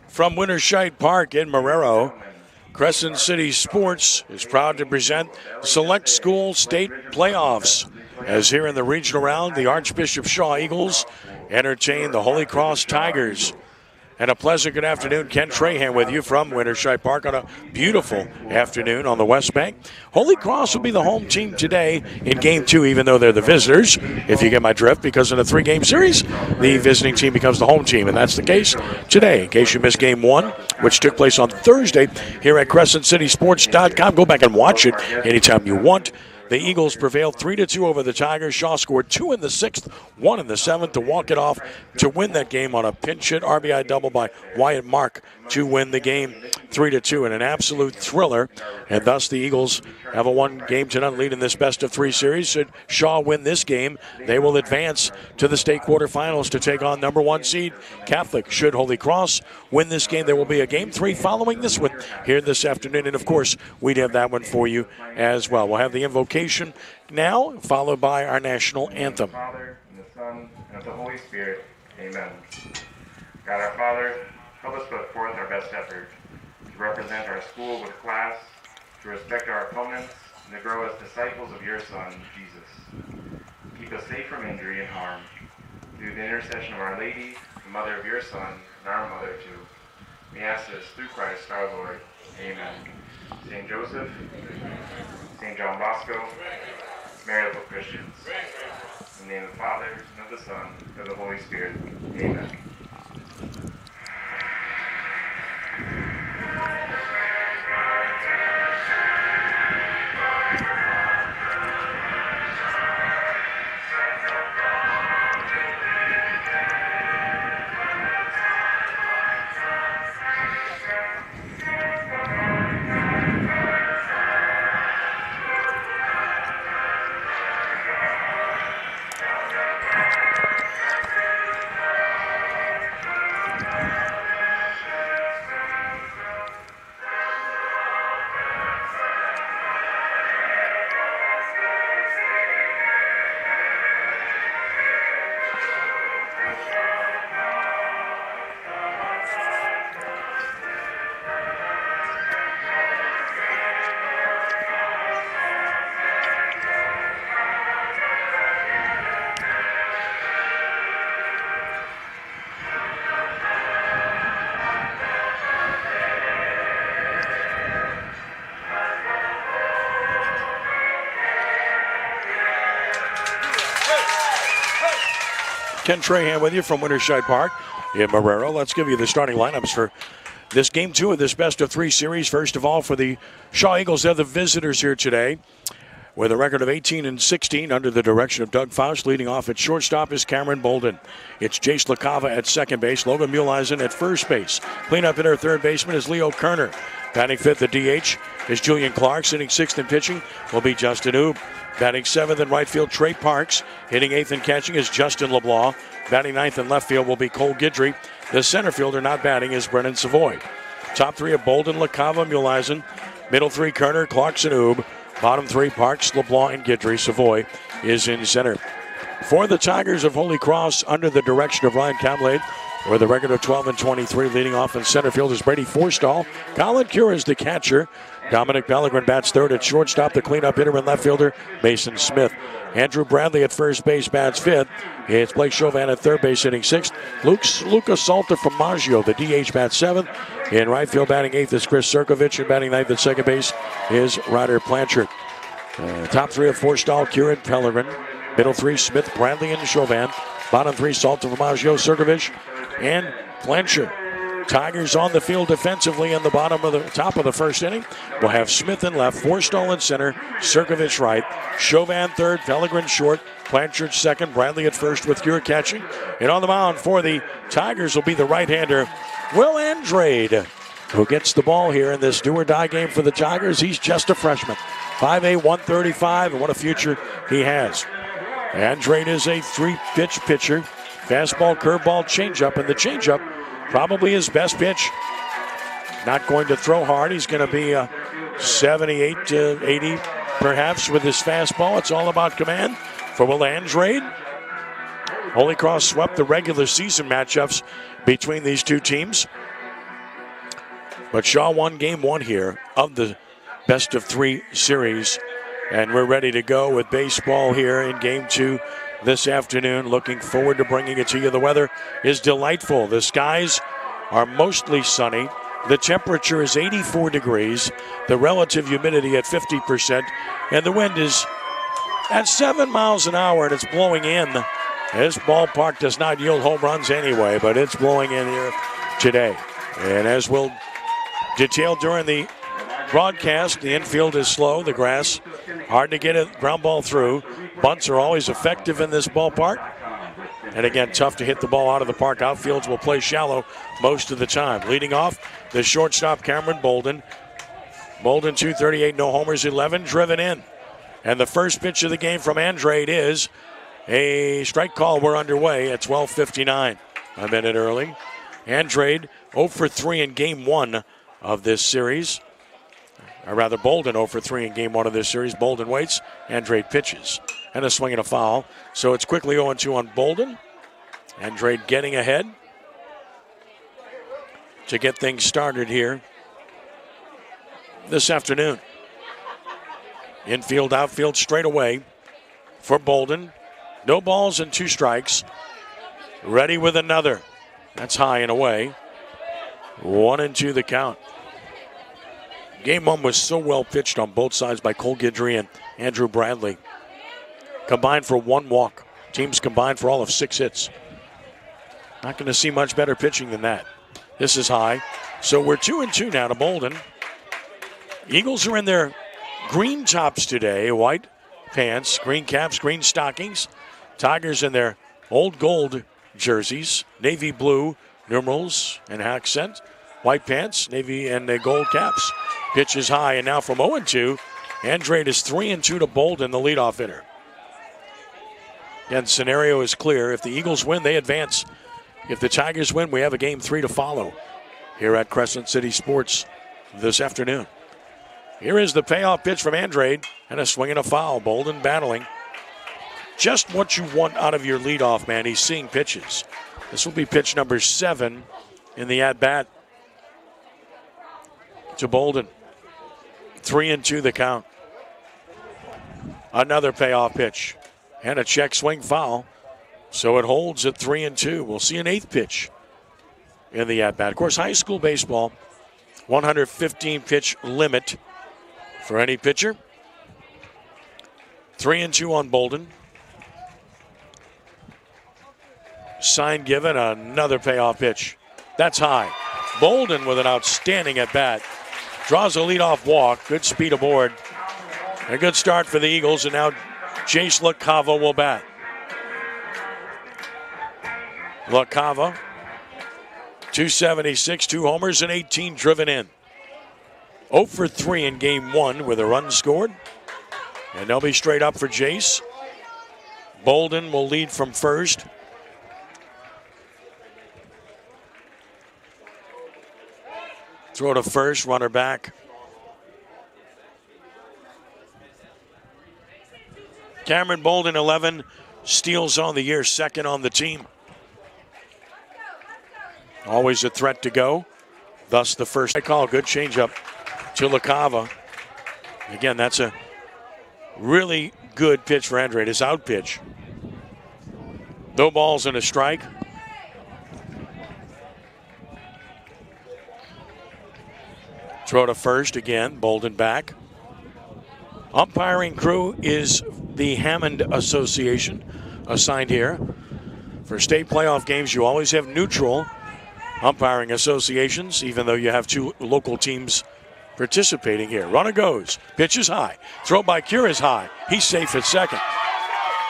From Winterscheid Park in Marrero, Crescent City Sports is proud to present Select School State Playoffs. As here in the regional round, the Archbishop Shaw Eagles entertain the Holy Cross Tigers. And a pleasant good afternoon. Ken Trahan with you from Winterscheid Park on a beautiful afternoon on the West Bank. Holy Cross will be the home team today in Game 2, even though they're the visitors, if you get my drift, because in a 3-game series, the visiting team becomes the home team, and that's the case today. In case you missed Game 1, which took place on Thursday here at CrescentCitySports.com. Go back and watch it anytime you want. The Eagles prevailed 3-2 over the Tigers. Shaw scored 2 in the 6th, 1 in the 7th to walk it off to win that game on a pinch hit RBI double by Wyatt Mark to win the game 3-2 in an absolute thriller. And thus the Eagles have a 1-game-to-none lead in this best-of-3 series. Should Shaw win this game, they will advance to the state quarterfinals to take on number 1 seed Catholic. Should Holy Cross win this game, there will be a Game 3 following this one here this afternoon. And, of course, we'd have that one for you as well. We'll have the invocation now, followed by our national anthem. Father, and the Son, and of the Holy Spirit. Amen. God our Father, help us put forth our best effort to represent our school with class, to respect our opponents, and to grow as disciples of your Son, Jesus. Keep us safe from injury and harm. Through the intercession of Our Lady, the Mother of your Son, and our Mother too. We ask this through Christ our Lord. Amen. St. Joseph, St. John Bosco, Mary of the Christians. In the name of the Father, and of the Son, and of the Holy Spirit. Amen. Ken Trahan with you from Winterscheid Park in Marrero. Let's give you the starting lineups for this Game 2 of this best-of-3 series. First of all, for the Shaw Eagles, they're the visitors here today with a record of 18-16 under the direction of Doug Faust. Leading off at shortstop is Cameron Bolden. It's Jace LaCava at second base, Logan Muleisen at first base. Cleanup hitter, third baseman is Leo Kerner. Batting fifth at DH is Julian Clark. Sitting sixth and pitching will be Justin Oob. Batting seventh in right field, Trey Parks. Hitting eighth and catching is Justin LeBlanc. Batting ninth in left field will be Cole Guidry. The center fielder not batting is Brennan Savoy. Top three are Bolden, LaCava, Muleisen. Middle three, Kerner, Clarkson, Oob. Bottom three, Parks, LeBlanc, and Guidry. Savoy is in center. For the Tigers of Holy Cross, under the direction of Ryan Camblade, with a record of 12-23, leading off in center field is Brady Forstall. Colin Cure is the catcher. Dominic Pellegrin bats third at shortstop. The cleanup hitter and left fielder, Mason Smith. Andrew Bradley at first base bats fifth. It's Blake Chauvin at third base hitting sixth. Lucas Salter from Maggio, the DH, bats seventh. In right field batting eighth is Chris Serkovich, and batting ninth at second base is Ryder Blanchard. Top three are Forstall, Cure, and Pellegrin. Middle three, Smith, Bradley, and Chauvin. Bottom three, Salter, Maggio, Serkovich, and Blanchard. Tigers on the field defensively in the top of the first inning. We'll have Smith in left, Forstall in center, Serkovich right, Chauvin third, Pellegrin short, Blanchard second, Bradley at first with Cure catching. And on the mound for the Tigers will be the right-hander, Will Andrade, who gets the ball here in this do-or-die game for the Tigers. He's just a freshman. 5'8", 135, and what a future he has. Andrade is a three-pitch pitcher. Fastball, curveball, changeup, and the changeup probably his best pitch. Not going to throw hard. He's going to be 78 to 80 perhaps with his fastball. It's all about command for Will Andrade. Holy Cross swept the regular season matchups between these two teams. But Shaw won game one here of the best of three series. And we're ready to go with baseball here in game two this afternoon. Looking forward to bringing it to you. The weather is delightful. The skies are mostly sunny. The temperature is 84 degrees. The relative humidity at 50%. And the wind is at 7 miles an hour, and it's blowing in. This ballpark does not yield home runs anyway, but it's blowing in here today. And as we'll detail during the broadcast, the infield is slow. The grass, hard to get a ground ball through. Bunts are always effective in this ballpark. And again, tough to hit the ball out of the park. Outfields will play shallow most of the time. Leading off, the shortstop, Cameron Bolden. Bolden, 238, no homers, 11 driven in. And the first pitch of the game from Andrade is a strike call. We're underway at 12:59, a minute early. Andrade 0 for 3 in game one of this series. Or rather, Bolden 0 for 3 in game one of this series. Bolden waits. Andrade pitches. And a swing and a foul. So it's quickly 0-2 on Bolden. Andrade getting ahead to get things started here this afternoon. Infield, outfield straight away for Bolden. No balls and 2 strikes. Ready with another. That's high and away. 1-2 the count. Game one was so well pitched on both sides by Cole Guidry and Andrew Bradley. Combined for 1 walk. Teams combined for all of 6 hits. Not going to see much better pitching than that. This is high. So we're 2-2 now to Bolden. Eagles are in their green tops today. White pants, green caps, green stockings. Tigers in their old gold jerseys. Navy blue numerals and accent. White pants, navy and the gold caps. Pitch is high, and now from 0-2, Andrade is 3-2 to Bolden, the leadoff hitter. Again, scenario is clear. If the Eagles win, they advance. If the Tigers win, we have a game 3 to follow here at Crescent City Sports this afternoon. Here is the payoff pitch from Andrade, and a swing and a foul. Bolden battling. Just what you want out of your leadoff man. He's seeing pitches. This will be pitch number 7 in the at-bat to Bolden. 3-2 the count. Another payoff pitch and a check swing foul. So it holds at 3-2. We'll see an 8th pitch in the at-bat. Of course, high school baseball, 115 pitch limit for any pitcher. 3-2 on Bolden. Sign given, another payoff pitch. That's high. Bolden with an outstanding at-bat. Draws a leadoff walk. Good speed aboard. A good start for the Eagles, and now Jace LaCava will bat. LaCava, 276, 2 homers, and 18 driven in. 0 for 3 in game one with a run scored. And they'll be straight up for Jace. Bolden will lead from first. Throw to first, runner back. Cameron Bolden, 11 steals on the year, second on the team. Always a threat to go. Thus the first call. Good changeup to LaCava. Again, that's a really good pitch for Andrade. His out pitch. No balls and a strike. Throw to first again. Bolden back. Umpiring crew is the Hammond Association assigned here. For state playoff games, you always have neutral umpiring associations, even though you have 2 local teams participating here. Runner goes. Pitch is high. Throw by Cure is high. He's safe at second.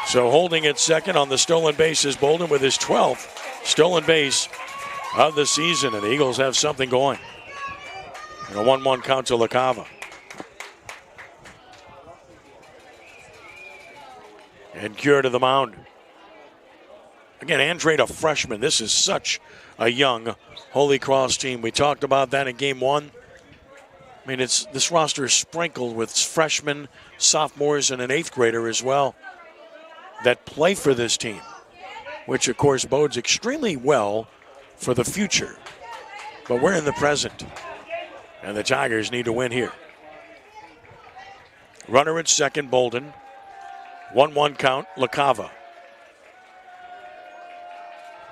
So holding at second on the stolen base is Bolden with his 12th stolen base of the season. And the Eagles have something going. And a 1-1 count to LaCava. And Cure to the mound. Again, Andrade, a freshman. This is such a young Holy Cross team. We talked about that in game one. I mean, this roster is sprinkled with freshmen, sophomores, and an 8th grader as well that play for this team, which, of course, bodes extremely well for the future. But we're in the present. And the Tigers need to win here. Runner at second, Bolden. 1-1 count, LaCava.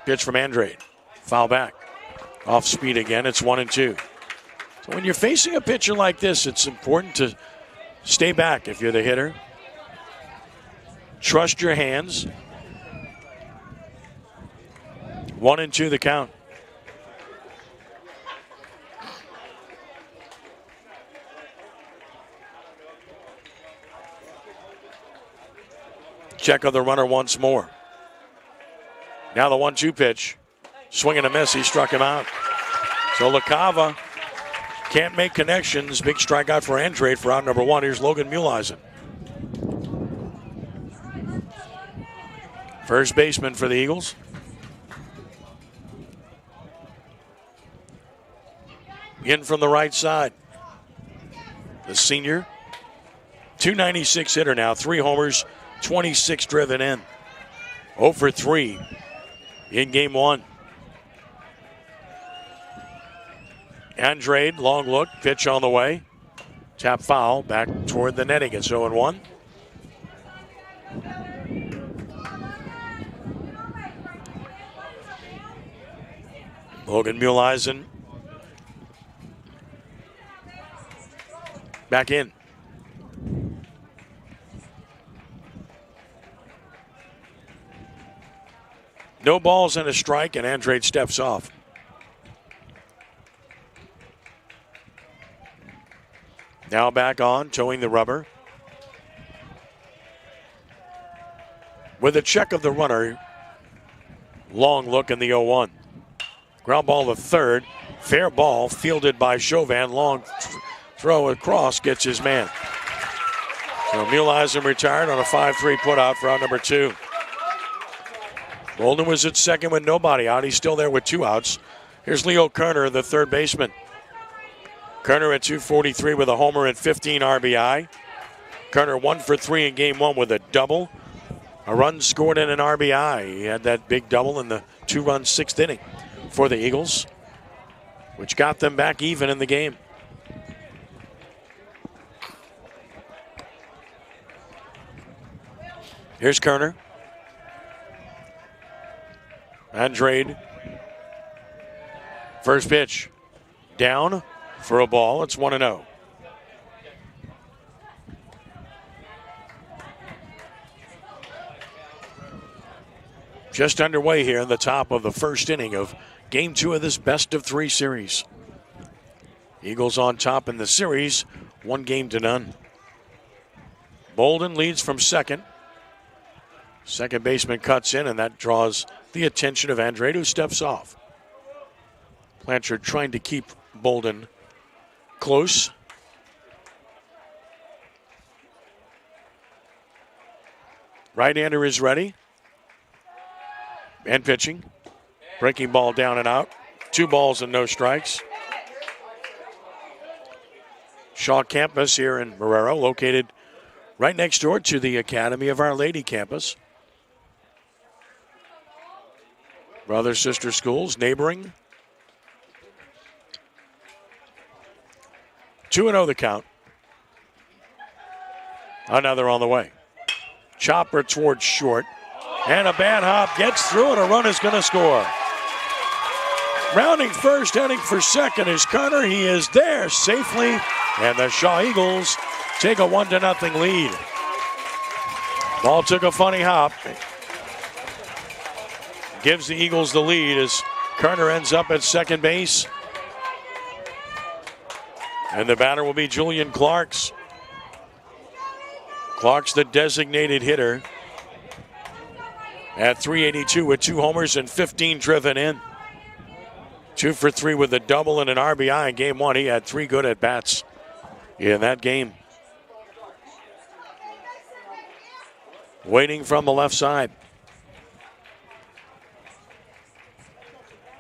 Pitch from Andrade. Foul back. Off speed again, it's 1-2. So when you're facing a pitcher like this, it's important to stay back if you're the hitter. Trust your hands. 1-2 the count. Check of the runner once more. Now the 1-2 pitch. Swing and a miss. He struck him out. So LaCava can't make connections. Big strikeout for Andrade for out number 1. Here's Logan Muleisen. First baseman for the Eagles. In from the right side. The senior. 296 hitter now. 3 homers. 26 driven in. 0 for 3 in game 1. Andrade, long look, pitch on the way. Tap foul, back toward the netting. It's 0-1. Logan Muleisen back in. No balls and a strike, and Andrade steps off. Now back on, towing the rubber. With a check of the runner, long look in the 0-1. Ground ball to third. Fair ball, fielded by Chauvin. Long throw across, gets his man. So Muleisen retired on a 5-3 putout for out number 2. Bolden was at second with nobody out. He's still there with 2 outs. Here's Leo Kerner, the third baseman. Kerner at 243 with a homer and 15 RBI. Kerner 1 for 3 in game 1 with a double. A run scored and an RBI. He had that big double in the 2-run 6th inning for the Eagles, which got them back even in the game. Here's Kerner. Andrade. First pitch. Down for a ball. It's 1-0. Just underway here in the top of the first inning of game 2 of this best-of-3 series. Eagles on top in the series, 1-0. Bolden leads from second. Second baseman cuts in, and that draws the attention of Andrade, who steps off. Blanchard trying to keep Bolden close. Right-hander is ready. And pitching. Breaking ball down and out. 2 balls and no strikes. Shaw campus here in Marrero, located right next door to the Academy of Our Lady campus. Brother, sister schools, neighboring. 2-0 the count. Another on the way. Chopper towards short. And a bad hop gets through, and a run is going to score. Rounding first, heading for second is Kerner. He is there safely, and the Shaw Eagles take a 1-0 lead. Ball took a funny hop. Gives the Eagles the lead as Kerner ends up at second base. And the batter will be Julian Clarks. Clark's the designated hitter at 382 with 2 homers and 15 driven in. 2 for 3 with a double and an RBI in game 1. He had 3 good at-bats in that game. Waiting from the left side.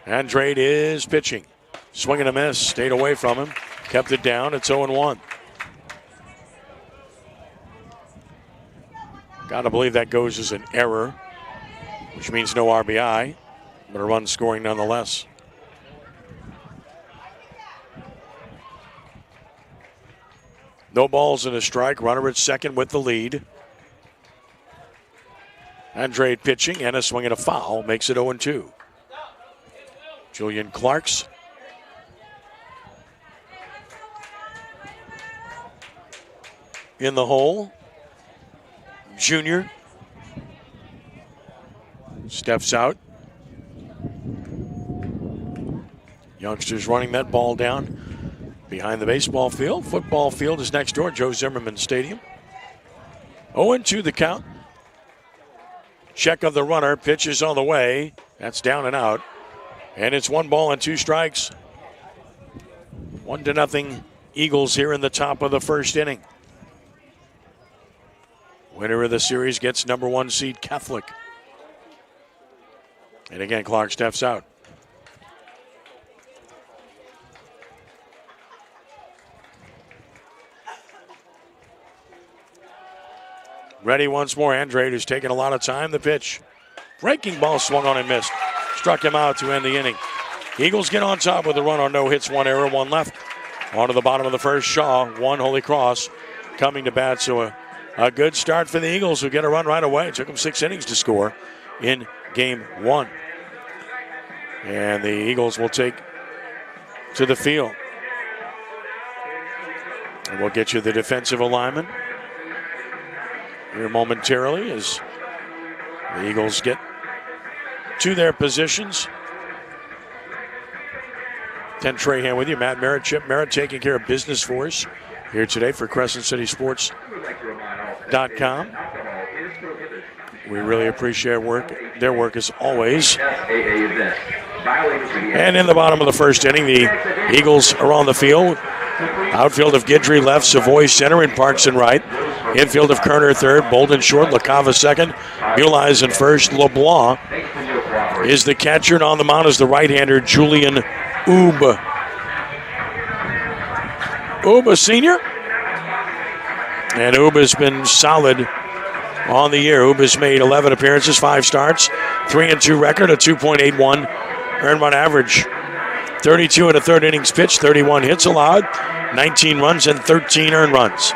Andrade is pitching. Swing and a miss. Stayed away from him. Kept it down. It's 0-1. Got to believe that goes as an error, which means no RBI, but a run scoring nonetheless. No balls and a strike. Runner at second with the lead. Andrade pitching and a swing and a foul makes it 0-2. Julian Clarks in the hole. Junior steps out. Youngsters running that ball down behind the baseball field. Football field is next door, Joe Zimmerman Stadium. 0-2 the count. Check of the runner. Pitch is on the way. That's down and out. And it's 1 ball and 2 strikes. 1-0 Eagles here in the top of the first inning. Winner of the series gets number 1 seed Catholic. And again, Clark steps out. Ready once more. Andrade, who's taken a lot of time. The pitch. Breaking ball swung on and missed. Struck him out to end the inning. Eagles get on top with a run on no hits, 1 error, 1 left. On to the bottom of the first, Shaw, 1 Holy Cross coming to bat. So a good start for the Eagles, who get a run right away. It took them 6 innings to score in game 1. And the Eagles will take to the field. And we'll get you the defensive alignment here momentarily as the Eagles get to their positions. Ken Trahan with you. Matt Merritt, Chip Merritt taking care of business for us here today for CrescentCitySports.com. We really appreciate their work as always. And in the bottom of the first inning, the Eagles are on the field. Outfield of Guidry left, Savoy center, and Parks in right. Infield of Kerner third, Bolden short, LaCava second, Mulies in first. LeBlanc is the catcher, and on the mound is the right-hander Julian Oob. Oob, a senior. And Oob has been solid on the year. Oob has made 11 appearances, 5 starts, 3-2 record, a 2.81 earned run average. 32 1/3 innings pitched, 31 hits allowed, 19 runs and 13 earned runs.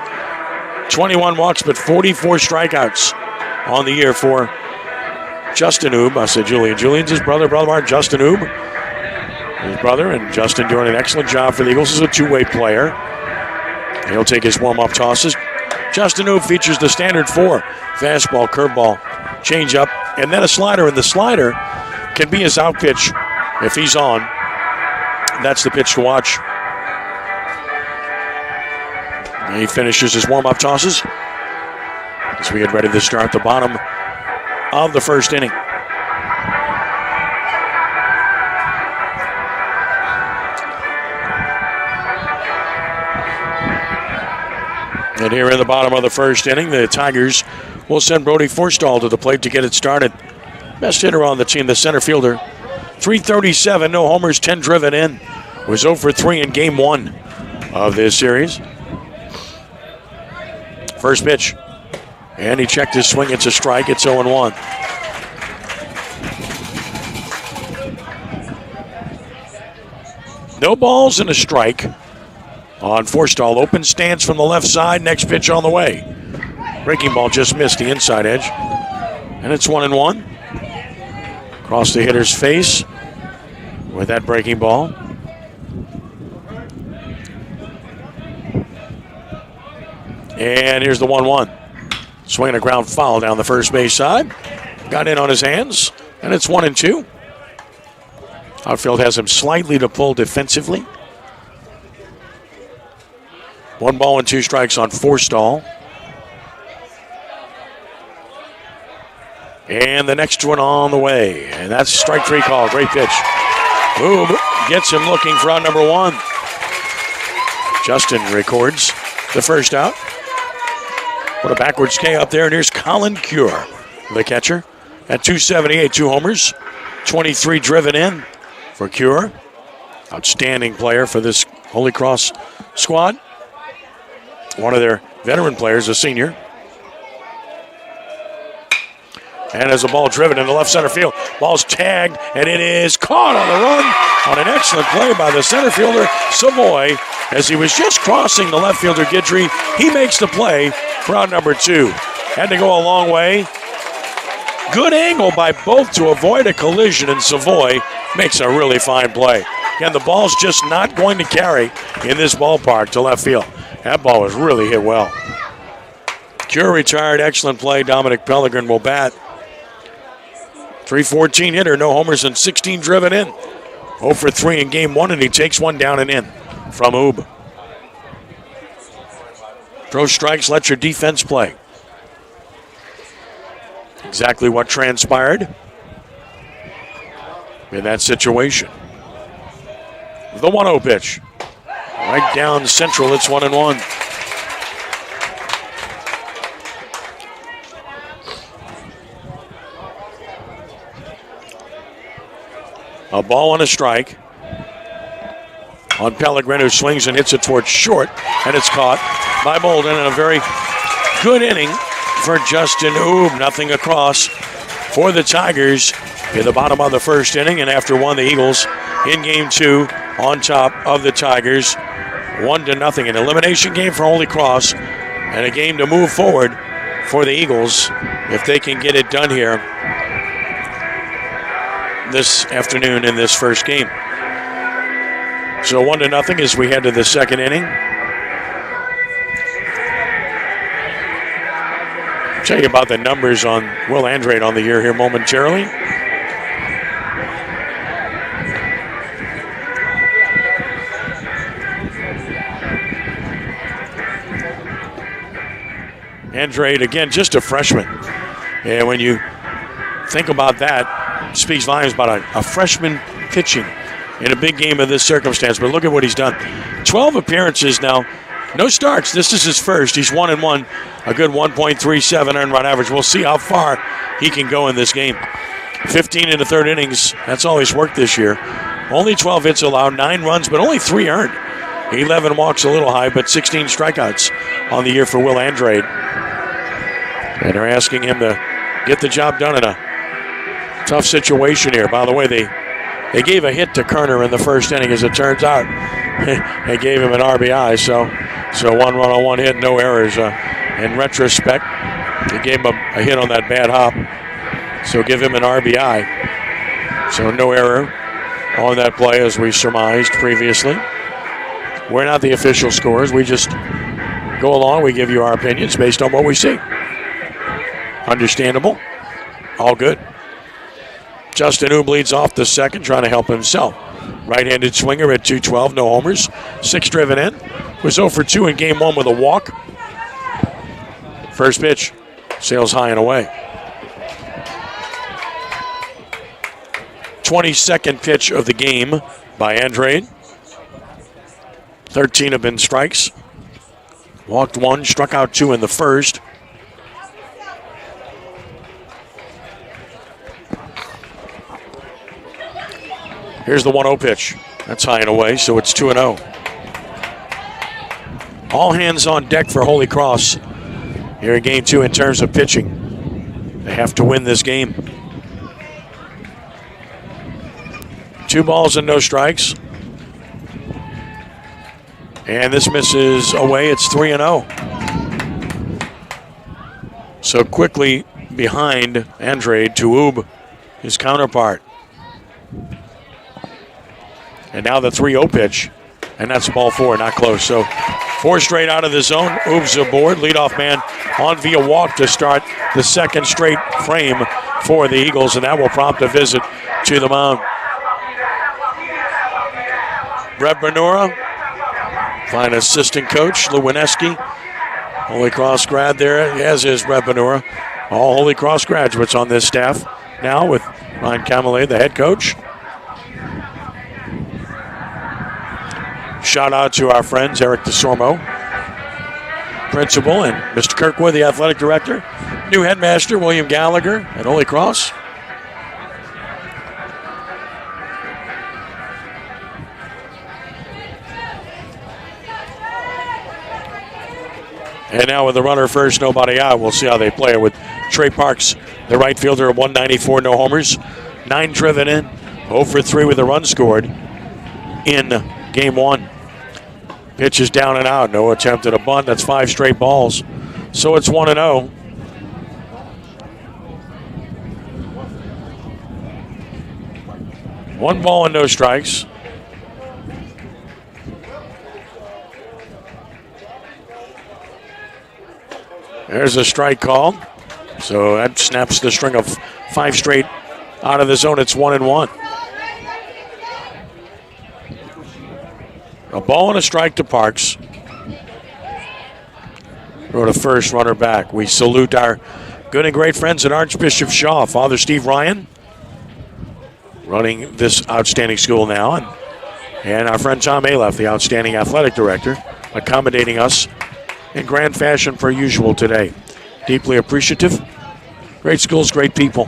21 walks, but 44 strikeouts on the year for Justin Oob. I said Julian. Julian's his brother Mark. Justin Oob, his brother, and Justin doing an excellent job for the Eagles. He's a two-way player. He'll take his warm-up tosses. Justin Oob features the standard 4. Fastball, curveball, changeup, and then a slider. And the slider can be his out pitch if he's on. That's the pitch to watch. And he finishes his warm-up tosses as we get ready to start the bottom of the first inning. And here in the bottom of the first inning, the Tigers will send Brody Forstall to the plate to get it started. Best hitter on the team, the center fielder. 337, no homers, 10 driven in. Was 0 for 3 in game 1 of this series. First pitch. And he checked his swing. It's a strike. It's 0-1. No balls and a strike on Forstall. Open stance from the left side. Next pitch on the way. Breaking ball just missed the inside edge. And it's 1-1. Across the hitter's face with that breaking ball. And here's the 1-1. Swinging a ground foul down the first base side. Got in on his hands, and it's 1-2. Outfield has him slightly to pull defensively. 1 ball and 2 strikes on Forstall. And the next one on the way. And that's strike 3 call. Great pitch. Oob gets him looking for out number 1. Justin records the first out. Put a backwards K up there, and here's Colin Cure, the catcher, at 278, 2 homers, 23 driven in for Cure. Outstanding player for this Holy Cross squad. One of their veteran players, a senior. And as a ball driven into left center field, ball's tagged, and it is caught on the run on an excellent play by the center fielder, Savoy, as he was just crossing the left fielder Guidry. He makes the play for out number 2. Had to go a long way. Good angle by both to avoid a collision, and Savoy makes a really fine play. Again, the ball's just not going to carry in this ballpark to left field. That ball was really hit well. Cure retired, excellent play. Dominic Pellegrin will bat. 314 hitter, no homers and 16 driven in. 0 for 3 in game 1, and he takes one down and in from Oob. Throw strikes, let your defense play. Exactly what transpired in that situation. The 1-0 pitch. Right down central, it's 1-1. A ball and a strike on Pellegrin, who swings and hits it towards short, and it's caught by Bolden in a very good inning for Justin Oob. Nothing across for the Tigers in the bottom of the first inning, and after one, the Eagles in game 2 on top of the Tigers, 1-0. An elimination game for Holy Cross, and a game to move forward for the Eagles if they can get it done here this afternoon in this first game. So 1-0 as we head to the second inning. I'll tell you about the numbers on Will Andrade on the year here momentarily. Andrade, again, just a freshman. And when you think about that, it speaks volumes about a freshman pitching in a big game of this circumstance. But look at what he's done. 12 appearances now. No starts. This is his first. He's 1-1. A good 1.37 earned run average. We'll see how far he can go in this game. 15 in the third innings. That's all he's worked this year. Only 12 hits allowed, 9 runs, but only 3 earned. 11 walks, a little high, but 16 strikeouts on the year for Will Andrade. And they're asking him to get the job done in a tough situation here. By the way, they gave a hit to Kerner in the first inning, as it turns out. They gave him an RBI, so 1 run on 1 hit, no errors. In retrospect, they gave him a hit on that bad hop, so give him an RBI. So no error on that play, as we surmised previously. We're not the official scorers. We just go along. We give you our opinions based on what we see. Understandable. All good. Justin Oob leads off the second, trying to help himself. Right-handed swinger at 212, no homers. 6 driven in. Was 0 for 2 in game 1 with a walk. First pitch, sails high and away. 22nd pitch of the game by Andrade. 13 have been strikes. Walked 1, struck out 2 in the first. Here's the 1-0 pitch. That's high and away, so it's 2-0. All hands on deck for Holy Cross here in game 2 in terms of pitching. They have to win this game. 2 balls and no strikes. And this misses away. It's 3-0. So quickly behind Andrade to Oob, his counterpart. And now the 3-0 pitch, and that's ball 4, not close. So 4 straight out of the zone. Oob's aboard, leadoff man on via walk to start the second straight frame for the Eagles, and that will prompt a visit to the mound. Brett Bernura, fine assistant coach, Lewineski. Holy Cross grad there, as is Brett Bernura. All Holy Cross graduates on this staff now with Ryan Camillet, the head coach. Shout out to our friends, Eric DeSormo, principal, and Mr. Kirkwood, the athletic director. New headmaster, William Gallagher at Holy Cross. And now with the runner first, nobody out, we'll see how they play with Trey Parks, the right fielder, at 194, no homers. 9 driven in, 0 for 3 with a run scored in game 1. Pitch is down and out. No attempt at a bunt. That's 5 straight balls. So it's 1-0. One ball and no strikes. There's a strike call. So that snaps the string of 5 straight out of the zone. It's 1-1. A ball and a strike to Parks. Go to first, runner back. We salute our good and great friends at Archbishop Shaw. Father Steve Ryan running this outstanding school now. And our friend Tom Alef, the outstanding athletic director, accommodating us in grand fashion per usual today. Deeply appreciative. Great schools, great people.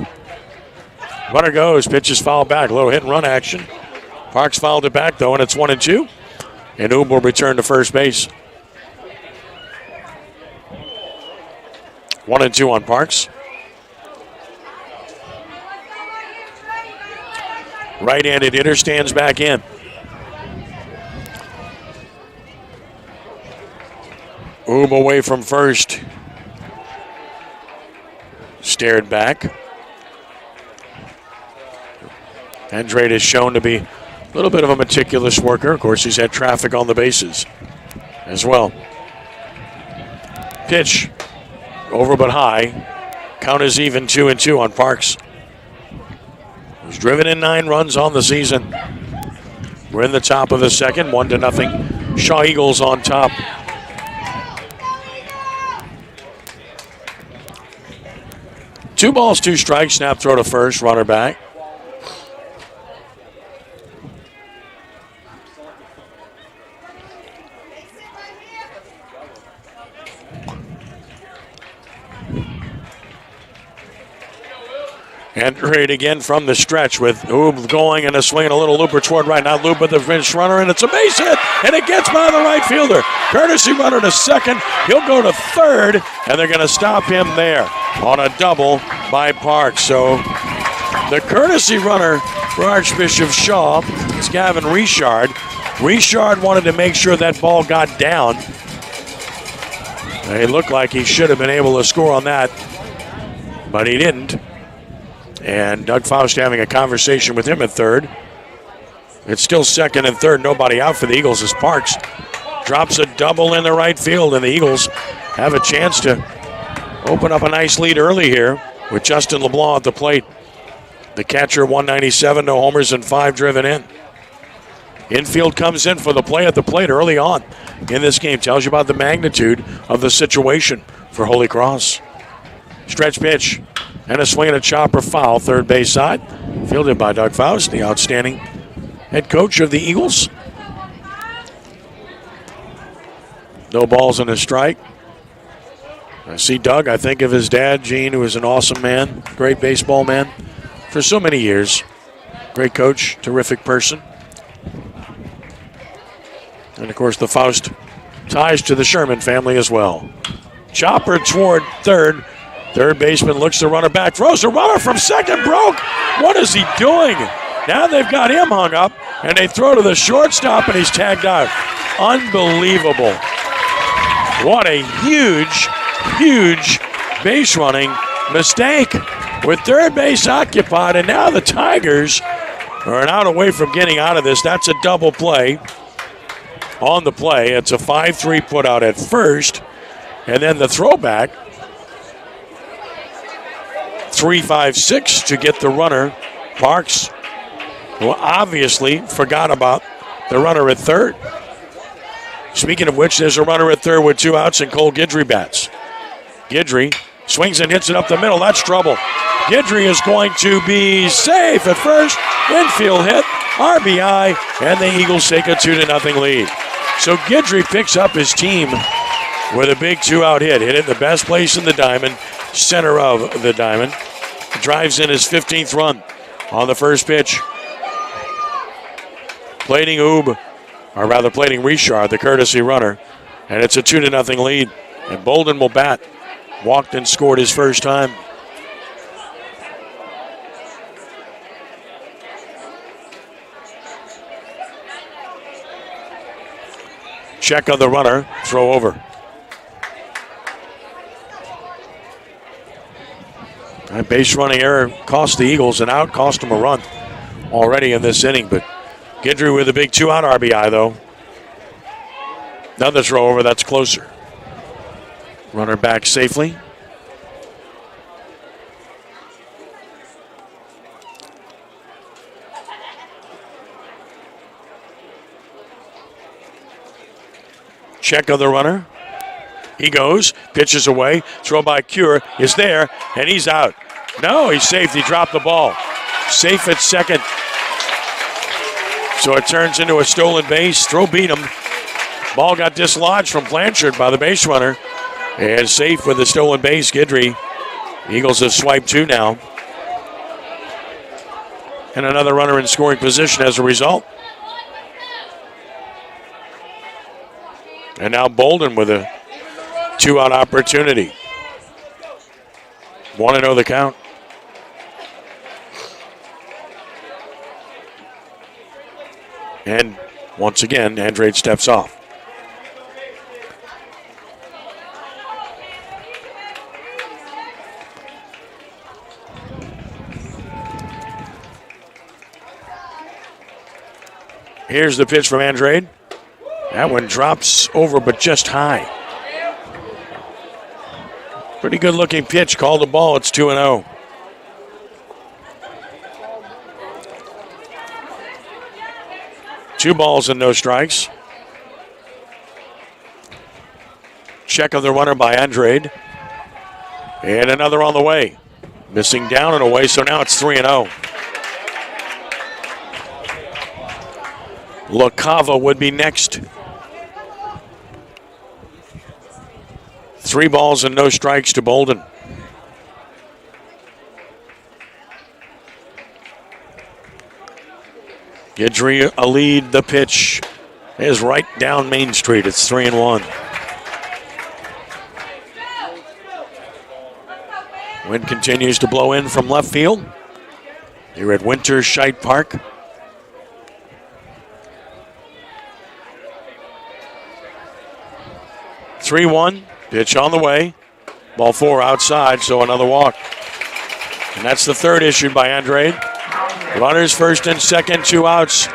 Runner goes, pitch is fouled back. A little hit and run action. Parks fouled it back though, and it's 1-2. And Oob will return to first base. 1-2 on Parks. Right-handed hitter stands back in. Oob away from first. Stared back. Andrade is shown to be a little bit of a meticulous worker. Of course, he's had traffic on the bases as well. Pitch over but high. Count is even, 2-2 on Parks. He's driven in 9 runs on the season. We're in the top of the second, 1-0. Shaw Eagles on top. Two balls, 2 strikes. Snap throw to first. Runner back. And right again from the stretch with Oob going and a swing and a little looper toward right. Now loop with the bench runner, and it's a base hit, and it gets by the right fielder. Courtesy runner to second. He'll go to third, and they're going to stop him there on a double by Parks. So the courtesy runner for Archbishop Shaw is Gavin Richard. Richard wanted to make sure that ball got down. It looked like he should have been able to score on that, but he didn't. And Doug Faust having a conversation with him at third. It's still second and third. Nobody out for the Eagles as Parks drops a double in the right field. And the Eagles have a chance to open up a nice lead early here with Justin LeBlanc at the plate. The catcher, 197, no homers and 5 driven in. Infield comes in for the play at the plate early on in this game. Tells you about the magnitude of the situation for Holy Cross. Stretch pitch. And a swing and a chopper foul, third base side. Fielded by Doug Faust, the outstanding head coach of the Eagles. No balls and a strike. I see Doug. I think of his dad, Gene, who was an awesome man, great baseball man for so many years. Great coach, terrific person. And, of course, the Faust ties to the Sherman family as well. Chopper toward third. Third baseman looks the runner back, throws a runner from second, broke. What is he doing? Now they've got him hung up, and they throw to the shortstop, and he's tagged out. Unbelievable. What a huge, huge base running mistake with third base occupied, and now the Tigers are an out away from getting out of this. That's a double play on the play. It's a 5-3 put out at first, and then the throwback. 3-5-6 to get the runner. Parks, who obviously forgot about the runner at third. Speaking of which, there's a runner at third with 2 outs, and Cole Guidry bats. Guidry swings and hits it up the middle. That's trouble. Guidry is going to be safe at first. Infield hit, RBI, and the Eagles take a 2-0 lead. So Guidry picks up his team with a big 2-out hit. Hit it in the best place in the diamond, center of the diamond. Drives in his 15th run on the first pitch. Plating Oob, or rather plating Richard, the courtesy runner. And it's a 2-0 lead. And Bolden will bat. Walked and scored his first time. Check on the runner. Throw over. That base running error cost the Eagles an out, cost them a run already in this inning. But Guidry with a big 2-out RBI, though. Another throw over, that's closer. Runner back safely. Check on the runner. He goes, pitches away, throw by Cure is there, and he's out. No, he's safe. He dropped the ball. Safe at second. So it turns into a stolen base. Throw beat him. Ball got dislodged from Blanchard by the base runner. And safe with the stolen base, Guidry. Eagles have swiped 2 now. And another runner in scoring position as a result. And now Bolden with a 2-out opportunity. 1-0 the count. And once again, Andrade steps off. Here's the pitch from Andrade. That one drops over, but just high. Pretty good looking pitch. Called the ball. It's 2-0. Two balls and no strikes. Check of the runner by Andrade. And another on the way. Missing down and away, so now it's 3-0. LaCava would be next. 3 balls and no strikes to Bolden. Guidry a lead. The pitch is right down Main Street. It's 3-1. Wind continues to blow in from left field. Here at Winter Scheit Park. Three-1. Pitch on the way. Ball 4 outside, so another walk. And that's the third issued by Andrade. Runners first and second, 2 outs.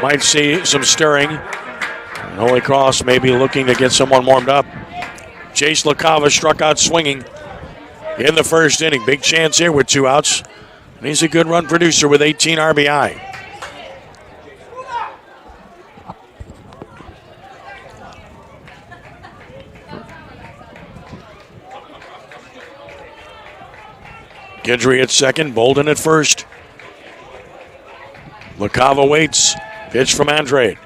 Might see some stirring. And Holy Cross may be looking to get someone warmed up. Chase LaCava struck out swinging in the first inning. Big chance here with 2 outs. And he's a good run producer with 18 RBI. Guidry at second, Bolden at first. LaCava waits. Pitch from Andrade.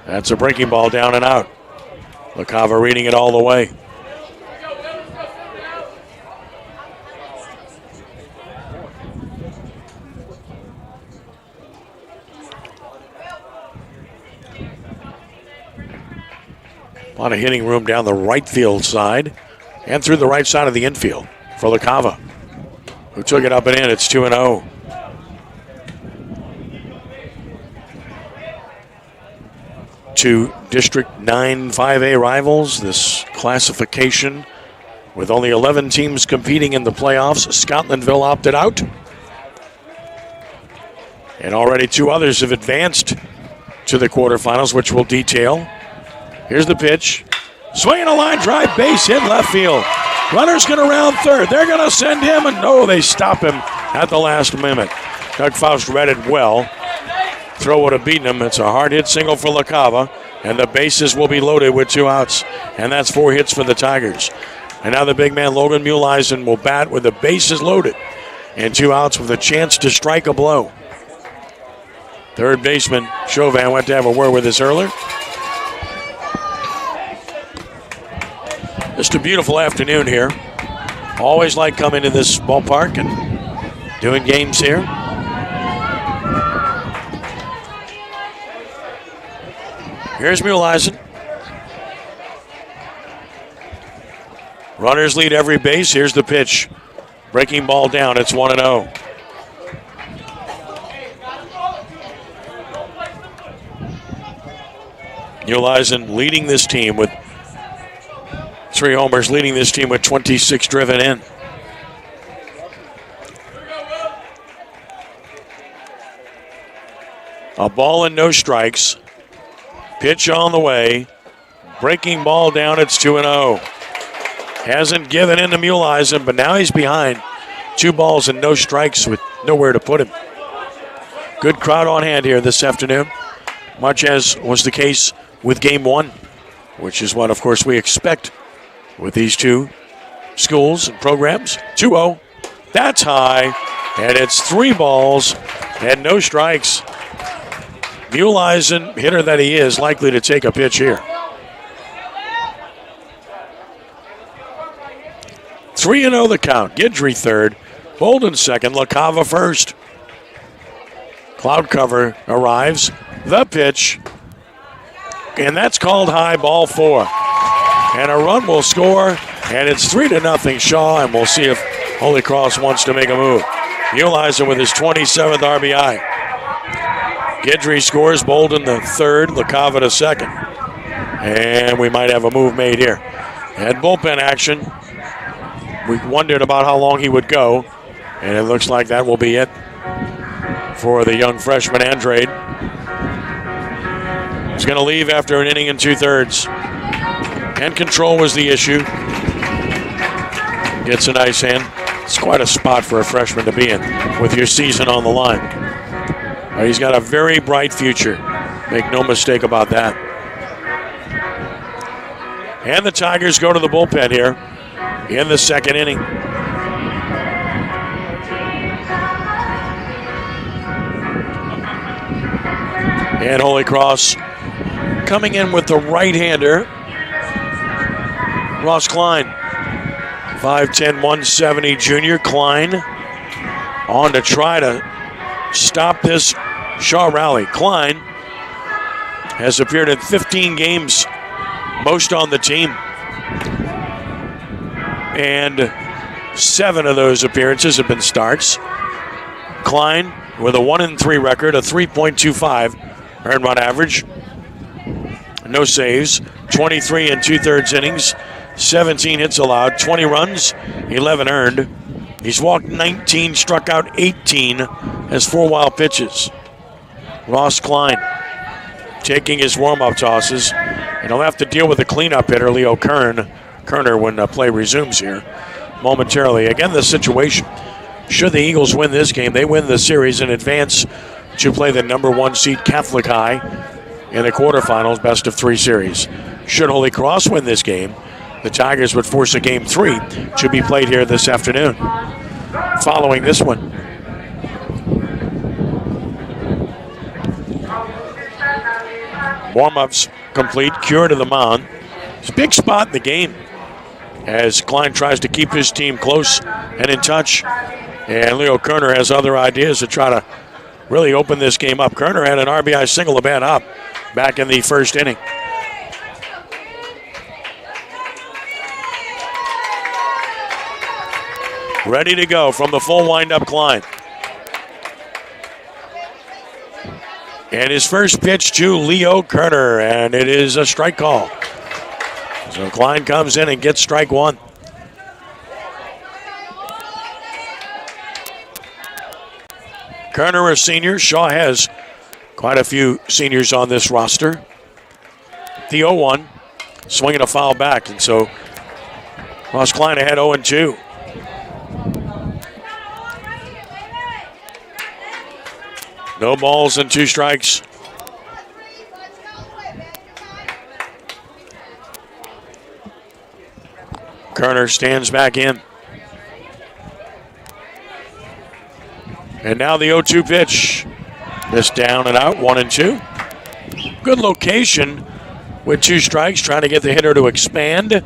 That's a breaking ball down and out. LaCava reading it all the way. A lot of hitting room down the right field side and through the right side of the infield for LaCava, who took it up and in. It's 2-0. Two District 9 5A rivals. This classification with only 11 teams competing in the playoffs. Scotlandville opted out. And already 2 others have advanced to the quarterfinals, which we'll detail. Here's the pitch. Swinging a line drive, base hit left field. Runner's going to round third. They're going to send him, and no, they stop him at the last minute. Doug Faust read it well. Throw would have beaten him. It's a hard hit single for LaCava, and the bases will be loaded with 2 outs. And that's 4 hits for the Tigers. And now the big man, Logan Muleisen, will bat with the bases loaded and 2 outs with a chance to strike a blow. Third baseman Chauvin went to have a word with us earlier. Just a beautiful afternoon here. Always like coming to this ballpark and doing games here. Here's Muleisen. Runners lead every base. Here's the pitch. Breaking ball down. It's 1-0. Muleisen leading this team with 3 homers, leading this team with 26 driven in. A ball and no strikes. Pitch on the way. Breaking ball down, it's 2-0. Hasn't given in to Muleisen, but now he's behind. 2 balls and no strikes with nowhere to put him. Good crowd on hand here this afternoon, much as was the case with Game 1, which is what, of course, we expect with these 2 schools and programs. 2-0. That's high, and it's 3 balls and no strikes. Muleisen, hitter that he is, likely to take a pitch here. 3-0 the count. Guidry third, Bolden second, LaCava first. Cloud cover arrives. The pitch, and that's called high, ball 4. And a run will score, and it's 3-0 Shaw, and we'll see if Holy Cross wants to make a move. Muleisen with his 27th RBI. Guidry scores, Bolden the third, LaCava the second. And we might have a move made here. And bullpen action. We wondered about how long he would go, and it looks like that will be it for the young freshman Andrade. He's going to leave after an inning and 2/3. Hand control was the issue. Gets a nice hand. It's quite a spot for a freshman to be in with your season on the line. He's got a very bright future. Make no mistake about that. And the Tigers go to the bullpen here in the second inning. And Holy Cross coming in with the right-hander, Ross Klein. 5'10", 170 junior. Klein on to try to stop this Shaw rally. Klein has appeared in 15 games, most on the team. And 7 of those appearances have been starts. Klein with a 1-3 record, a 3.25 earned run average. No saves, 23 and 2/3 innings, 17 hits allowed, 20 runs, 11 earned. He's walked 19, struck out 18, has 4 wild pitches. Ross Klein taking his warm-up tosses, and he'll have to deal with the cleanup hitter, Leo Kerner, when play resumes here momentarily. Again, the situation, should the Eagles win this game, they win the series in advance to play the number 1 seed Catholic High in the quarterfinals, best of 3 series. Should Holy Cross win this game, the Tigers would force a Game 3 to be played here this afternoon. Following this one, warm-ups complete, Cure to the mound. It's a big spot in the game as Klein tries to keep his team close and in touch. And Leo Kerner has other ideas to try to really open this game up. Kerner had an RBI single to bat up back in the first inning. Ready to go from the full windup, Klein. And his first pitch to Leo Kerner, and it is a strike call. So Klein comes in and gets strike 1. Kerner, a senior. Shaw has quite a few seniors on this roster. The 0-1, swinging a foul back, and so Ross Klein ahead 0-2. No balls and 2 strikes. Kerner stands back in. And now the 0-2 pitch. This down and out, 1-2. Good location with 2 strikes, trying to get the hitter to expand.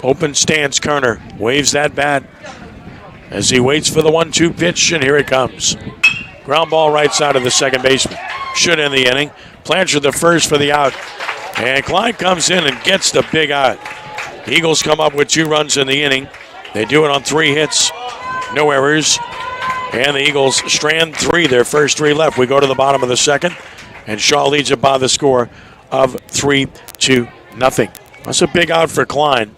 Open stance, Kerner waves that bat as he waits for the 1-2 pitch, and here it comes. Ground ball right side of the second baseman. Should end the inning. Blanchard the first for the out. And Klein comes in and gets the big out. The Eagles come up with 2 runs in the inning. They do it on 3 hits. No errors. And the Eagles strand 3, their first 3 left. We go to the bottom of the second, and Shaw leads it by the score of 3-0. That's a big out for Klein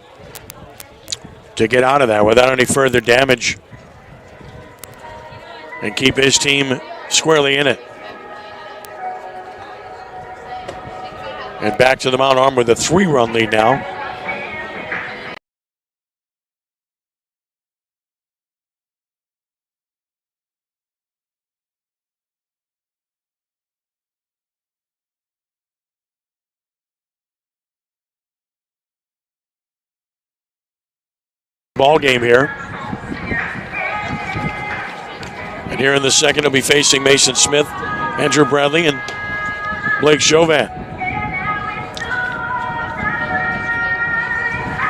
to get out of that without any further damage and keep his team squarely in it. And back to the Mount Arm with a 3-run lead now. Ball game here. And here in the second, he'll be facing Mason Smith, Andrew Bradley, and Blake Chauvin.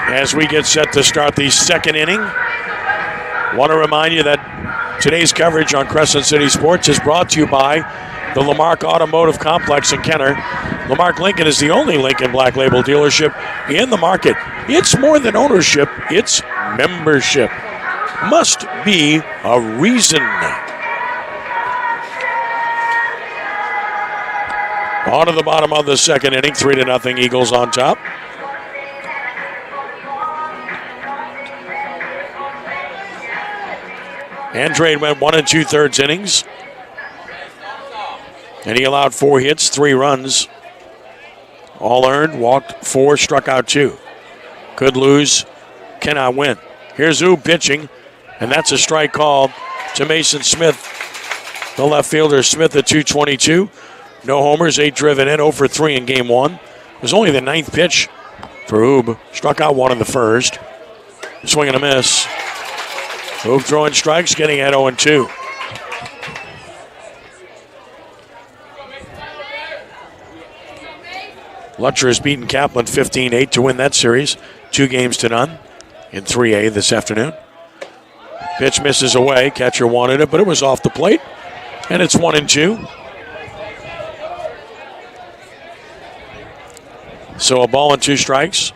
As we get set to start the second inning, want to remind you that today's coverage on Crescent City Sports is brought to you by the Lamarck Automotive Complex in Kenner. Lamarck Lincoln is the only Lincoln Black Label dealership in the market. It's more than ownership, it's membership. Must be a reason. On to the bottom of the second inning, 3-0 Eagles on top. Andrade went 1 2/3 innings. And he allowed 4 hits, 3 runs. All earned, walked 4, struck out 2. Could lose, cannot win. Here's Oob pitching, and that's a strike call to Mason Smith. The left fielder, Smith at 222. No homers, 8 driven in, 0 for 3 in game 1. It was only the 9th pitch for Oob. Struck out 1 in the first. Swing and a miss. Oob throwing strikes, getting at 0-2. Lutcher has beaten Kaplan 15-8 to win that series. 2-0 in 3A this afternoon. Pitch misses away. Catcher wanted it, but it was off the plate. And it's 1-2. So a ball and 2 strikes.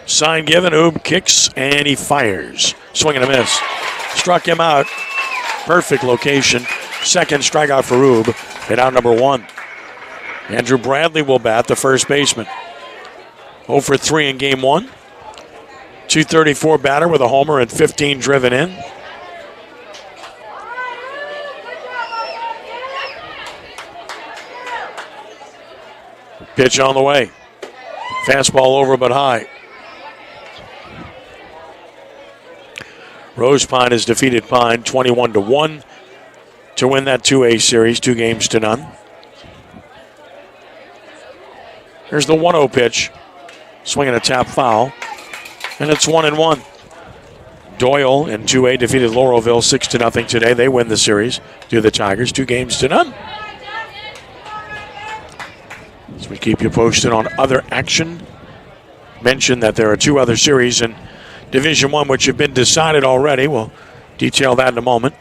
Sign given. Oob kicks and he fires. Swing and a miss. Struck him out. Perfect location. Second strikeout for Oob. Hit out number 1. Andrew Bradley will bat, the first baseman. 0 for 3 in game 1. 234 batter with a homer and 15 driven in. Pitch on the way. Fastball over but high. Rose Pine has defeated Pine 21-1 to win that 2A series, 2-0. Here's the 1-0 pitch. Swinging a tap foul. And it's 1-1. Doyle in 2A defeated Laurelville 6-0 today. They win the series to the Tigers, 2-0. As we keep you posted on other action. Mention that there are 2 other series in Division I which have been decided already. We'll detail that in a moment.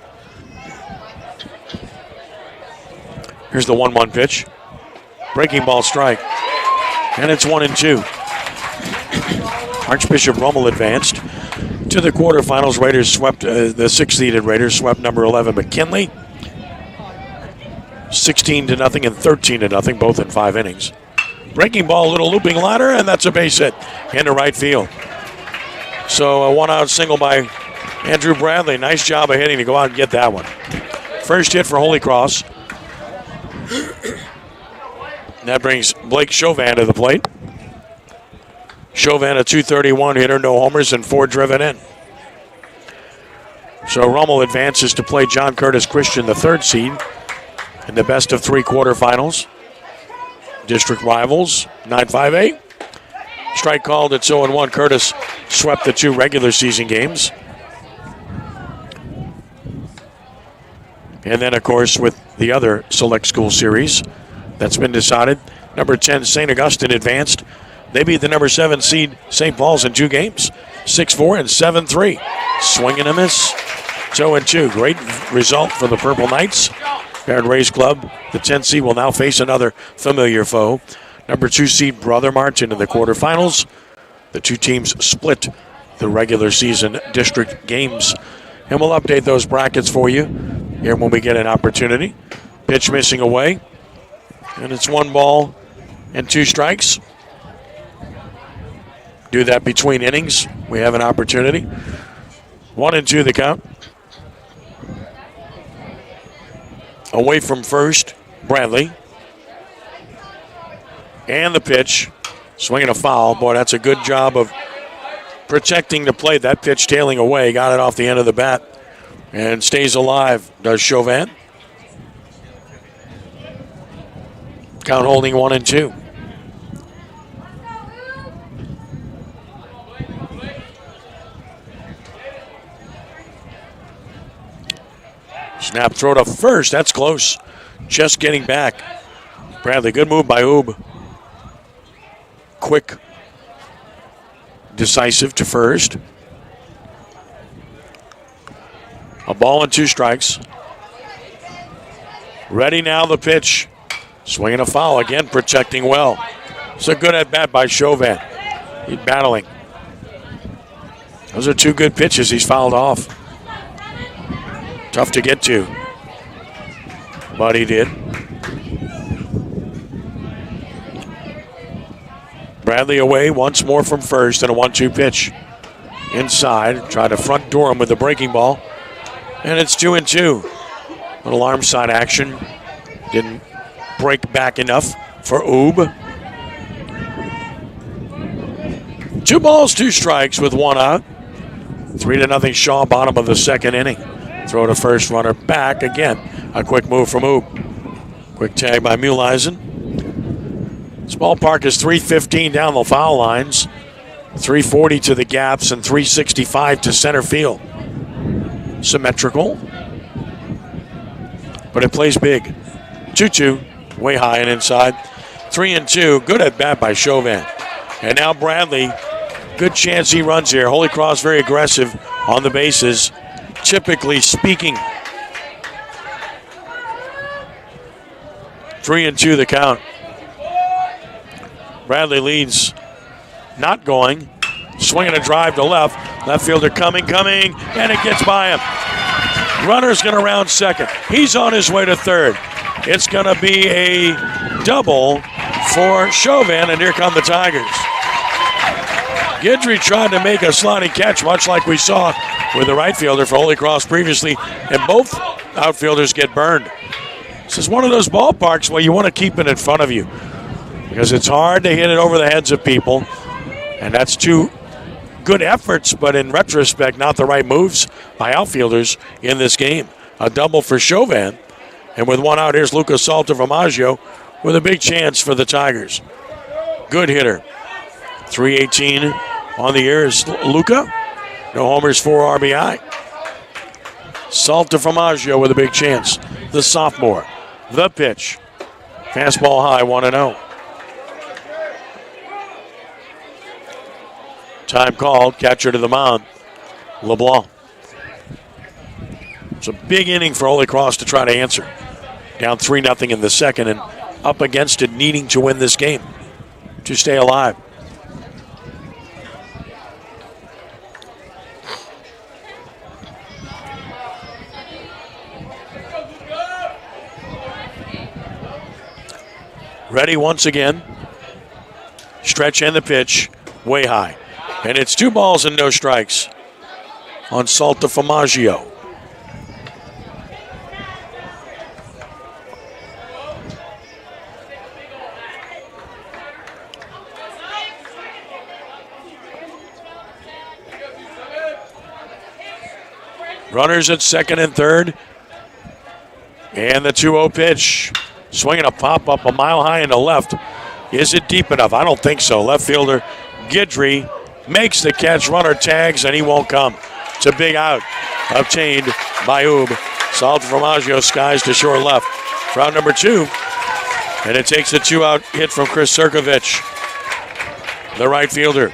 Here's the 1-1 pitch. Breaking ball strike. And it's 1-2. Archbishop Rummel advanced to the quarterfinals. Raiders swept, the 6th-seeded Raiders swept number 11 McKinley. 16-0 and 13-0, both in 5 innings. Breaking ball, a little looping ladder, and that's a base hit into right field. So a 1-out single by Andrew Bradley. Nice job of hitting to go out and get that one. First hit for Holy Cross. That brings Blake Chauvin to the plate. Chauvin, a 231 hitter, no homers, and 4 driven in. So Rummel advances to play John Curtis Christian, the 3rd seed, in the best of 3 quarterfinals. District rivals, 9-5-8. Strike called at 0-1. Curtis swept the 2 regular season games. And then, of course, with the other select school series that's been decided, number 10, St. Augustine advanced. They beat the number 7 seed, St. Paul's, in 2 games, 6-4 and 7-3. Swing and a miss. 0-2. Great result for the Purple Knights. Parent Race Club, the 10th seed, will now face another familiar foe. Number 2 seed Brother Martin in the quarterfinals. The 2 teams split the regular season district games. And we'll update those brackets for you here when we get an opportunity. Pitch missing away. And it's 1 ball and 2 strikes. Do that between innings. We have an opportunity. 1-2 the count. Away from first, Bradley. And the pitch. Swinging a foul. Boy, that's a good job of protecting the plate. That pitch tailing away. Got it off the end of the bat. And stays alive, does Chauvin. Count holding 1-2. Snap throw to first. That's close. Just getting back. Bradley, good move by Oob. Quick, decisive to first. A ball and 2 strikes. Ready now, the pitch. Swinging a foul again, protecting well. It's a good at bat by Chauvin. He's battling. Those are 2 good pitches he's fouled off. Tough to get to, but he did. Bradley away once more from first and a 1-2 pitch. Inside, try to front door him with the breaking ball. And it's 2-2. Little arm side action. Didn't break back enough for Oob. 2 balls, 2 strikes with 1 out. 3-0 Shaw, bottom of the 2nd inning. Throw to first, runner back again. A quick move from Oob. Quick tag by Muleisen. This ballpark is 315 down the foul lines, 340 to the gaps, and 365 to center field. Symmetrical, but it plays big. 2-2, way high and inside. 3-2, good at bat by Chauvin. And now Bradley, good chance he runs here. Holy Cross very aggressive on the bases, typically speaking. 3-2 the count. Bradley leads, not going. Swinging a drive to left. Left fielder coming, and it gets by him. Runner's going to round second. He's on his way to third. It's going to be a double for Chauvin, and here come the Tigers. Guidry tried to make a sliding catch, much like we saw with the right fielder for Holy Cross previously, and both outfielders get burned. This is one of those ballparks where you want to keep it in front of you because it's hard to hit it over the heads of people, and that's 2 good efforts, but in retrospect, not the right moves by outfielders in this game. A double for Chauvin, and with 1 out, here's Lucas Saltavamaggio with a big chance for the Tigers. Good hitter. 318 on the year is Luca. No homers, 4 RBI. Saltavamaggio with a big chance. The sophomore. The pitch. Fastball high, 1-0. Time called. Catcher to the mound. LeBlanc. It's a big inning for Holy Cross to try to answer. Down 3-0 in the second and up against it, needing to win this game to stay alive. Ready once again. Stretch and the pitch. Way high. And it's 2 balls and no strikes on Saltavamaggio. Runners at second and third. And the 2-0 pitch. Swinging a pop-up a mile high into left. Is it deep enough? I don't think so. Left fielder Guidry makes the catch. Runner tags, and he won't come. It's a big out obtained by Oob. Saltavamaggio skies to short left. For out number 2. And it takes a 2-out hit from Chris Sirkovich, the right fielder.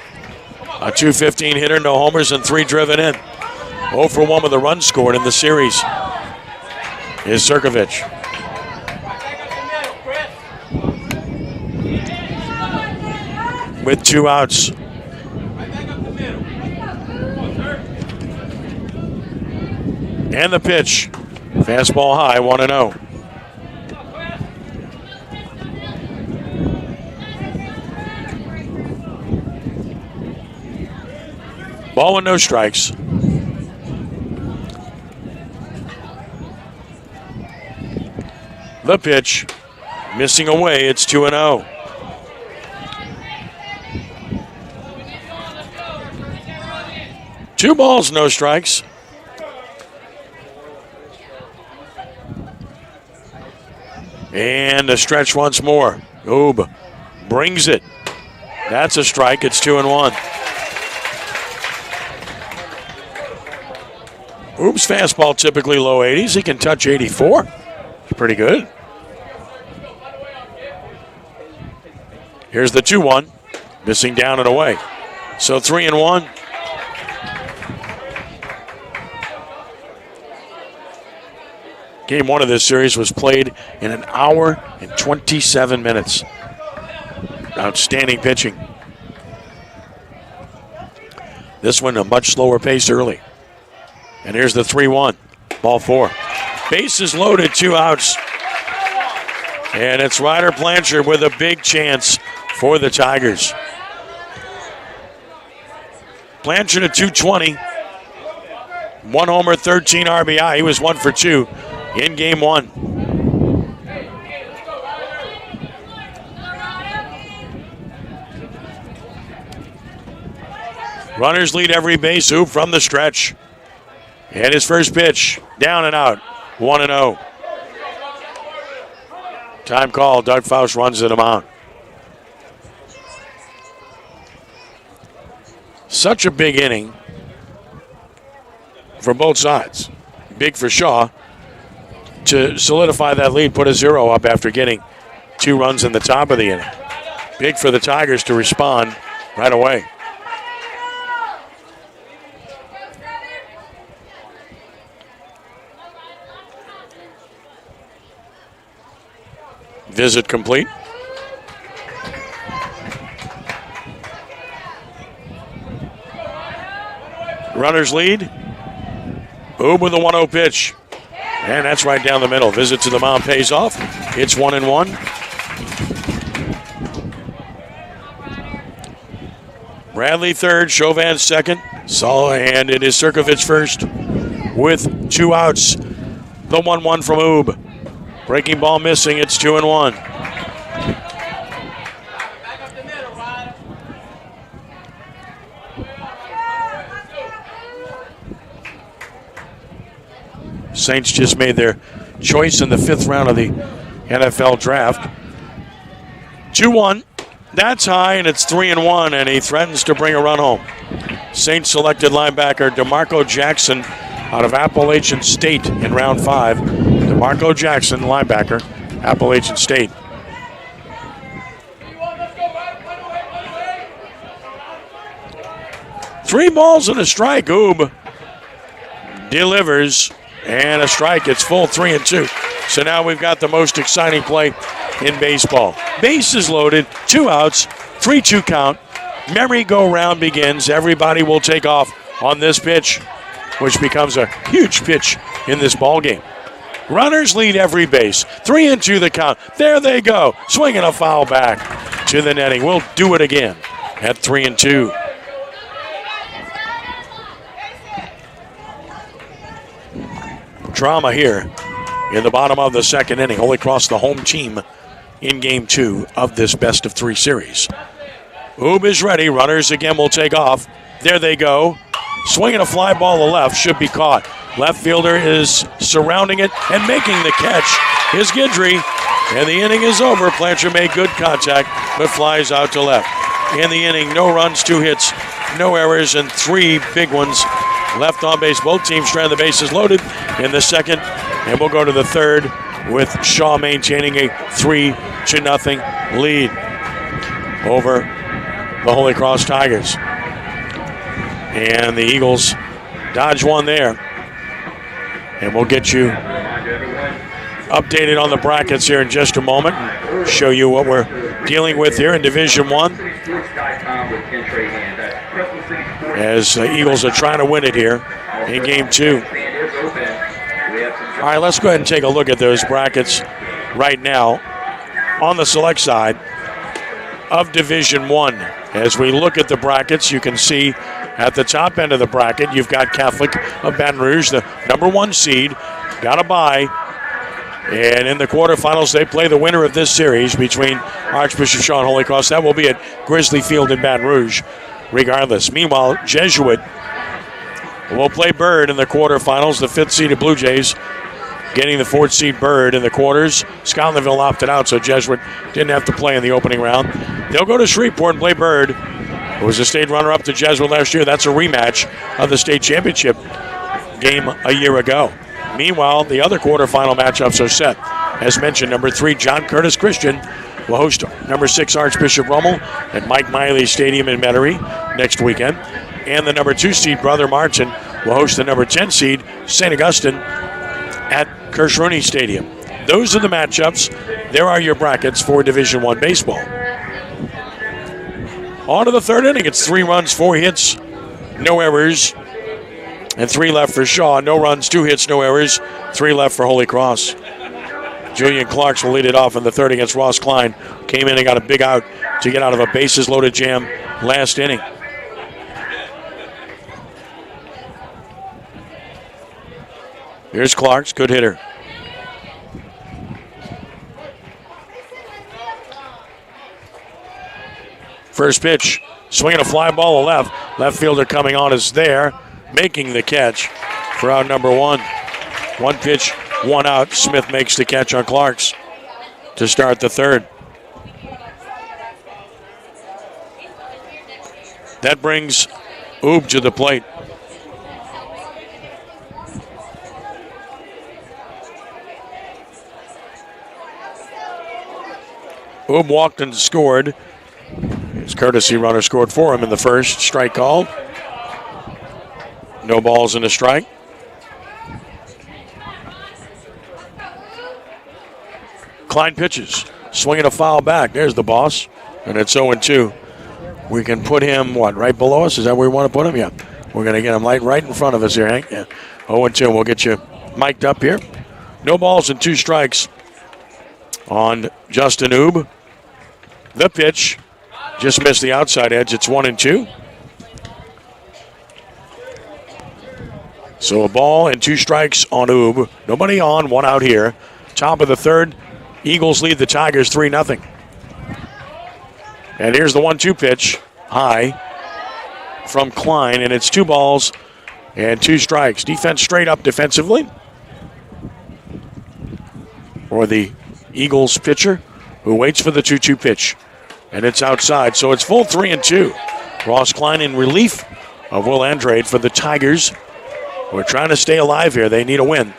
A .215 hitter, no homers, and 3 driven in. 0 for 1 with a run scored in the series is Sirkovich. With 2 outs. And the pitch. Fastball high, 1-0. Ball with no strikes. The pitch. Missing away, it's 2-0. Two balls, no strikes. And a stretch once more. Oob brings it. That's a strike. It's 2-1. Oob's fastball typically low 80s. He can touch 84. It's pretty good. Here's the 2-1. Missing down and away. So 3-1. Game 1 of this series was played in 1 hour and 27 minutes. Outstanding pitching. This one a much slower pace early. And here's the 3-1. Ball 4. Bases loaded, 2 outs. And it's Ryder Blanchard with a big chance for the Tigers. Blanchard at 220. 1 homer, 13 RBI. He was 1 for 2 in game 1. Runners lead every base. Oob from the stretch. And his first pitch, down and out, 1-0. Time call, Doug Faust runs to the mound. Such a big inning for both sides. Big for Shaw to solidify that lead, put a 0 up after getting 2 runs in the top of the inning. Big for the Tigers to respond right away. Visit complete. Runners lead. Oob with a 1-0 pitch. And that's right down the middle. Visit to the mound pays off. It's 1-1. Bradley third, Chauvin second. And it is Sirkovich first with 2 outs. The 1-1 from Oob. Breaking ball missing. It's 2-1. Saints just made their choice in the 5th round of the NFL draft. 2-1. That's high, and it's 3-1, and he threatens to bring a run home. Saints selected linebacker DeMarco Jackson out of Appalachian State in round 5. DeMarco Jackson, linebacker, Appalachian State. Three balls and a strike. Oob delivers, and a strike. It's full 3-2. So now we've got the most exciting play in baseball. Bases loaded, 2 outs, 3-2 count. Merry-go-round begins. Everybody will take off on this pitch, which becomes a huge pitch in this ball game. Runners lead every base. 3-2 the count. There they go. Swinging a foul back to the netting. We'll do it again at 3-2. Drama here in the bottom of the 2nd inning. Holy Cross the home team in game 2 of this best-of-3 series. Oob is ready. Runners again will take off. There they go. Swinging a fly ball to left. Should be caught. Left fielder is surrounding it and making the catch is Guidry. And the inning is over. Blanchard made good contact, but flies out to left. In the inning, no runs, 2 hits, no errors, and 3 big ones left on base. Both teams trying the bases loaded in the 2nd. And we'll go to the 3rd with Shaw maintaining a 3-0 lead over the Holy Cross Tigers. And the Eagles dodge one there. And we'll get you updated on the brackets here in just a moment. Show you what we're dealing with here in Division 1. As the Eagles are trying to win it here in Game 2. All right, let's go ahead and take a look at those brackets right now on the select side of Division One. As we look at the brackets, you can see at the top end of the bracket, you've got Catholic of Baton Rouge, the number 1 seed, got a bye. And in the quarterfinals, they play the winner of this series between Archbishop Shaw and Holy Cross. That will be at Grizzly Field in Baton Rouge, regardless. Meanwhile, Jesuit will play Bird in the quarterfinals, the 5th-seeded Blue Jays getting the 4th-seed Bird in the quarters. Scotlandville opted out, so Jesuit didn't have to play in the opening round. They'll go to Shreveport and play Bird, who was a state runner-up to Jesuit last year. That's a rematch of the state championship game a year ago. Meanwhile, the other quarterfinal matchups are set. As mentioned, number 3, John Curtis Christian will host number 6, Archbishop Rummel at Mike Miley Stadium in Metairie next weekend. And the number 2 seed, Brother Martin, will host the number 10 seed, St. Augustine, at Kirsch-Rooney Stadium. Those are the matchups. There are your brackets for Division I baseball. On to the third inning. It's 3 runs, 4 hits, no errors, and 3 left for Shaw. No runs, 2 hits, no errors, 3 left for Holy Cross. Julian Clarks will lead it off in the third against Ross Klein. Came in and got a big out to get out of a bases-loaded jam last inning. Here's Clarks, good hitter. First pitch, swinging a fly ball to left. Left fielder coming on is there, making the catch for out number 1. 1 pitch, 1 out. Smith makes the catch on Clarks to start the third. That brings Oob to the plate. Oob walked and scored. His courtesy runner scored for him in the first. Strike called. No balls and a strike. Klein pitches. Swinging a foul back. There's the boss. And it's 0-2. We can put him, right below us? Is that where we want to put him? Yeah. We're going to get him right in front of us here, Hank. Yeah. 0-2. We'll get you mic'd up here. No balls and 2 strikes on Justin Oob. The pitch just missed the outside edge. It's 1-2. So a ball and 2 strikes on Oob. Nobody on, 1 out here. Top of the third. Eagles lead the Tigers 3-0. And here's the 1-2 pitch. High from Klein, and it's 2 balls and 2 strikes. Defense straight up defensively for the Eagles pitcher, who waits for the 2-2 pitch. And it's outside, so it's full 3-2. Ross Klein in relief of Will Andrade for the Tigers. We're trying to stay alive here. They need a win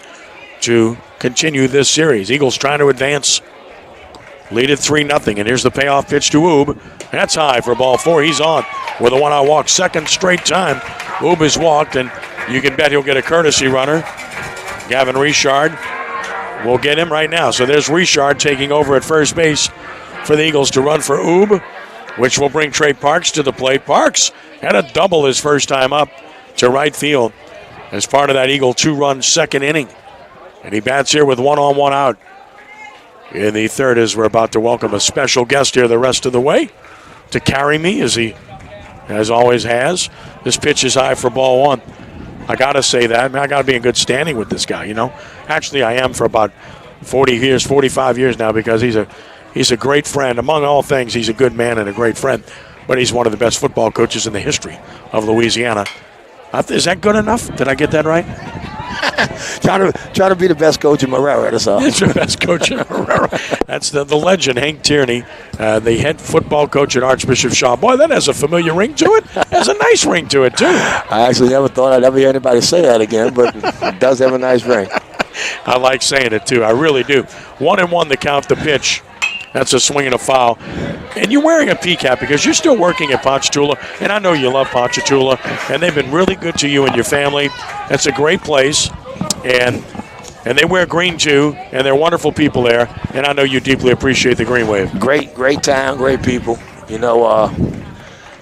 to continue this series. Eagles trying to advance. Lead it 3-0, and here's the payoff pitch to Oob. That's high for ball 4. He's on with a 1-out walk. Second straight time Oob has walked, and you can bet he'll get a courtesy runner. Gavin Richard will get him right now. So there's Richard taking over at first base for the Eagles to run for Oob, which will bring Trey Parks to the plate. Parks had a double his first time up to right field as part of that Eagle 2-run second inning. And he bats here with 1 on, 1 out in the third, as we're about to welcome a special guest here the rest of the way to carry me, as he as always has. This pitch is high for ball 1. I got to say that. I got to be in good standing with this guy, Actually, I am for about 40 years, 45 years now, because he's a great friend. Among all things, he's a good man and a great friend. But he's one of the best football coaches in the history of Louisiana. Is that good enough? Did I get that right? Try to be the best coach in Marrero, that's all. It's the best coach in Marrero. That's the legend, Hank Tierney, the head football coach at Archbishop Shaw. Boy, that has a familiar ring to it. Has a nice ring to it, too. I actually never thought I'd ever hear anybody say that again, but it does have a nice ring. I like saying it, too. I really do. 1-1 to count the pitch. That's a swing and a foul. And you're wearing a P-cap because you're still working at Ponchatoula, and I know you love Ponchatoula, and they've been really good to you and your family. That's a great place, and they wear green, too, and they're wonderful people there, and I know you deeply appreciate the Green Wave. Great town, great people.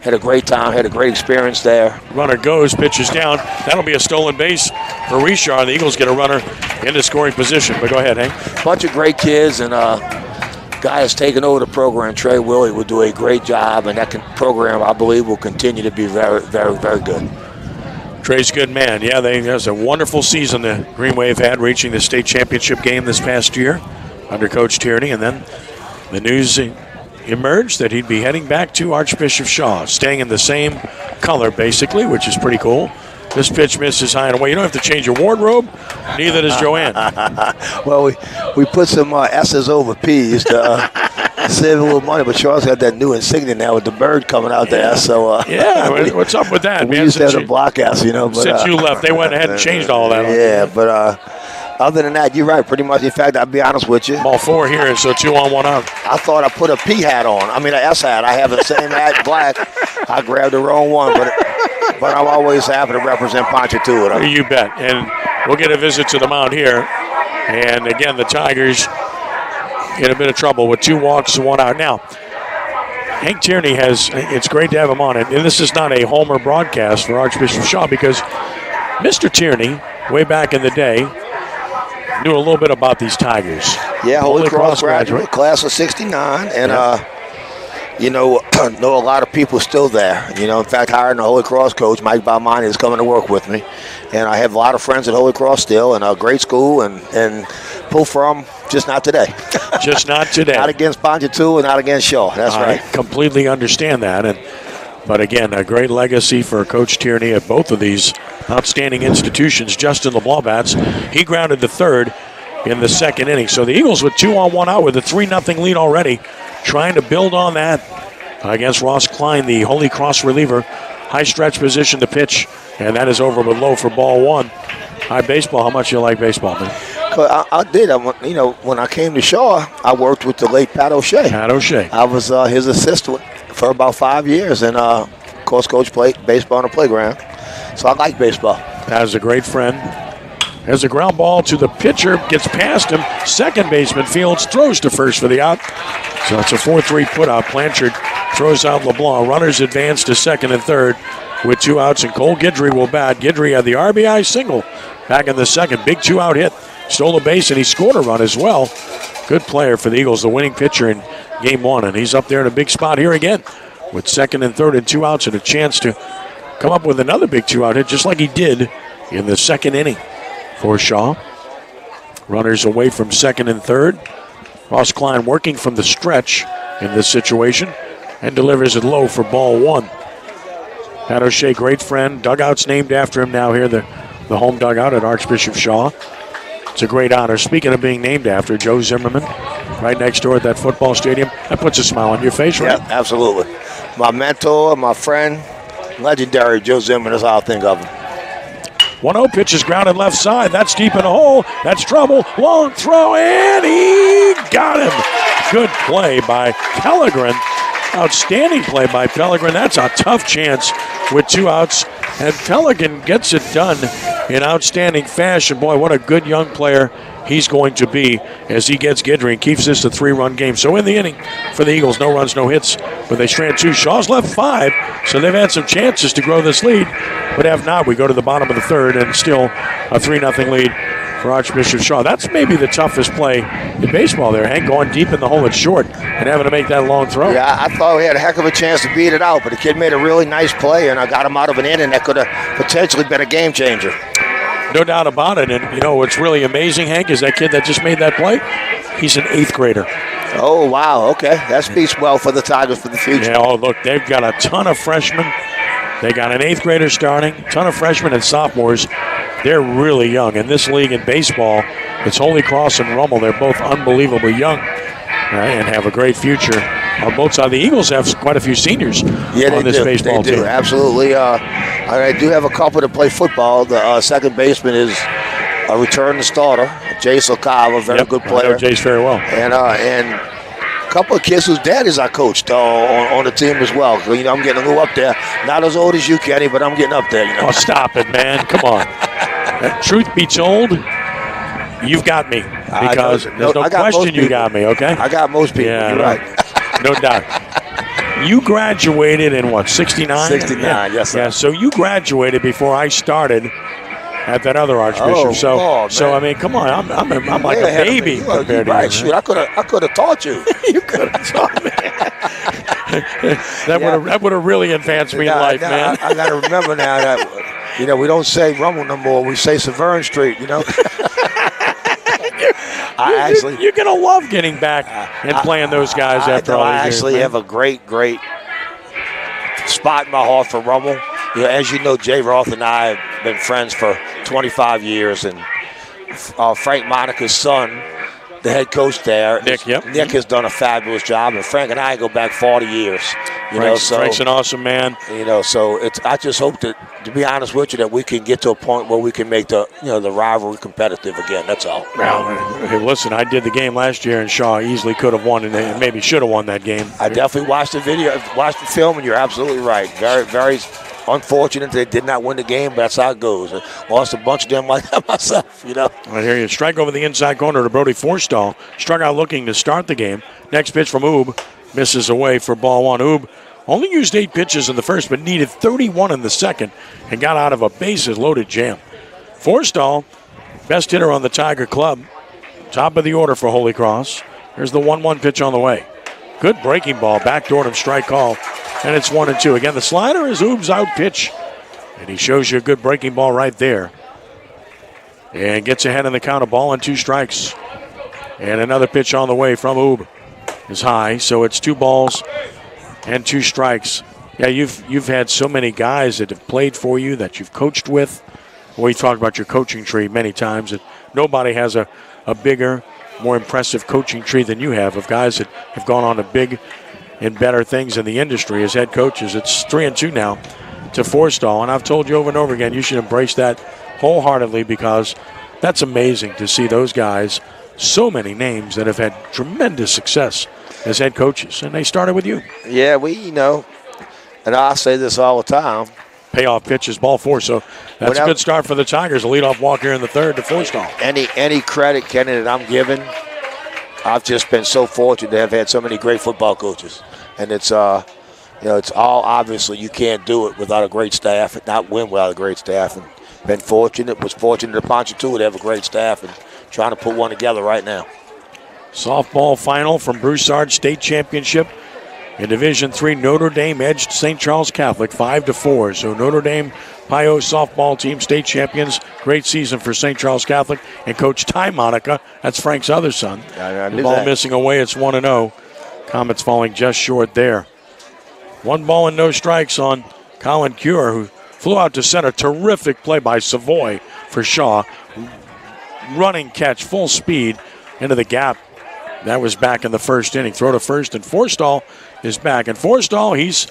Had a great time, had a great experience there. Runner goes, pitches down. That'll be a stolen base for Richard. The Eagles get a runner into scoring position. But go ahead, Hank. Bunch of great kids, and guy has taken over the program. Trey Willie will do a great job, and that program, I believe, will continue to be very, very, very good. Trey's a good man. Yeah, that was a wonderful season the Green Wave had, reaching the state championship game this past year under Coach Tierney. And then the news emerged that he'd be heading back to Archbishop Shaw, staying in the same color, basically, which is pretty cool. This pitch misses high and away. You don't have to change your wardrobe. Neither does Joanne. Well, we put some S's over P's to save a little money, but Shaw's got that new insignia now with the bird coming out there. So what's up with that, we man? used to have the block S, But, since you left, they went ahead and changed all that. Yeah, but other than that, you're right. Pretty much. In fact, I'll be honest with you. Ball 4 here, so 2 on, 1 out. I thought I put a P hat on. I mean, an S hat. I have the same hat, black. I grabbed the wrong one, but I'm always happy to represent Ponchatoula. You bet. And we'll get a visit to the mound here. And again, the Tigers in a bit of trouble with 2 walks and 1 out. Now, Hank Tierney it's great to have him on it. And this is not a homer broadcast for Archbishop Shaw because Mr. Tierney, way back in the day, knew a little bit about these Tigers. Yeah, Holy Cross graduate, class of 69. And, know a lot of people still there. In fact, hiring the Holy Cross coach, Mike Balmani, is coming to work with me. And I have a lot of friends at Holy Cross still, and a great school, and pull from, just not today. Just not today. Not against Ponchatoula, not against Shaw. That's right. I completely understand that. But again, a great legacy for Coach Tierney at both of these outstanding institutions. Justin LeBlanc-Bats, he grounded the third in the second inning. So the Eagles with 2 on, 1 out with a 3-0 lead already, trying to build on that against Ross Klein, the Holy Cross reliever. High stretch position to pitch, and that is over with low for ball 1. Hi, baseball. How much you like baseball, man? I did. When I came to Shaw, I worked with the late Pat O'Shea. Pat O'Shea. I was his assistant for about 5 years, and of course, Coach played baseball on the playground. So I like baseball. Pat's a great friend. Has a ground ball to the pitcher, gets past him. Second baseman Fields throws to first for the out. So it's a 4-3 put out. Blanchard throws out LeBlanc. Runners advance to second and third with 2 outs, and Cole Guidry will bat. Guidry had the RBI single back in the second. Big 2-out hit. Stole a base, and he scored a run as well. Good player for the Eagles, the winning pitcher in game 1, and he's up there in a big spot here again with second and third and 2 outs and a chance to come up with another big 2-out hit just like he did in the second inning for Shaw. Runners away from second and third. Ross Klein working from the stretch in this situation and delivers it low for ball 1. Pat O'Shea, great friend. Dugout's named after him now here, the home dugout at Archbishop Shaw. It's a great honor. Speaking of being named after, Joe Zimmerman, right next door at that football stadium. That puts a smile on your face, right? Yeah, absolutely. My mentor, my friend, legendary Joe Zimmerman is how I think of him. 1-0 pitch is grounded left side. That's deep in the hole. That's trouble. Long throw, and he got him. Good play by Pellegrin. Outstanding play by Pellegrin. That's a tough chance with 2 outs. And Pellegrin gets it done in outstanding fashion. Boy, what a good young player he's going to be as he gets Guidry and keeps this a 3-run game. So in the inning for the Eagles, no runs, no hits, but they strand 2. Shaw's left 5, so they've had some chances to grow this lead. But if not, we go to the bottom of the third and still a 3-0 lead for Archbishop Shaw. That's maybe the toughest play in baseball there, Hank, going deep in the hole at short and having to make that long throw. Yeah, I thought we had a heck of a chance to beat it out, but the kid made a really nice play, and I got him out of an inning that could have potentially been a game changer. No doubt about it. And, what's really amazing, Hank, is that kid that just made that play, he's an 8th grader. Oh, wow. Okay. That speaks well for the Tigers for the future. Yeah, look, they've got a ton of freshmen. They got an 8th grader starting, a ton of freshmen and sophomores. They're really young. In this league in baseball, it's Holy Cross and Rummel. They're both unbelievably young and have a great future on both sides. The Eagles have quite a few seniors on this baseball team. They do, absolutely. I do have a couple that play football. The second baseman is a returning starter, Jace Okawa, a very good player. I know Jace very well. And a couple of kids whose daddies I coached on the team as well. So, I'm getting a little up there. Not as old as you, Kenny, but I'm getting up there. Oh, stop it, man. Come on. Truth be told, you've got me. Because there's no question you got me, okay? I got most people. Yeah, you're right. No doubt. You graduated in what, 69? 69, yes, sir. Yeah, so you graduated before I started at that other Archbishop. So I mean, come on, I'm like a baby compared to you. Shoot, I could have taught you. You could have taught me. That would have really advanced me in life, man. I got to remember now that we don't say Rummel no more. We say Severn Street. You're gonna love getting back and playing those guys after all these years. I actually have a great spot in my heart for Rummel. As you know, Jay Roth and I have been friends for 25 years, and Frank Monica's son, the head coach there, Nick has done a fabulous job, and Frank and I go back 40 years. Frank's an awesome man. So I just hope that, to be honest with you, that we can get to a point where we can make the rivalry competitive again. That's all. Well, hey, listen, I did the game last year, and Shaw easily could have won, and maybe should have won that game. I definitely watched the film, and you're absolutely right. Very, very unfortunate they did not win the game, but that's how it goes. I lost a bunch of them like that myself, I hear you. Strike over the inside corner to Brody Forstall. Struck out looking to start the game. Next pitch from Oob. Misses away for ball one. Oob only used 8 pitches in the first, but needed 31 in the second and got out of a bases-loaded jam. Forstall, best hitter on the Tiger Club. Top of the order for Holy Cross. There's the 1-1 pitch on the way. Good breaking ball. Backdoored him, strike call. And it's 1-2. Again, the slider is Oob's out pitch. And he shows you a good breaking ball right there. And gets ahead in the count, a ball and 2 strikes. And another pitch on the way from Oob is high. So it's 2 balls and 2 strikes. Yeah, you've had so many guys that have played for you, that you've coached with. We talked about your coaching tree many times. That nobody has a bigger, more impressive coaching tree than you have, of guys that have gone on to big and better things in the industry as head coaches. It's 3-2 now to Forstall, and I've told you over and over again, you should embrace that wholeheartedly, because that's amazing to see those guys, so many names that have had tremendous success as head coaches, and they started with you. Yeah, and I say this all the time. Payoff pitch is ball 4, so that's a good start for the Tigers. A leadoff walk here in the third to Forstall. Any credit, Kenny, that I'm given, I've just been so fortunate to have had so many great football coaches. And it's it's all obviously you can't do it without a great staff, not win without a great staff. And was fortunate to Ponchatoula to have a great staff, and trying to put one together right now. Softball final from Broussard State Championship. In Division III, Notre Dame edged St. Charles Catholic 5-4. So Notre Dame Pio softball team state champions. Great season for St. Charles Catholic. And Coach Ty Monica, that's Frank's other son. The ball missing away, it's 1-0. Comets falling just short there. 1 ball and no strikes on Colin Cure, who flew out to center. Terrific play by Savoy for Shaw. Running catch, full speed into the gap. That was back in the first inning. Throw to first, and Forstall is back. And Forstall, he's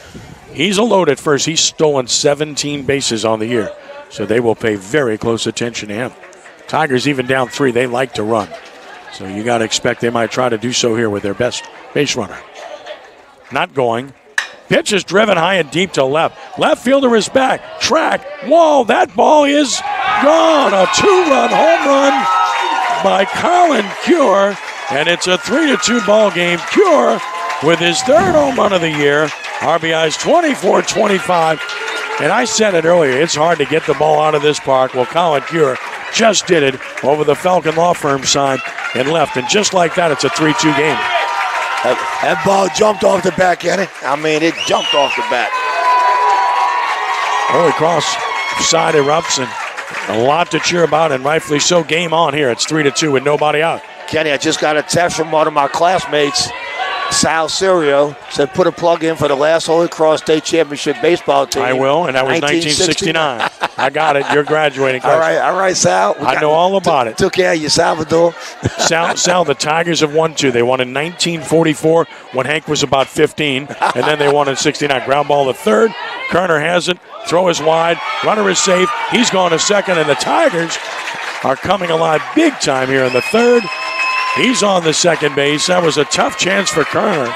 a load at first. He's stolen 17 bases on the year. So they will pay very close attention to him. Tigers even down 3. They like to run. So you got to expect they might try to do so here with their best base runner. Not going. Pitch is driven high and deep to left. Left fielder is back. Track. Whoa, that ball is gone. A 2-run home run by Colin Cure. And it's a 3-2 ball game. Cure with his 3rd home run of the year. RBI's 24-25. And I said it earlier, it's hard to get the ball out of this park. Well, Colin Cure just did it over the Falcon Law Firm side and left. And just like that, it's a 3-2 game. That ball jumped off the bat, Kenny. It jumped off the bat. Holy Cross side erupts, and a lot to cheer about, and rightfully so. Game on here. It's 3-2 with nobody out. Kenny, I just got a text from one of my classmates, Sal Serio, said put a plug in for the last Holy Cross State Championship baseball team. I will, and that was 1969. I got it. You're graduating, Coach. All right, Sal. I know all about it. Took care of you, Salvador. Sal, the Tigers have won 2. They won in 1944 when Hank was about 15, and then they won in 69. Ground ball to third. Kerner has it. Throw is wide. Runner is safe. He's gone to second, and the Tigers are coming alive big time here in the third. He's on the second base. That was a tough chance for Kerner,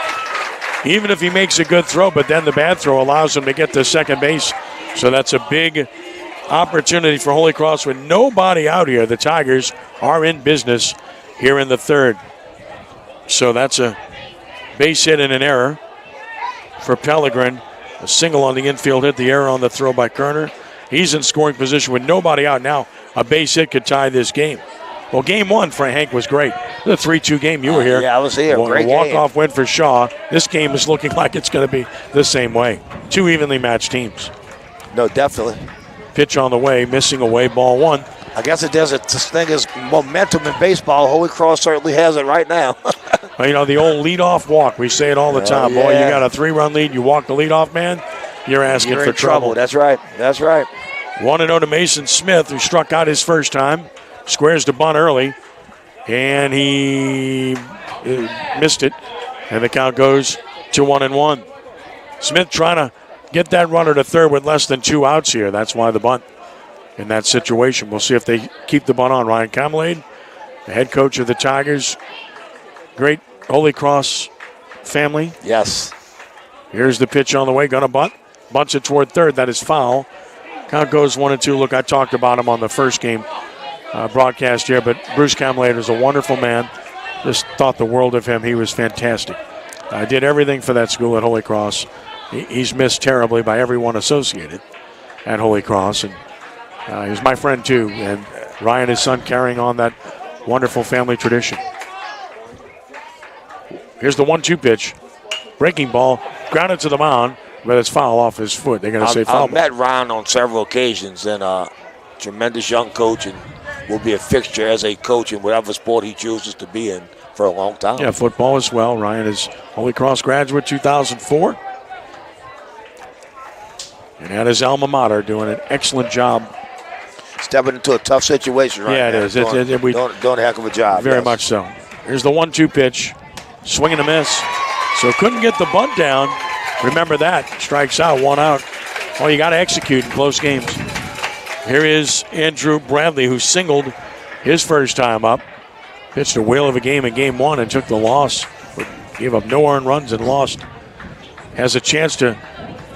even if he makes a good throw, but then the bad throw allows him to get to second base. So that's a big opportunity for Holy Cross with nobody out here. The Tigers are in business here in the third. So that's a base hit and an error for Pellegrin. A single on the infield hit, the error on the throw by Kerner. He's in scoring position with nobody out now. A base hit could tie this game. Well, game one for Hank was great. The 3-2 game, you were here. Yeah, I was here. Great walk-off win for Shaw. This game is looking like it's going to be the same way. Two evenly matched teams. No, definitely. Pitch on the way, missing away, ball one. I guess it does. This thing is momentum in baseball. Holy Cross certainly has it right now. Well, you know, the old leadoff walk. We say it all the time. Yeah. Boy, you got a 3-run lead. You walk the leadoff man, you're asking for trouble. That's right. That's right. 1-0 to Mason Smith, who struck out his first time. Squares to bunt early, and he missed it. And the count goes to 1-1. Smith trying to get that runner to third with less than 2 outs here. That's why the bunt in that situation. We'll see if they keep the bunt on. Ryan Camelade, the head coach of the Tigers. Great Holy Cross family. Yes. Here's the pitch on the way. Gonna bunt. Bunts it toward third. That is foul. Count goes 1-2. Look, I talked about him on the first game broadcast here, but Bruce Camelade is a wonderful man. Just thought the world of him. He was fantastic. Did everything for that school at Holy Cross. He's missed terribly by everyone associated at Holy Cross, and he's my friend too. And Ryan, his son, carrying on that wonderful family tradition. Here's the 1-2 pitch. Breaking ball, grounded to the mound, but it's foul off his foot. They're going to say foul. I've met Ryan on several occasions, and tremendous young coach, and will be a fixture as a coach in whatever sport he chooses to be in for a long time. Yeah, football as well. Ryan is Holy Cross graduate 2004. And at his alma mater, doing an excellent job. Stepping into a tough situation right now. Yeah, it is. Doing a heck of a job. Very much so. Here's the 1-2 pitch. Swing and a miss. So couldn't get the bunt down. Remember that. Strikes out, 1 out. Well, you got to execute in close games. Here is Andrew Bradley, who singled his first time up. Pitched a whale of a game in game one and took the loss. Gave up no earned runs and lost. Has a chance to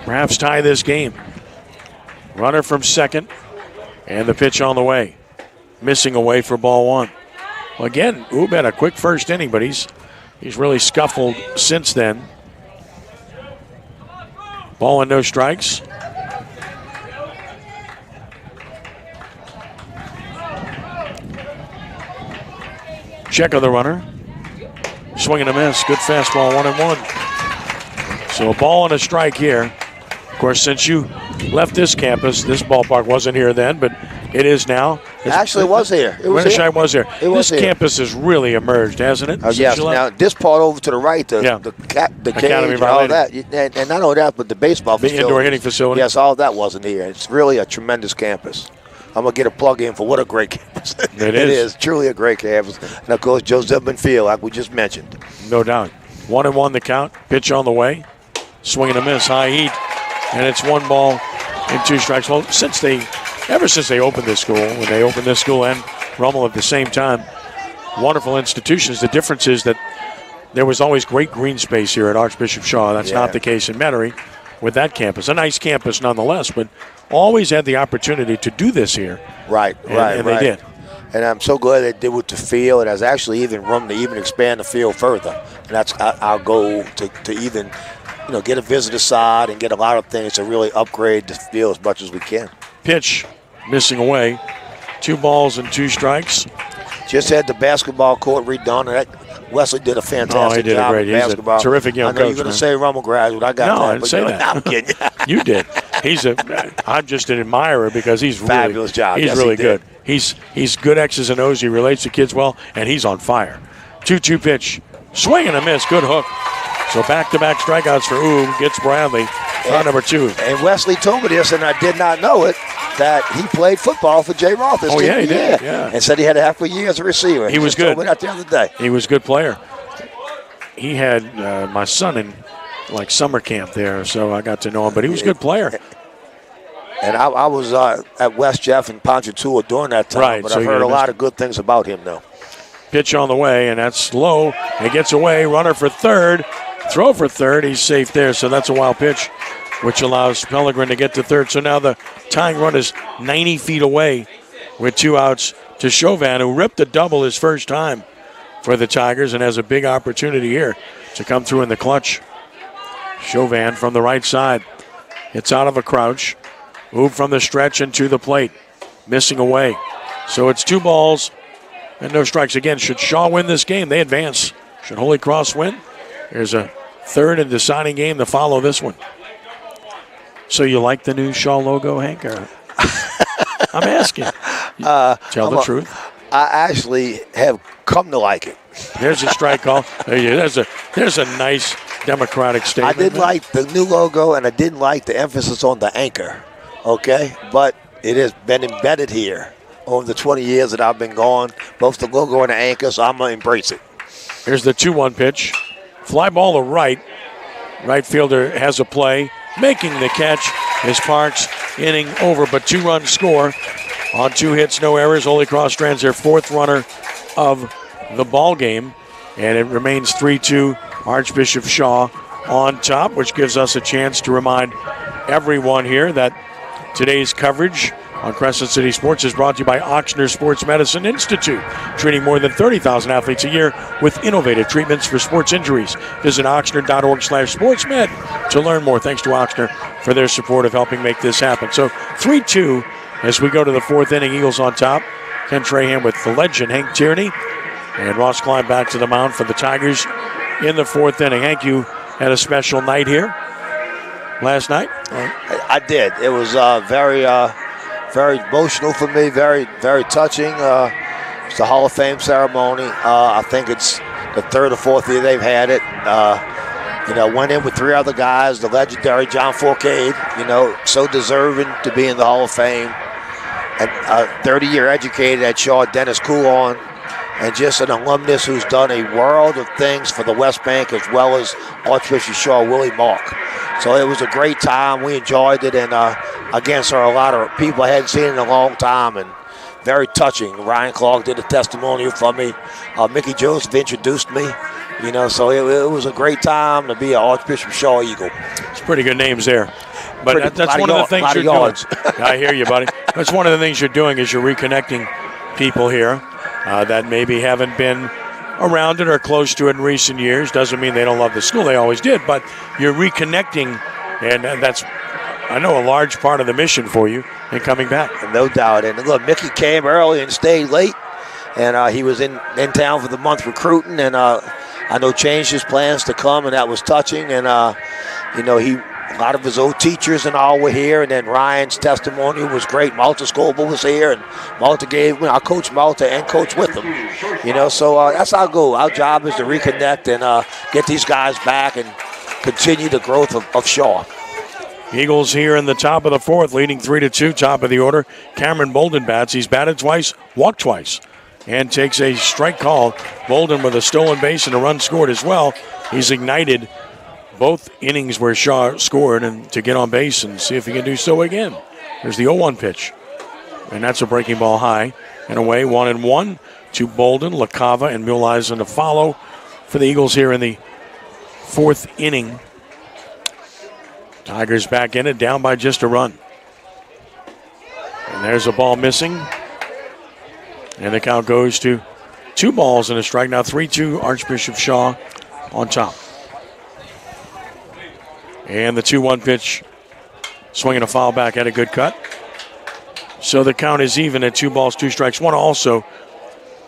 perhaps tie this game. Runner from second. And the pitch on the way. Missing away for ball one. Well, again, Oob had a quick first inning, but he's really scuffled since then. Ball and no strikes. Check of the runner. Swing and a miss. Good fastball, 1-1. So a ball and a strike here. Of course, since you left this campus, this ballpark wasn't here then, but it is now. Actually, it was here. Winterscheid was here. This campus has really emerged, hasn't it? Yes. Now, this part over to the right, the Academy cage, all that. And not only that, but the baseball facility. The indoor hitting facility. Yes, all that wasn't here. It's really a tremendous campus. I'm going to get a plug in for what a great campus. It is truly a great campus. And, of course, Joe Zimmerman Field, like we just mentioned. No doubt. 1-1 the count. Pitch on the way. Swing and a miss. High heat. And it's 1 ball and 2 strikes. Well, ever since they opened this school, when they opened this school and Rummel at the same time, wonderful institutions. The difference is that there was always great green space here at Archbishop Shaw. That's not the case in Metairie with that campus. A nice campus nonetheless, but always had the opportunity to do this here. Right. And they did. And I'm so glad they did with the field. There's actually even room to even expand the field further. And that's our goal, to even get a visitor side and get a lot of things to really upgrade the field as much as we can. Pitch missing away. 2 balls and 2 strikes. Just had the basketball court redone. Wesley did a fantastic job. He's basketball. a terrific young coach. I know you're going to say Rummel graduate. I got that. I didn't say that. I'm kidding. You did. I'm just an admirer because he's fabulous job. He's really good. He's good X's and O's. He relates to kids well, and he's on fire. 2-2 pitch. Swing and a miss. Good hook. So back-to-back strikeouts for Oob. Gets Bradley. Round number 2. And Wesley told me this, and I did not know it, that he played football for Jay Roth. Oh, yeah, he did. Yeah. And said he had half a year as a receiver. He was good. Told me that the other day. He was a good player. He had my son in summer camp there, so I got to know him. But he was a good player. And I was at West Jeff and Ponchatoula during that time, right, but I've heard a lot of good things about him, though. Pitch on the way, and that's low. It gets away. Runner for third. Throw for third. He's safe there, so that's a wild pitch, which allows Pellegrin to get to third. So now the tying run is 90 feet away with 2 outs to Chauvin, who ripped a double his first time for the Tigers and has a big opportunity here to come through in the clutch. Chauvin from the right side. It's out of a crouch. Move from the stretch and to the plate. Missing away. So it's 2 balls and no strikes. Again, should Shaw win this game, they advance. Should Holy Cross win, there's a third and deciding game to follow this one. So you like the new Shaw logo, Hank? Or? I'm asking. Tell the truth. I actually have come to like it. There's a strike call. There's a nice democratic statement. I did like the new logo, and I didn't like the emphasis on the anchor, okay? But it has been embedded here over the 20 years that I've been gone, both the logo and the anchor, so I'm going to embrace it. Here's the 2-1 pitch. Fly ball to right. Right fielder has a play. Making the catch is Parks. Inning over, but 2-run score on 2 hits, no errors. Holy Cross strands their 4th runner of the ball game, and it remains 3-2 Archbishop Shaw on top, which gives us a chance to remind everyone here that today's coverage on Crescent City Sports is brought to you by Ochsner Sports Medicine Institute, treating more than 30,000 athletes a year with innovative treatments for sports injuries. Visit Ochsner.org/sportsmed to learn more. Thanks to Ochsner for their support of helping make this happen. So 3-2 as we go to the 4th inning. Eagles on top. Ken Trahan with the legend Hank Tierney. And Ross Klein back to the mound for the Tigers in the 4th inning. Hank, you had a special night here last night? I did. It was very emotional for me, very, very touching. It's the Hall of Fame ceremony. I think it's the 3rd or 4th year they've had it. Went in with 3 other guys, the legendary John Forcade, so deserving to be in the Hall of Fame. And 30-year educated at Shaw, Dennis Coulon, and just an alumnus who's done a world of things for the West Bank as well as Archbishop Shaw, Willie Mark. So it was a great time. We enjoyed it, and again, saw a lot of people I hadn't seen in a long time, and very touching. Ryan Clark did a testimonial for me. Mickey Joseph introduced me. So it was a great time to be an Archbishop Shaw Eagle. It's pretty good names there. But that's one of the things you're doing. I hear you, buddy. That's one of the things you're doing is you're reconnecting people here that maybe haven't been around it or close to it in recent years. Doesn't mean they don't love the school. They always did. But you're reconnecting, and that's, I know, a large part of the mission for you in coming back. No doubt. And look, Mickey came early and stayed late, and he was in town for the month recruiting, and I know changed his plans to come, and that was touching. And, a lot of his old teachers and all were here, and then Ryan's testimony was great. Malta Scoble was here, and Malta gave me, I coached Malta and coached with them. So that's our goal. Our job is to reconnect and get these guys back and continue the growth of Shaw. Eagles here in the top of the 4th, leading 3-2, top of the order. Cameron Bolden bats. He's batted twice, walked twice, and takes a strike call. Bolden with a stolen base and a run scored as well. He's ignited both innings where Shaw scored and to get on base and see if he can do so again. There's the 0-1 pitch. And that's a breaking ball high and away. 1-1 to Bolden, LaCava, and Muleisen to follow for the Eagles here in the 4th inning. Tigers back in it, down by just a run. And there's a ball missing. And the count goes to 2 balls and a strike. Now 3-2 Archbishop Shaw on top. And the 2-1 pitch, swinging a foul back, had a good cut. So the count is even at 2 balls, 2 strikes. Want to also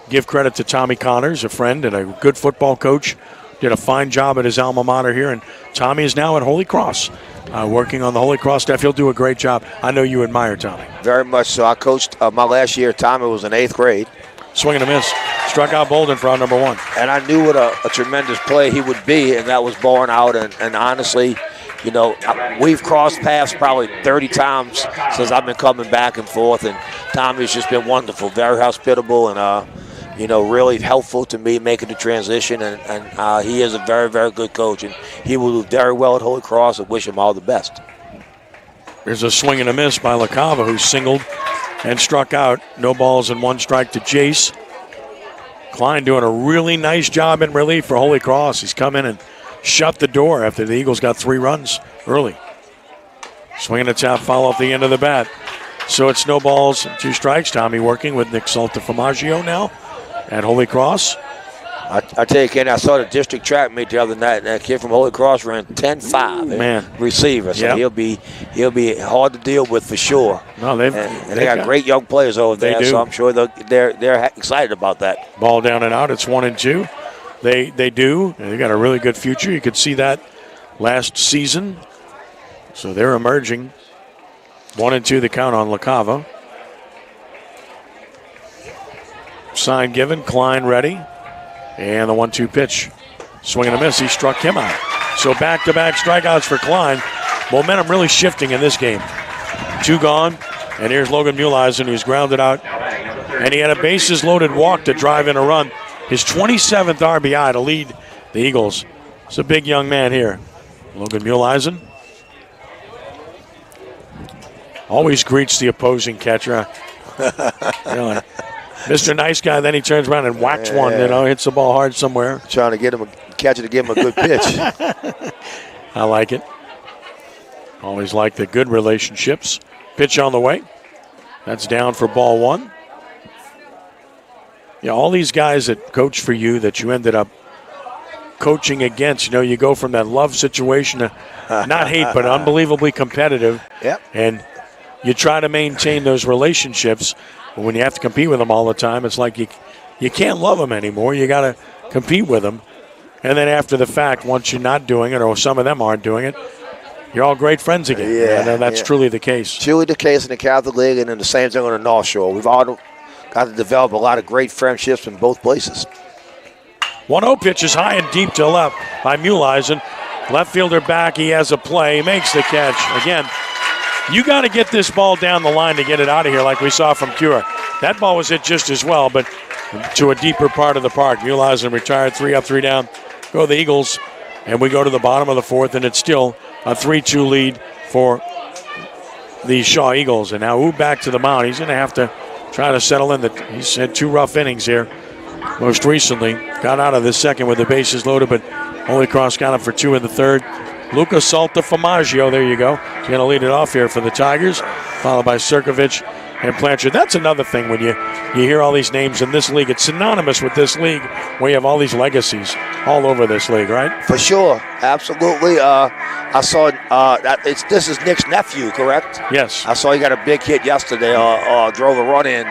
give credit to Tommy Connors, a friend and a good football coach. Did a fine job at his alma mater here, and Tommy is now at Holy Cross, working on the Holy Cross staff. He'll do a great job. I know you admire Tommy. Very much so. I coached my last year. Tommy was in 8th grade. Swing and a miss. Struck out Bolden for out number 1. And I knew what a tremendous play he would be, and that was borne out. And honestly, we've crossed paths probably 30 times since I've been coming back and forth, and Tommy's just been wonderful, very hospitable, and really helpful to me making the transition, and he is a very, very good coach, and he will do very well at Holy Cross, and wish him all the best. There's a swing and a miss by LaCava, who singled and struck out. No balls and 1 strike to Jace. Klein doing a really nice job in relief for Holy Cross. He's come in and shut the door after the Eagles got 3 runs early. Swinging a tap foul off the end of the bat. So it's no balls and 2 strikes. Tommy working with Nick Saltaformaggio now at Holy Cross. I tell you, Kenny, I saw the district track meet the other night, and that kid from Holy Cross ran 10.5. Man, receiver, so he'll be hard to deal with for sure. No, they got great young players over there, so I'm sure they're excited about that. Ball down and out. It's 1-2. They do. They got a really good future. You could see that last season. So they're emerging. 1-2 the count on La Cava. Sign given. Klein ready. And the 1-2 pitch. Swing and a miss. He struck him out. So back-to-back strikeouts for Klein. Momentum really shifting in this game. 2 gone. And here's Logan Muleisen, who's grounded out. And he had a bases-loaded walk to drive in a run. His 27th RBI to lead the Eagles. It's a big young man here. Logan Muleisen. Always greets the opposing catcher. Really. Mr. Nice Guy, then he turns around and whacks one, hits the ball hard somewhere. Trying to get him catcher to give him a good pitch. I like it. Always like the good relationships. Pitch on the way. That's down for ball 1. Yeah, all these guys that coach for you that you ended up coaching against, you go from that love situation to not hate, but unbelievably competitive. Yep. And you try to maintain those relationships. But when you have to compete with them all the time, it's like you can't love them anymore. You got to compete with them. And then after the fact, once you're not doing it, or some of them aren't doing it, you're all great friends again. Yeah, and that's truly the case. Truly the case in the Catholic League, and then the same thing on the North Shore. We've all got to develop a lot of great friendships in both places. 1-0 pitch is high and deep to left by Muleisen. Left fielder back. He has a play. Makes the catch. Again, you got to get this ball down the line to get it out of here like we saw from Cure. That ball was hit just as well, but to a deeper part of the park. Muleisen retired, 3 up, 3 down. Go the Eagles, and we go to the bottom of the 4th, and it's still a 3-2 lead for the Shaw Eagles. And now back to the mound. He's going to have to try to settle in. He's had 2 rough innings here. Most recently, got out of the second with the bases loaded, but Holy Cross got him for 2 in the 3rd. Lucas Salta-Famaggio, there you go. He's going to lead it off here for the Tigers, followed by Sirkovich and Blanchard. That's another thing when you hear all these names in this league. It's synonymous with this league where you have all these legacies all over this league, right? For sure. Absolutely. I saw this is Nick's nephew, correct? Yes. I saw he got a big hit yesterday or drove a run in.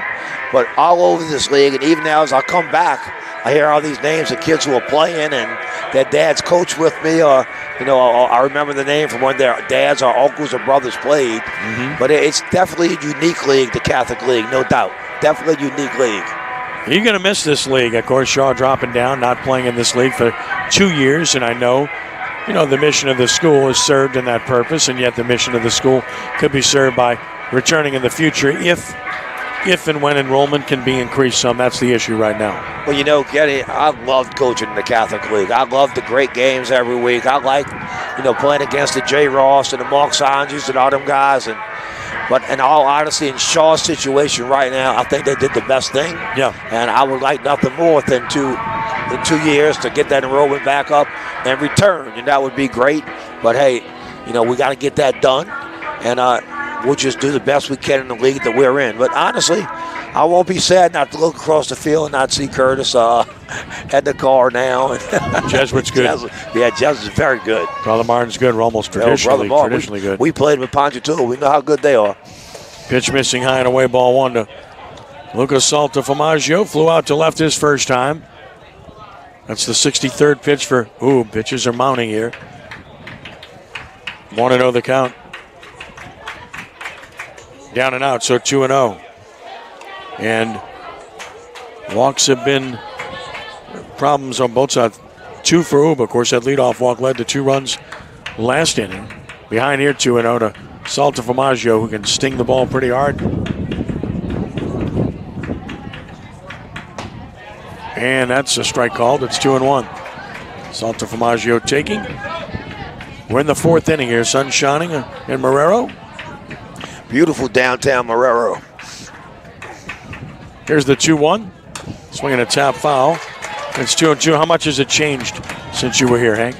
But all over this league, and even now as I come back, I hear all these names of kids who are playing and their dads coach with me, or I remember the name from when their dads or uncles or brothers played. Mm-hmm. But it's definitely a unique league, the Catholic League, no doubt. Definitely a unique league. You're going to miss this league. Of course, Shaw dropping down, not playing in this league for 2 years, and I know, the mission of the school is served in that purpose, and yet the mission of the school could be served by returning in the future if and when enrollment can be increased some. That's the issue right now. Well, Getty, I loved coaching in the Catholic League. I loved the great games every week. I like, playing against the Jay Ross and the Mark Sanjus and all them guys. But in all honesty, in Shaw's situation right now, I think they did the best thing. Yeah. And I would like nothing more than in 2 years to get that enrollment back up and return. And that would be great. But, hey, we got to get that done. And we'll just do the best we can in the league that we're in. But honestly, I won't be sad not to look across the field and not see Curtis at the car now. Jesuit's good. Jesuit's very good. Brother Martin's good. We're almost traditionally good. We played with Ponchatoula. We know how good they are. Pitch missing high and away, ball 1 to Lucas Salta-Famaggio. Flew out to left his first time. That's the 63rd pitch for pitches are mounting here. 1-0 the count. Down and out, so 2-0. And walks have been problems on both sides. 2 for Ub. Of course, that leadoff walk led to 2 runs last inning. Behind here, 2-0 to Salta-Famaggio, who can sting the ball pretty hard. And that's a strike called. It's 2-1. Salta-Famaggio taking. We're in the 4th inning here. Sun shining in Marrero. Beautiful downtown Marrero. Here's the 2-1. Swinging a tap foul. It's 2-2. How much has it changed since you were here, Hank?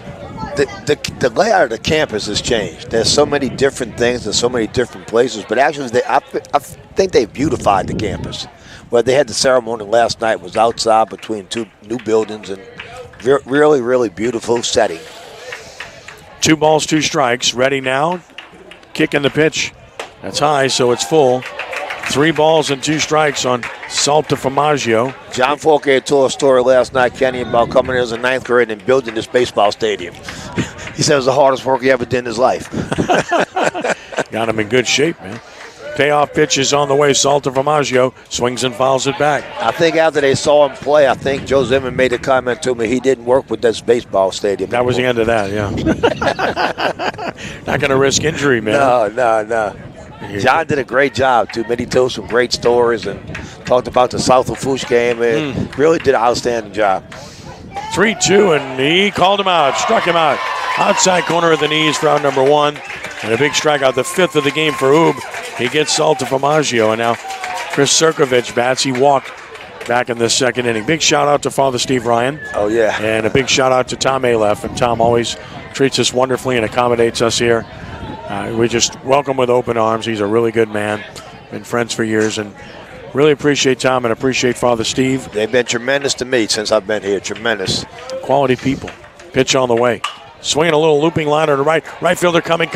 The layout of the campus has changed. There's so many different things and so many different places, but actually I think they've beautified the campus. Well, they had the ceremony last night. It was outside between two new buildings, and really, really beautiful setting. 2 balls, 2 strikes. Ready now. Kick in the pitch. That's high, so it's full. 3 balls and 2 strikes on Salta Formaggio. John Forkay told a story last night, Kenny, about coming in as a 9th grade and building this baseball stadium. He said it was the hardest work he ever did in his life. Got him in good shape, man. Payoff pitch is on the way. Salta Formaggio swings and fouls it back. I think after they saw him play, I think Joe Zimmerman made a comment to me. He didn't work with this baseball stadium. That was the end of that, yeah. Not going to risk injury, man. No. John did a great job, too. He told some great stories and talked about the South Lafourche game. And really did an outstanding job. 3-2, and he called him out, struck him out. Outside corner of the knees for out number 1. And a big strikeout, the 5th of the game for Oob. He gets Salta Formaggio, and now Chris Sirkovich bats. He walked back in the 2nd inning. Big shout out to Father Steve Ryan. Oh, yeah. And a big shout out to Tom Aleph. And Tom always treats us wonderfully and accommodates us here. We just welcome with open arms. He's a really good man. Been friends for years, and really appreciate Tom and appreciate Father Steve. They've been tremendous to me since I've been here. Tremendous. Quality people. Pitch on the way. Swinging a little looping liner to right. Right fielder coming.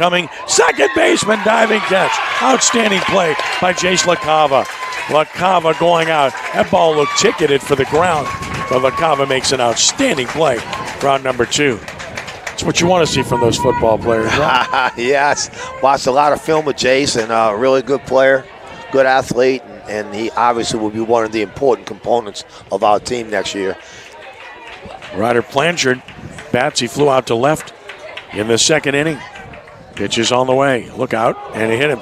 Second baseman diving catch. Outstanding play by Jace LaCava. LaCava going out. That ball looked ticketed for the ground, but LaCava makes an outstanding play for out number 2. It's what you want to see from those football players, right? Yes. Watched a lot of film with Jace, and a really good player, good athlete, and he obviously will be one of the important components of our team next year. Ryder Blanchard bats. He flew out to left in the 2nd inning. Pitch is on the way. Look out, and he hit him.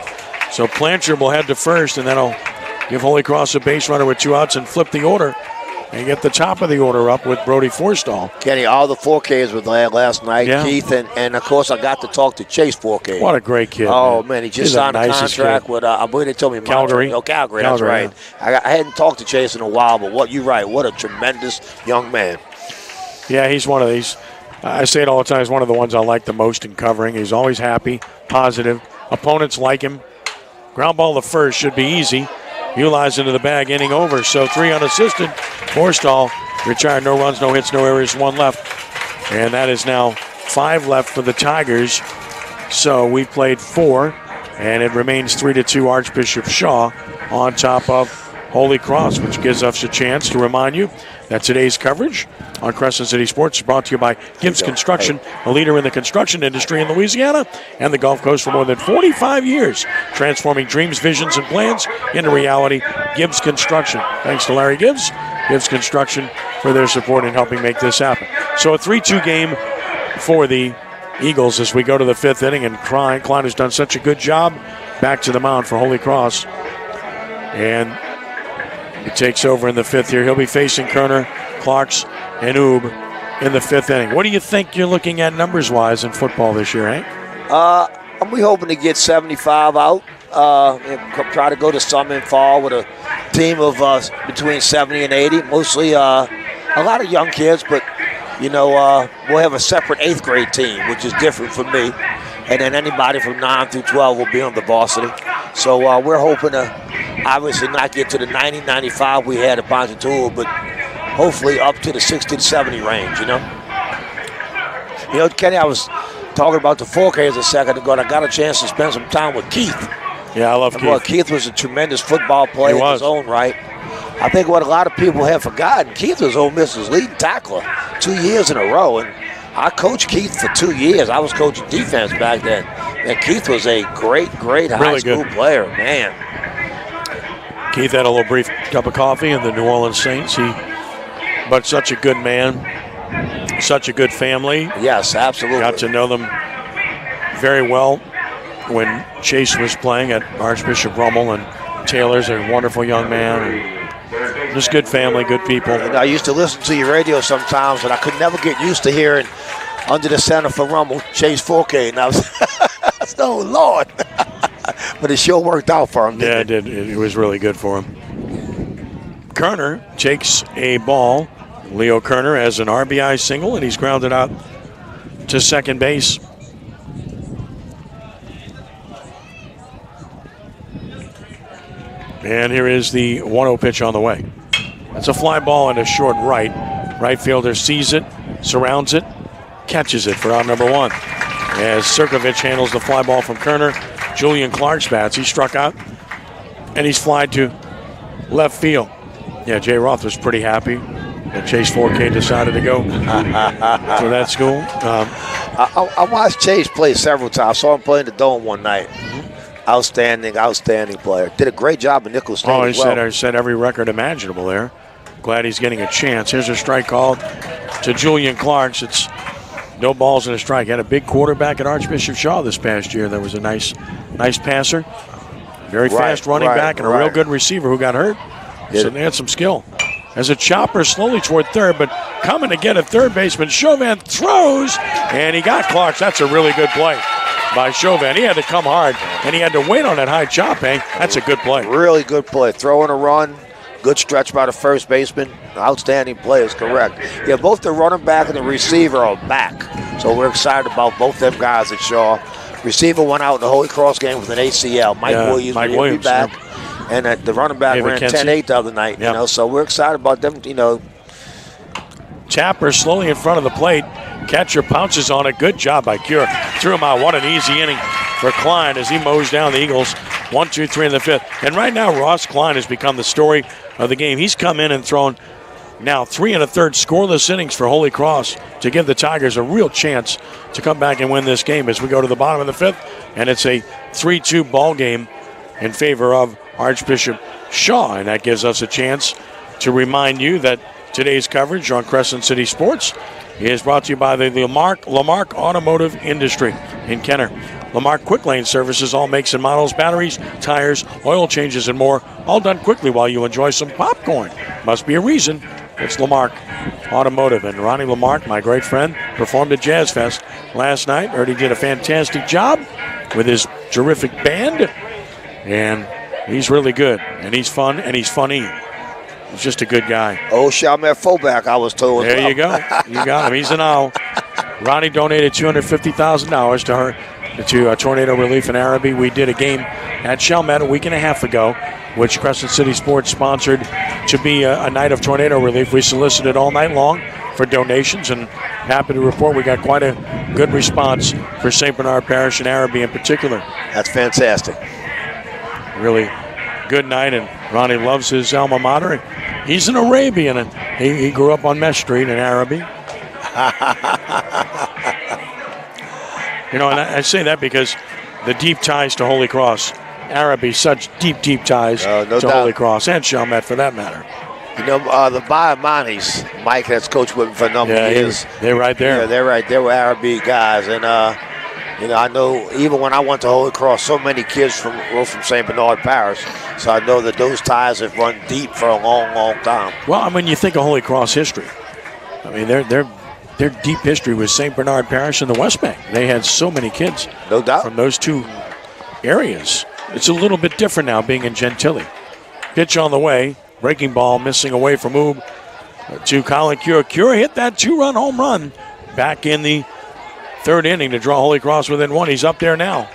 So Blanchard will head to first, and then he'll give Holy Cross a base runner with 2 outs and flip the order and get the top of the order up with Brody Forstall. Kenny, all the 4Ks were there last night. Yeah. Keith, and of course, I got to talk to Chase 4K. What a great kid. Oh, man, he just signed a contract with, I believe they told me Calgary. Calgary, that's right. Yeah. I hadn't talked to Chase in a while, but you're right. What a tremendous young man. Yeah, he's one of these. I say it all the time. He's one of the ones I like the most in covering. He's always happy, positive. Opponents like him. Ground ball to first should be easy. Ulies into the bag, inning over. So 3 unassisted. Forstall retired. No runs, no hits, no errors, 1 left. And that is now 5 left for the Tigers. So we've played 4, and it remains 3-2 Archbishop Shaw on top of Holy Cross, which gives us a chance to remind you that today's coverage on Crescent City Sports is brought to you by Gibbs Construction, a leader in the construction industry in Louisiana and the Gulf Coast for more than 45 years, transforming dreams, visions, and plans into reality. Gibbs Construction. Thanks to Larry Gibbs, Gibbs Construction, for their support in helping make this happen. So a 3-2 game for the Eagles as we go to the 5th inning, and Klein has done such a good job back to the mound for Holy Cross. And he takes over in the 5th here. He'll be facing Kerner, Clarks, and Oob in the 5th inning. What do you think you're looking at numbers-wise in football this year, Hank? We hoping to get 75 out. Try to go to some in fall with a team of between 70 and 80. Mostly a lot of young kids, but, we'll have a separate 8th grade team, which is different for me. And then anybody from 9 through 12 will be on the varsity. So we're hoping to obviously not get to the 90, 95 we had at Ponchatoula, but hopefully up to the 60 to 70 range, Kenny, I was talking about the 4Ks a second ago, and I got a chance to spend some time with Keith. Yeah, I love Keith. Well, Keith was a tremendous football player in his own right. I think what a lot of people have forgotten, Keith was Ole Miss's leading tackler 2 years in a row, and I coached Keith for 2 years. I was coaching defense back then, and Keith was a great high school player, man. Keith had a little brief cup of coffee in the New Orleans Saints. But such a good man, such a good family. Yes, absolutely. Got to know them very well when Chase was playing at Archbishop Rummel, and Taylor's a wonderful young man. Just good family, good people. And I used to listen to your radio sometimes, and I could never get used to hearing under the center for Rummel, Chase 4K. And I was, oh, Lord. But it sure worked out for him. Yeah, it did. It was really good for him. Kerner takes a ball. Leo Kerner has an RBI single, and he's grounded out to second base. And here is the 1-0 pitch on the way. That's a fly ball and a short right. Right fielder sees it, surrounds it, catches it for out number 1. As Sirkovich handles the fly ball from Kerner, Julian Clark's bats. He struck out, and he's flied to left field. Yeah, Jay Roth was pretty happy. And Chase 4K decided to go for that school. I watched Chase play several times. I saw him play in the Dome one night. Outstanding player. Did a great job in Nicholls State as well. He set every record imaginable there. Glad he's getting a chance. Here's a strike called to Julian Clark. It's no balls and a strike. Had a big quarterback at Archbishop Shaw this past year. That was a nice passer. Very fast running back and a real good receiver who got hurt. So they had some skill. As a chopper slowly toward third, but coming to get a third baseman, Chauvin throws, and he got Clark. That's a really good play by Chauvin. He had to come hard, and he had to wait on that high chop, Hank. That's a good play. Really good play. Throwing a run, good stretch by the first baseman. Outstanding play is correct. Yeah, both the running back and the receiver are back. So we're excited about both them guys at Shaw. Receiver went out in the Holy Cross game with an ACL. Mike Williams will be back. Yep. And the running back ran 10-8 the other night, you know, so we're excited about them, you know. Chapper slowly in front of the plate. Catcher pounces on it. Good job by Cure. Threw him out. What an easy inning for Klein as he mows down the Eagles. 1, 2, 3 in the 5th. And right now, Ross Klein has become the story of the game. He's come in and thrown now 3 1/3 scoreless innings for Holy Cross to give the Tigers a real chance to come back and win this game as we go to the bottom of the 5th. And it's a 3-2 ball game in favor of Archbishop Shaw, and that gives us a chance to remind you that today's coverage on Crescent City Sports is brought to you by the Lamarck Automotive Industry in Kenner. Lamarck Quick Lane services all makes and models, batteries, tires, oil changes, and more, all done quickly while you enjoy some popcorn. Must be a reason. It's Lamarck Automotive. And Ronnie Lamarck, my great friend, performed at Jazz Fest last night. Heard he did a fantastic job with his terrific band, and he's really good, and he's fun, and he's funny. He's just a good guy. Oh, Chalmette fullback, I was told. There you go. You got him. He's an owl. Ronnie donated $250,000 to tornado relief in Arabi. We did a game at Chalmette a week and a half ago, which Crescent City Sports sponsored to be a night of tornado relief. We solicited all night long for donations, and happy to report we got quite a good response for St. Bernard Parish and Arabi in particular. That's fantastic. Really good night, and Ronnie loves his alma mater. He's an Arabian, and he grew up on Mesh Street in Arabi. You know, and I say that because the deep ties to Holy Cross. Arabi, such deep ties no to doubt. Holy Cross, and Chalmette for that matter. You know, the Bayamanis, Mike has coached with me for a number of years. They're right there. Yeah, they're right. They were Arabi guys, and you know, I know even when I went to Holy Cross, so many kids were from St. Bernard Parish, so I know that those ties have run deep for a long time. Well, I mean, you think of Holy Cross history. I mean, their deep history was St. Bernard Parish and the West Bank. They had so many kids, no doubt, from those two areas. It's a little bit different now being in Gentilly. Pitch on the way, breaking ball missing away from Oob to Colin Cure. Cure hit that 2-run home run back in the 3rd inning to draw Holy Cross within 1. He's up there now.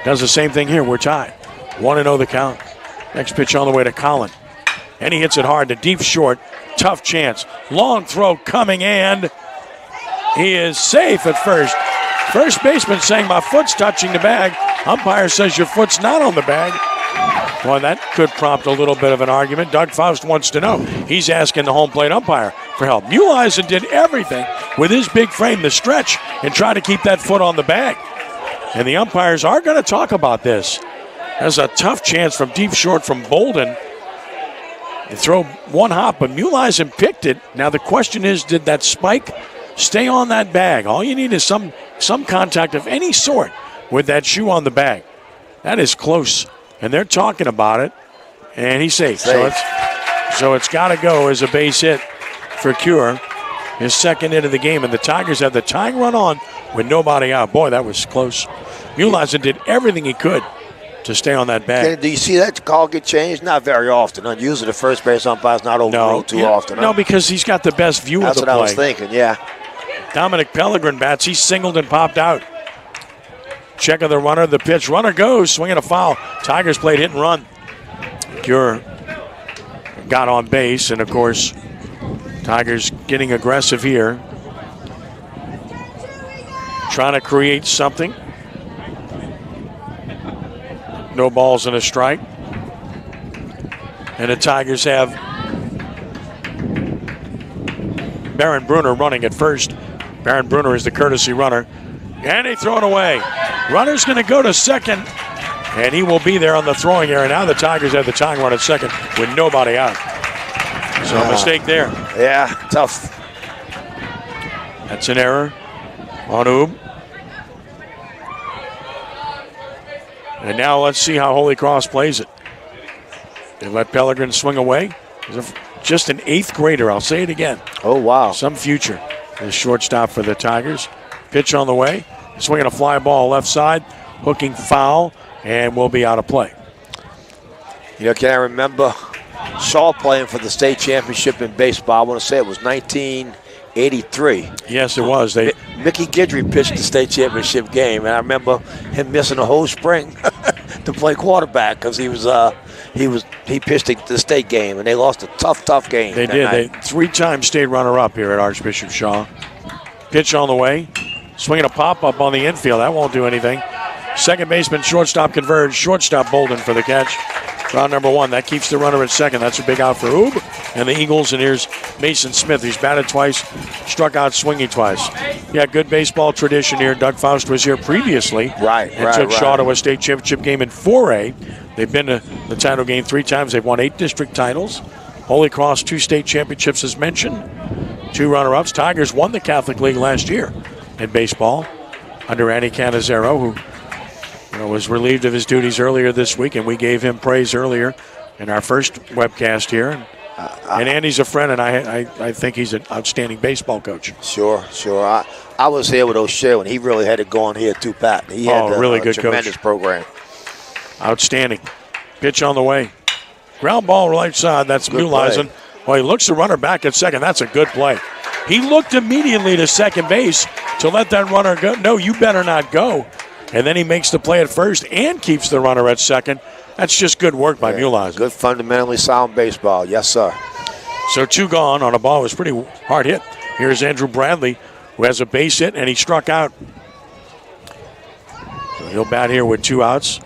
Does the same thing here. We're tied. 1-0 the count. Next pitch on the way to Colin. And he hits it hard to deep short. Tough chance. Long throw coming, and he is safe at first. First baseman saying, my foot's touching the bag. Umpire says your foot's not on the bag. Well, that could prompt a little bit of an argument. Doug Faust wants to know. He's asking the home plate umpire for help. Muleisen did everything with his big frame to stretch and try to keep that foot on the bag. And the umpires are going to talk about this. There's a tough chance from deep short from Bolden. They throw one hop, but Muleisen picked it. Now the question is, did that spike stay on that bag? All you need is some contact of any sort with that shoe on the bag. That is close. And they're talking about it, and he's safe. So it's got to go as a base hit for Cure. His second hit of the game, and the Tigers have the tying run on with nobody out. Boy, that was close. Muleisen did everything he could to stay on that bag. Do you see that call get changed? Not very often. Usually the first base umpire's not overruled too often. No, because he's got the best view of the play. That's what I was thinking, yeah. Dominic Pellegrin bats. He singled and popped out. Check of the runner, the pitch. Runner goes, swinging a foul. Tigers played hit and run. Cure got on base, and of course, Tigers getting aggressive here. Trying to create something. No balls and a strike. And the Tigers have Baron Bruner running at first. Baron Bruner is the courtesy runner. And they throw it away. Runner's going to go to second. And he will be there on the throwing area. Now the Tigers have the tying run at second with nobody out. So a mistake there. Yeah, tough. That's an error on Oob. And now let's see how Holy Cross plays it. They let Pellegrin swing away. Just an 8th grader, I'll say it again. Oh, wow. Some future. The shortstop for the Tigers. Pitch on the way. Swinging a fly ball left side. Hooking foul. And will be out of play. You know, can I remember Shaw playing for the state championship in baseball? I want to say it was 1983. Yes, it was. Mickey Guidry pitched the state championship game, and I remember him missing a whole spring to play quarterback because he pitched the state game, and they lost a tough game. They did. They 3-time state runner-up here at Archbishop Shaw. Pitch on the way. Swinging a pop-up on the infield. That won't do anything. Second baseman, shortstop converged. Shortstop Bolden for the catch. Round number 1. That keeps the runner at second. That's a big out for Oob and the Eagles. And here's Mason Smith. He's batted twice, struck out swinging twice. Yeah, good baseball tradition here. Doug Faust was here previously. Right. Took Shaw to a state championship game in 4A. They've been to the title game 3 times. They've won 8 district titles. Holy Cross, 2 state championships as mentioned. 2 runner-ups. Tigers won the Catholic League last year in baseball under Andy Canizero, who was relieved of his duties earlier this week, and we gave him praise earlier in our first webcast here. And Andy's a friend, and I think he's an outstanding baseball coach. Sure. I was here with O'Shea when he really had it going here too, Pat. He had really good tremendous coach. Program. Outstanding. Pitch on the way. Ground ball right side. That's Muleisen. Well, he looks the runner back at second. That's a good play. He looked immediately to second base to let that runner go. No, you better not go. And then he makes the play at first and keeps the runner at second. That's just good work by Muleisen. Good, fundamentally sound baseball. Yes, sir. So 2 gone on a ball. It was pretty hard hit. Here's Andrew Bradley, who has a base hit, and he struck out. So he'll bat here with 2 outs.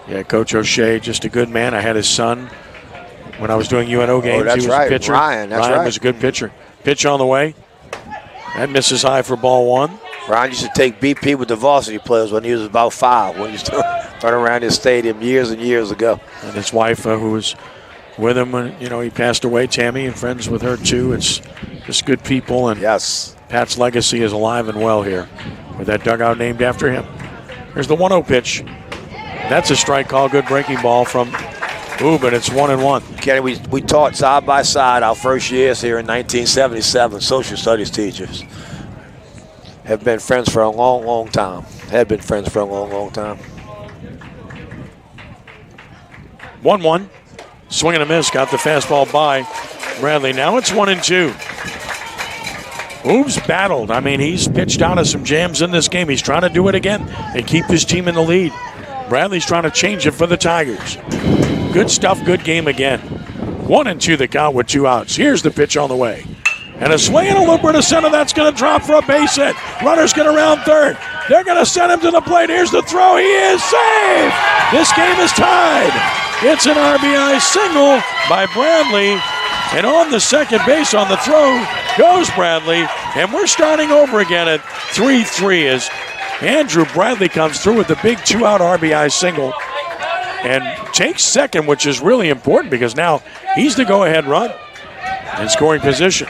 Yeah, Coach O'Shea, just a good man. I had his son when I was doing UNO games. That's he was right. a pitcher. Ryan was a good pitcher. Pitch on the way. That misses high for ball 1. Ryan used to take BP with the varsity players when he was about 5, when he used to run around his stadium years and years ago. And his wife, who was with him when he passed away, Tammy, and friends with her too. It's just good people, and yes, Pat's legacy is alive and well here with that dugout named after him. Here's the 1-0 pitch. That's a strike call. Good breaking ball from Oob, and it's 1-1. Kenny, we taught side by side our first years here in 1977, social studies teachers. Have been friends for a long time. 1-1. Swing and a miss. Got the fastball by Bradley. Now it's 1-2. Oob's battled. I mean, he's pitched out of some jams in this game. He's trying to do it again and keep his team in the lead. Bradley's trying to change it for the Tigers. Good stuff. Good game again. 1-2 the count with 2 outs. Here's the pitch on the way. And a swing and a looper to center. That's going to drop for a base hit. Runner's going to round third. They're going to send him to the plate. Here's the throw. He is safe. This game is tied. It's an RBI single by Bradley. And on the second base on the throw goes Bradley. And we're starting over again at 3-3 as Andrew Bradley comes through with the big 2-out RBI single and takes second, which is really important because now he's the go-ahead run in scoring position.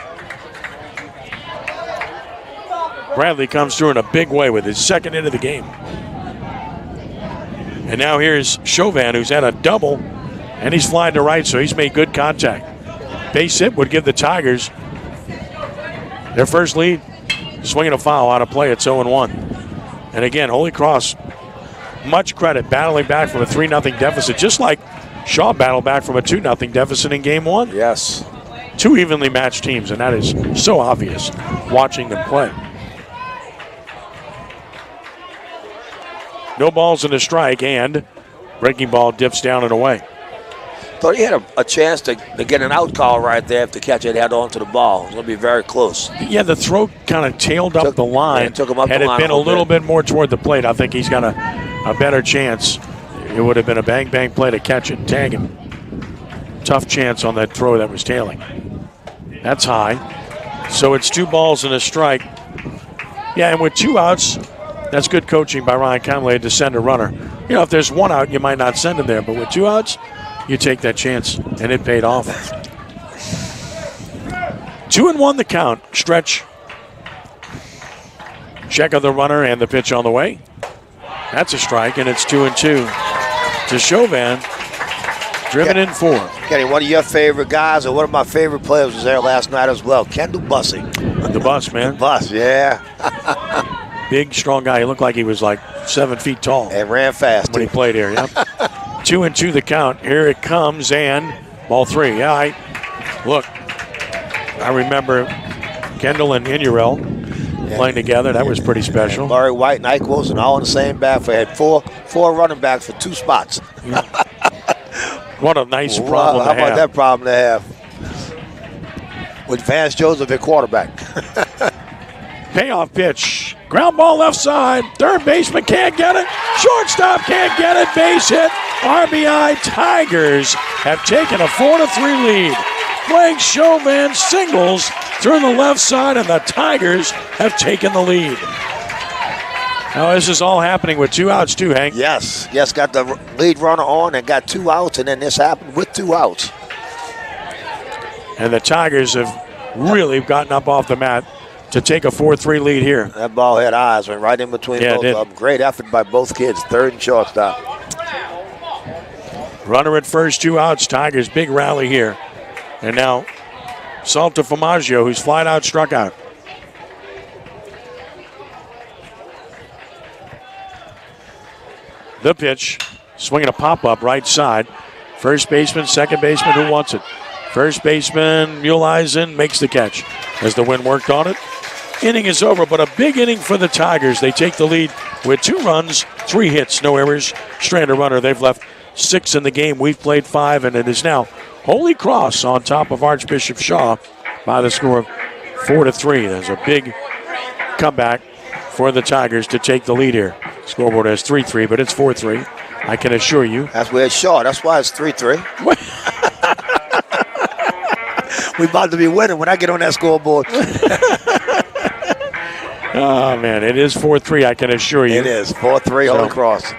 Bradley comes through in a big way with his second hit of the game. And now here's Chauvin, who's had a double, and he's flying to right, so he's made good contact. Base hit would give the Tigers their first lead. Swinging a foul out of play. It's 0-1. And again, Holy Cross, much credit, battling back from a 3-0 deficit, just like Shaw battled back from a 2-0 deficit in game 1. Yes. 2 evenly matched teams, and that is so obvious watching them play. No balls and a strike, and breaking ball dips down and away. Thought he had a chance to get an out call right there if the catcher had onto the ball. It was going to be very close. Yeah, the throw kind of tailed up the line. Yeah, took him up Had the it line been a little bit more toward the plate, I think he's got a better chance. It would have been a bang-bang play to catch it and tag him. Tough chance on that throw that was tailing. That's high. So it's 2 balls and a strike. Yeah, and with 2 outs, that's good coaching by Ryan Conley to send a runner. You know, if there's 1 out, you might not send him there. But with 2 outs, you take that chance, and it paid off. 2-1 the count. Stretch. Check of the runner and the pitch on the way. That's a strike, and it's 2-2. To Chauvin, driven in 4. Kenny, one of your favorite guys, or one of my favorite players was there last night as well. Kendall Bussey. The bus, man. The bus, yeah. Big, strong guy. He looked like he was like 7 feet tall. And ran fast, when he played here, yep. 2-2 the count. Here it comes, and ball 3. Yeah, I remember Kendall and Inurel playing together. That was pretty special. Murray White and Ike Wilson all in the same backfield. Had four running backs for 2 spots. What a nice problem to have. How about that problem to have? With Vance Joseph at quarterback. Payoff pitch. Ground ball left side. Third baseman can't get it. Shortstop can't get it. Base hit. RBI. Tigers have taken a 4-3 lead. Blake Chauvin singles through the left side, and the Tigers have taken the lead. Now, this is all happening with 2 outs, too, Hank. Yes, got the lead runner on and got 2 outs, and then this happened with 2 outs. And the Tigers have really gotten up off the mat to take a 4-3 lead here. That ball had eyes, went right in between both of them. Great effort by both kids, third and shortstop. Runner at first, 2 outs. Tigers, big rally here. And now, Salta Famaggio, who's flat out struck out. The pitch, swinging a pop-up right side. First baseman, second baseman, who wants it? First baseman, Muleisen makes the catch as the wind worked on it. Inning is over, but a big inning for the Tigers. They take the lead with 2 runs, 3 hits, no errors, stranded runner. They've left 6 in the game. We've played 5, and it is now Holy Cross on top of Archbishop Shaw by the score of 4-3. There's a big comeback for the Tigers to take the lead here. Scoreboard has 3-3, but it's 4-3. I can assure you. That's where it's short. That's why it's 3-3. We about to be winning when I get on that scoreboard. Oh, man, it is 4-3, I can assure you. It is 4-3 Holy Cross.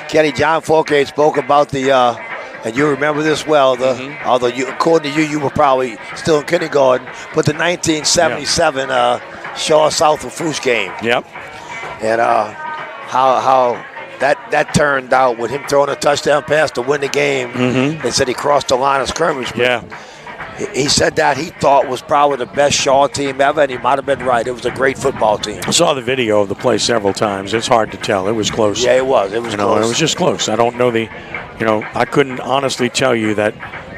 Kenny, John Forcade spoke about the, and you remember this well, although according to you were probably still in kindergarten, but the 1977 Shaw South of Foosh game. Yep. And how that turned out with him throwing a touchdown pass to win the game. They said he crossed the line of scrimmage. Yeah. He said that he thought was probably the best Shaw team ever, and he might have been right. It was a great football team. I saw the video of the play several times. It's hard to tell. It was close. Yeah, it was. It was close. It was just close. I don't know I couldn't honestly tell you that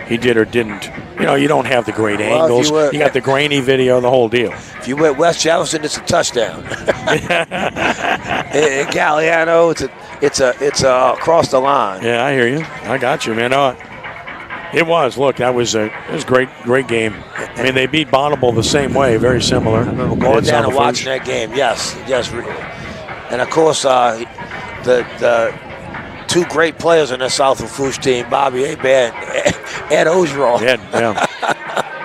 he did or didn't. You don't have the great angles. You got the grainy video, the whole deal. If you went West Jefferson, it's a touchdown. In Galliano, it's across the line. Yeah, I hear you. I got you, man. It was. Look, it was great game. I mean, they beat Bonneville the same way, very similar. I remember going down and watching that game. Yes. And of course, the 2 great players in the South of Foosh team, Bobby Abe and Ed Ogeron.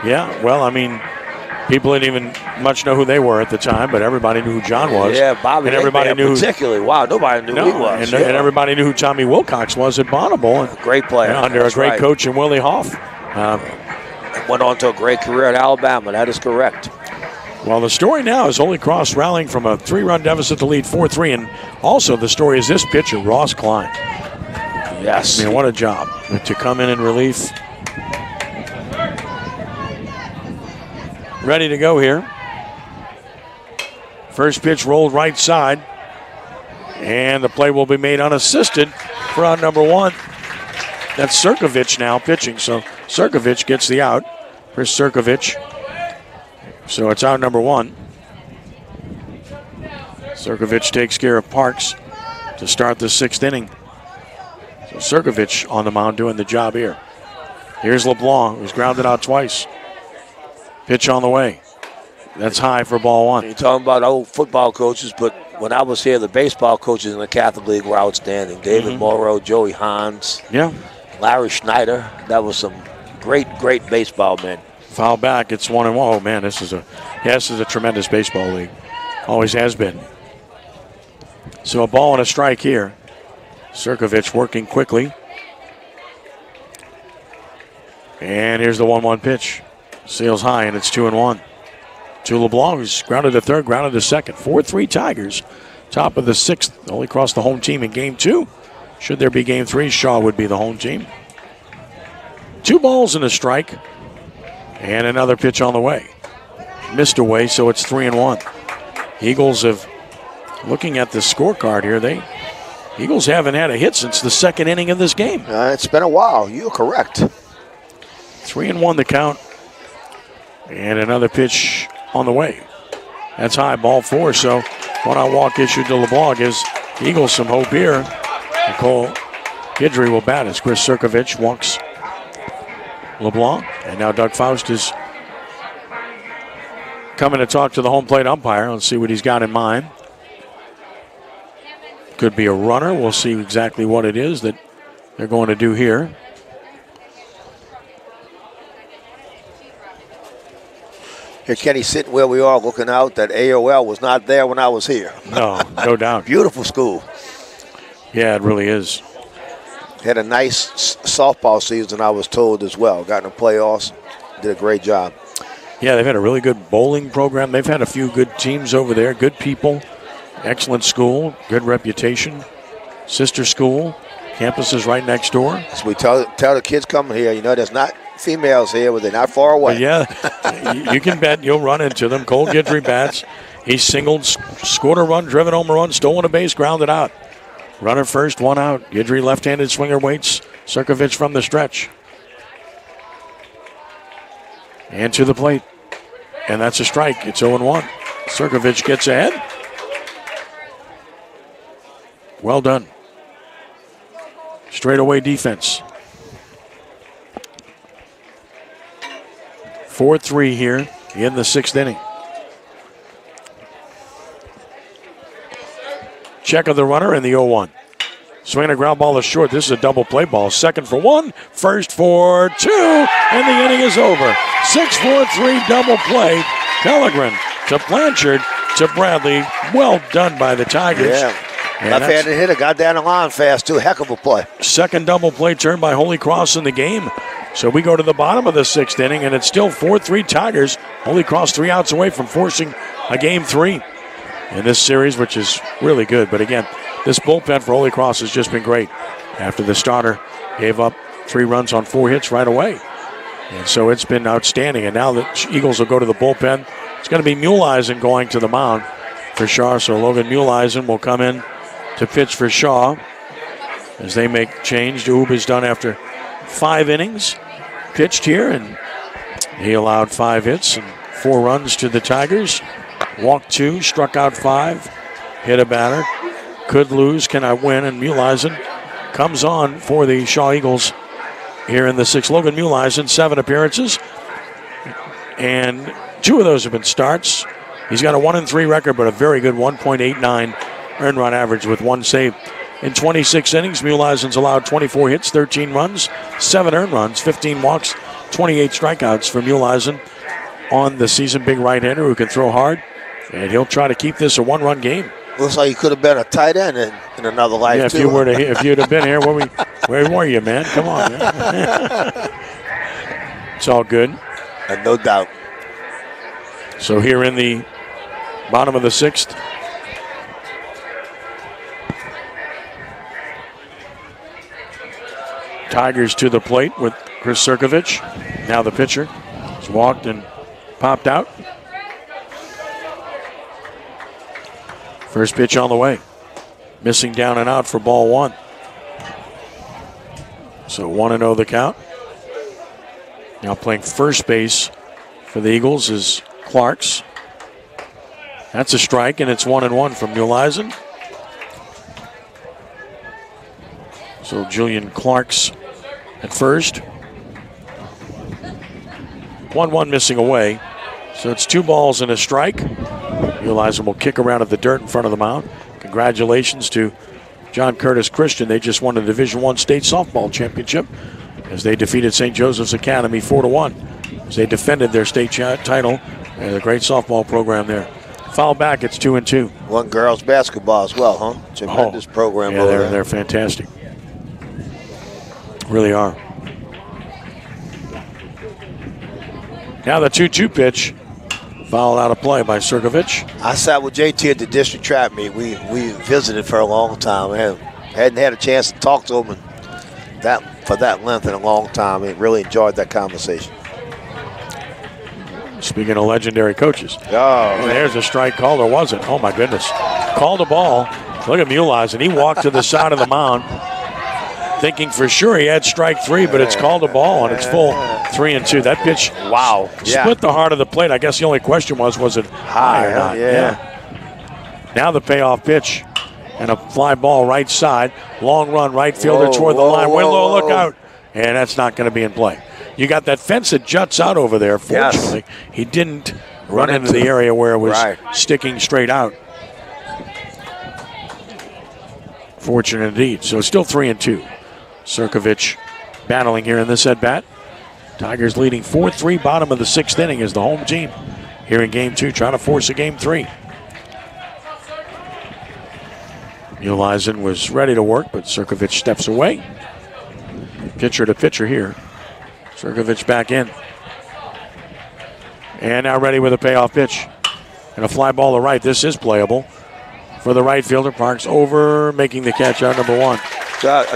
Yeah. Well, I mean, people didn't even much know who they were at the time, but everybody knew who John was. Yeah, Bobby. And everybody knew particularly. Wow, nobody knew who he was. And everybody knew who Tommy Wilcox was at Bonneville. Great player. Under a great coach in Willie Hoff. Went on to a great career at Alabama. That is correct. Well, the story now is Holy Cross rallying from a 3-run deficit to lead 4-3. And also the story is this pitcher, Ross Klein. Yes. I mean, what a job to come in relief. Ready to go here. First pitch rolled right side. And the play will be made unassisted for out number 1. That's Sirkovich now pitching. So Sirkovich gets the out for Sirkovich. So it's out number 1. Sirkovich takes care of Parks to start the 6th inning. So Sirkovich on the mound doing the job here. Here's LeBlanc, who's grounded out twice. Pitch on the way. That's high for ball one. You're talking about old football coaches, but when I was here, the baseball coaches in the Catholic League were outstanding. David Morrow, Joey Hahns, Larry Schneider. That was some great baseball men. Foul back. It's 1-1. Oh, man, this is a tremendous baseball league. Always has been. So a ball and a strike here. Sirkovich working quickly. And here's the 1-1 pitch. Sails high, and it's 2-1. To LeBlanc, who's grounded to third, grounded to second. 4-3 Tigers. Top of the sixth. Only crossed the home team in game 2. Should there be game 3, Shaw would be the home team. 2 balls and a strike. And another pitch on the way. Missed away, so it's 3-1. Eagles have, looking at the scorecard here, Eagles haven't had a hit since the second inning of this game. It's been a while. You're correct. 3-1 the count. And another pitch on the way. That's high, ball 4. So one-out walk issued to LeBlanc gives Eagles some hope here. Nicole Guidry will bat as Chris Sirkovich walks LeBlanc. And now Doug Faust is coming to talk to the home plate umpire. Let's see what he's got in mind. Could be a runner. We'll see exactly what it is that they're going to do here. Here, Kenny, sitting where we are looking out, that AOL was not there when I was here. No doubt. Beautiful school. Yeah, it really is. Had a nice softball season, I was told, as well. Got in the playoffs. Did a great job. Yeah, they've had a really good bowling program. They've had a few good teams over there, good people, excellent school, good reputation, sister school, campus is right next door. So we tell the kids coming here, there's not females here, but they're not far away. But yeah, you can bet you'll run into them. Cole Guidry bats. He's singled, scored a run, driven home a run, stolen a base, grounded out. Runner first, 1 out. Guidry left-handed swinger waits. Sirkovich from the stretch. And to the plate. And that's a strike. It's 0-1. Sirkovich gets ahead. Well done. Straightaway defense. 4-3 here in the 6th inning. Check of the runner and the 0-1. Swinging a ground ball is short. This is a double play ball. Second for 1, first for 2, and the inning is over. 6-4-3 double play. Pellegrin to Blanchard to Bradley. Well done by the Tigers. Yeah. Left-handed hitter got down the line fast, too. Heck of a play. Second double play turn by Holy Cross in the game. So we go to the bottom of the 6th inning, and it's still 4-3 Tigers. Holy Cross 3 outs away from forcing a game 3 in this series, which is really good. But again, this bullpen for Holy Cross has just been great. After the starter gave up 3 runs on 4 hits right away. And so it's been outstanding. And now the Eagles will go to the bullpen. It's going to be Muhleisen going to the mound for Shaw. So Logan Muhleisen will come in to pitch for Shaw as they make change. Oob is done after 5 innings pitched here, and he allowed 5 hits and 4 runs to the Tigers. Walked 2, struck out 5, hit a batter. Could lose, cannot win, and Muhleisen comes on for the Shaw Eagles here in the 6th. Logan Muhleisen, 7 appearances, and 2 of those have been starts. He's got a 1-3 record, but a very good 1.89 earned run average with 1 save. In 26 innings, Muhleisen's allowed 24 hits, 13 runs, 7 earned runs, 15 walks, 28 strikeouts for Muhleisen on the season. Big right-hander who can throw hard, and he'll try to keep this a 1-run game. Looks like he could have been a tight end in another life, yeah, too. If you'd have been here, where were you, man? Come on, man. It's all good. And no doubt. So here in the bottom of the 6th, Tigers to the plate with Chris Sirkovich. Now the pitcher has walked and popped out. First pitch on the way. Missing down and out for ball 1. So 1-0 the count. Now playing first base for the Eagles is Clarks. That's a strike, and it's 1-1 from Muhleisen. So Julian Clarks at first. 1-1 missing away. So it's 2 balls and a strike. Ulizen will kick around at the dirt in front of the mound. Congratulations to John Curtis Christian. They just won the Division I state softball championship as they defeated St. Joseph's Academy 4-1 as they defended their state title. And a great softball program there. Foul back, it's 2-2. One girls basketball as well, huh? Tremendous program over there. They're fantastic. Really are. Now the 2-2 pitch. Foul out of play by Sirkovich. I sat with JT at the district trap meet. We visited for a long time. Hadn't had a chance to talk to him for that length in a long time. I really enjoyed that conversation. Speaking of legendary coaches. Oh, there's a strike called, or was it? Oh, my goodness. Called a ball. Look at Ulizen. He walked to the side of the mound thinking for sure he had strike 3, but it's called a ball, and it's full 3-2. That pitch, wow, split the heart of the plate. I guess the only question was it high or not? Yeah. Now the payoff pitch, and a fly ball right side. Long run right fielder toward the line. Winlow, look out. And that's not going to be in play. You got that fence that juts out over there. Fortunately, he didn't run into the area where it was sticking straight out. Fortunate indeed. So it's still 3-2. Sirkovich battling here in this at-bat. Tigers leading 4-3, bottom of the 6th inning as the home team here in Game 2, trying to force a Game 3. Ulizen was ready to work, but Sirkovich steps away. Pitcher to pitcher here. Sirkovich back in. And now ready with a payoff pitch. And a fly ball to right. This is playable for the right fielder. Parks over, making the catch out number 1.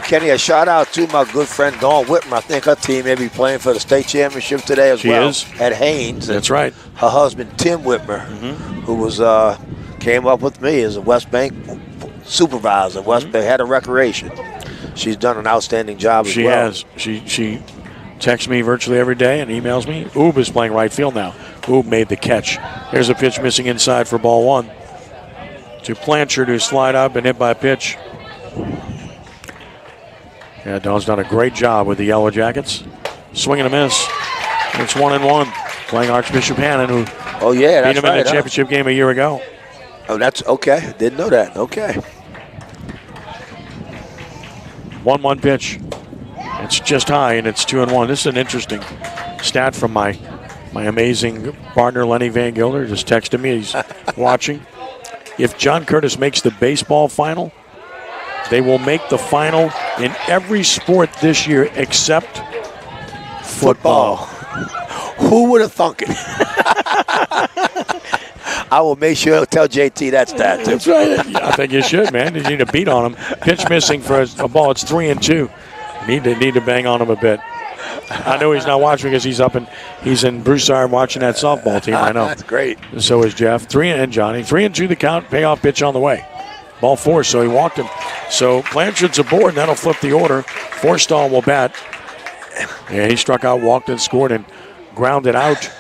Kenny, a shout out to my good friend Dawn Whitmer. I think her team may be playing for the state championship today as well. She is. At Haynes. That's right. Her husband, Tim Whitmer, who was came up with me as a West Bank supervisor. West Bank head of recreation. She's done an outstanding job as well. She has. She texts me virtually every day and emails me. Oob is playing right field now. Oob made the catch. Here's a pitch missing inside for ball 1. To Blanchard, who slide up and hit by a pitch. Yeah, Dawn's done a great job with the Yellow Jackets. Swing and a miss. It's 1-1. Playing Archbishop Hannon, who beat him in the championship game a year ago. Oh, that's okay. Didn't know that. Okay. 1-1 pitch. It's just high, and it's 2-1. This is an interesting stat from my amazing partner, Lenny Van Gilder. Just texted me. He's watching. If John Curtis makes the baseball final, they will make the final in every sport this year except football. Who would have thunk it? I will make sure to tell JT that stat. That's right. I think you should, man. You need to beat on him. Pitch missing for a ball. It's 3-2. Need to bang on him a bit. I know he's not watching because he's in Broussard watching that softball team. I know. That's great. So is Jeff. 3-2 the count. Payoff pitch on the way. Ball 4, so he walked him. So Blanchard's aboard, and that'll flip the order. Forstall will bat. Yeah, he struck out, walked and scored, and grounded out.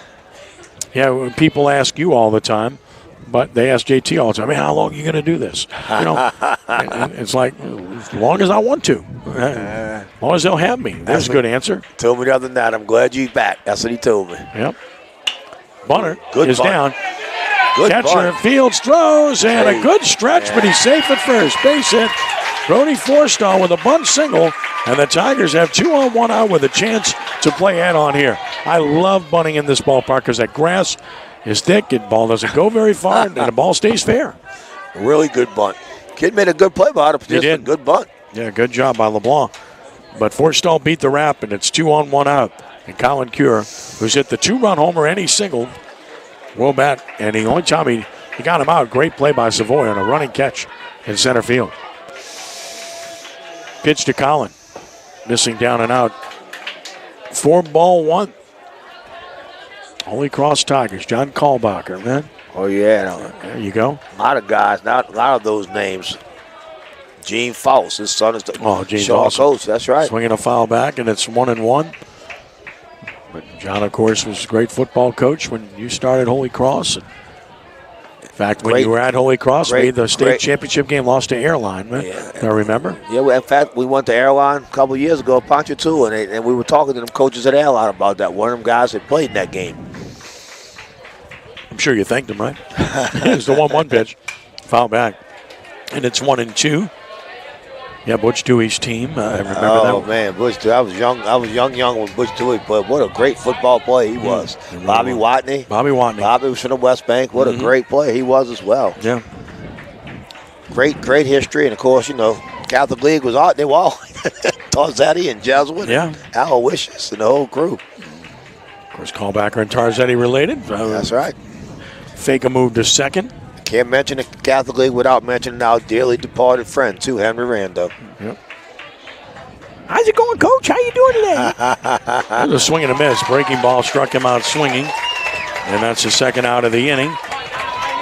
Yeah, people ask you all the time, but they ask JT all the time, how long are you going to do this? And it's like, as long as I want to. As long as they'll have me. That's a good answer. Told me the other night, I'm glad you're back. That's what he told me. Yep. Bunter is down. Good catcher bunt. Fields throws, and a good stretch, but he's safe at first. Base hit. Brody Forstall with a bunt single, and the Tigers have 2 on 1 out with a chance to play add-on here. I love bunting in this ballpark because that grass is thick, and ball doesn't go very far, and the ball stays fair. Really good bunt. Kid made a good play by the position. He did. Good bunt. Yeah, good job by LeBlanc. But Forstall beat the rap, and it's 2 on 1 out. And Colin Cure, who's hit the 2-run homer and he singled, will bat, and the only time he got him out, great play by Savoy on a running catch in center field. Pitch to Colin, missing down and out. 4-1. Holy Cross Tigers, John Kalbacher, man. Oh, yeah. There you go. A lot of guys, a lot of those names. Gene Faust, his son is the Shaw coach, that's right. Swinging a foul back, and it's 1-1. But John, of course, was a great football coach when you started Holy Cross. In fact, when you were at Holy Cross, made the state championship game, lost to Airline. I remember. Yeah, in fact, we went to Airline a couple of years ago, Ponchatoula, and we were talking to them coaches at Airline about that. One of them guys that played in that game. I'm sure you thanked him, right? It's the 1-1 pitch. Foul back. And it's 1-2. Yeah, Butch Dewey's team. I remember that. Oh, man, Butch Dewey. I was young when Butch Dewey played. What a great football player he was. Bobby Watney. Bobby was from the West Bank. What a great player he was as well. Yeah. Great history. And, of course, Catholic League was out. They were all Tarzetti and Jesuit. Yeah. Aloysius and the whole crew. Of course, Callbacker and Tarzetti related. That's right. Fake a move to second. Can't mention the Catholic League without mentioning our dearly departed friend, too, Henry Rando. Yep. How's it going, Coach? How you doing today? There's a swing and a miss. Breaking ball struck him out swinging. And that's the second out of the inning.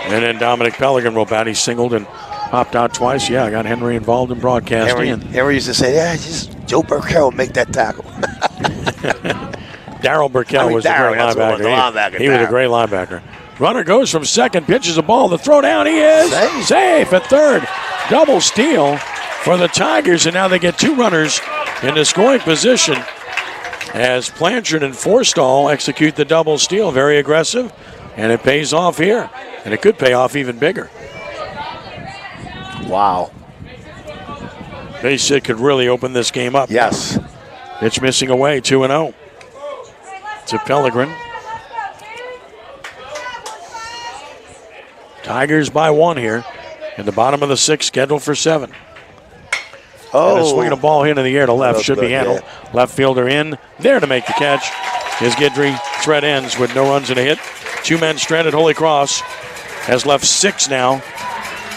And then Dominic Pellegrin will bat. He singled and popped out twice. Yeah, I got Henry involved in broadcasting. Henry used to say, just Joe Burkell will make that tackle. Darryl Burkell was a great linebacker. He was a great linebacker. Runner goes from second, pitches a ball. The throw down, he is safe at third. Double steal for the Tigers, and now they get two runners in the scoring position as Blanchard and Forstall execute the double steal. Very aggressive, and it pays off here, and it could pay off even bigger. Wow. Base hit could really open this game up. Yes. Pitch missing away, 2-0 to Pellegrin. Tigers by one here in the bottom of the sixth, scheduled for 7. And a swinging a ball hit in the air to left, should be handled. Yeah. Left fielder in, there to make the catch. His Guidry threat ends with no runs and a hit. 2 men stranded. Holy Cross has left 6 now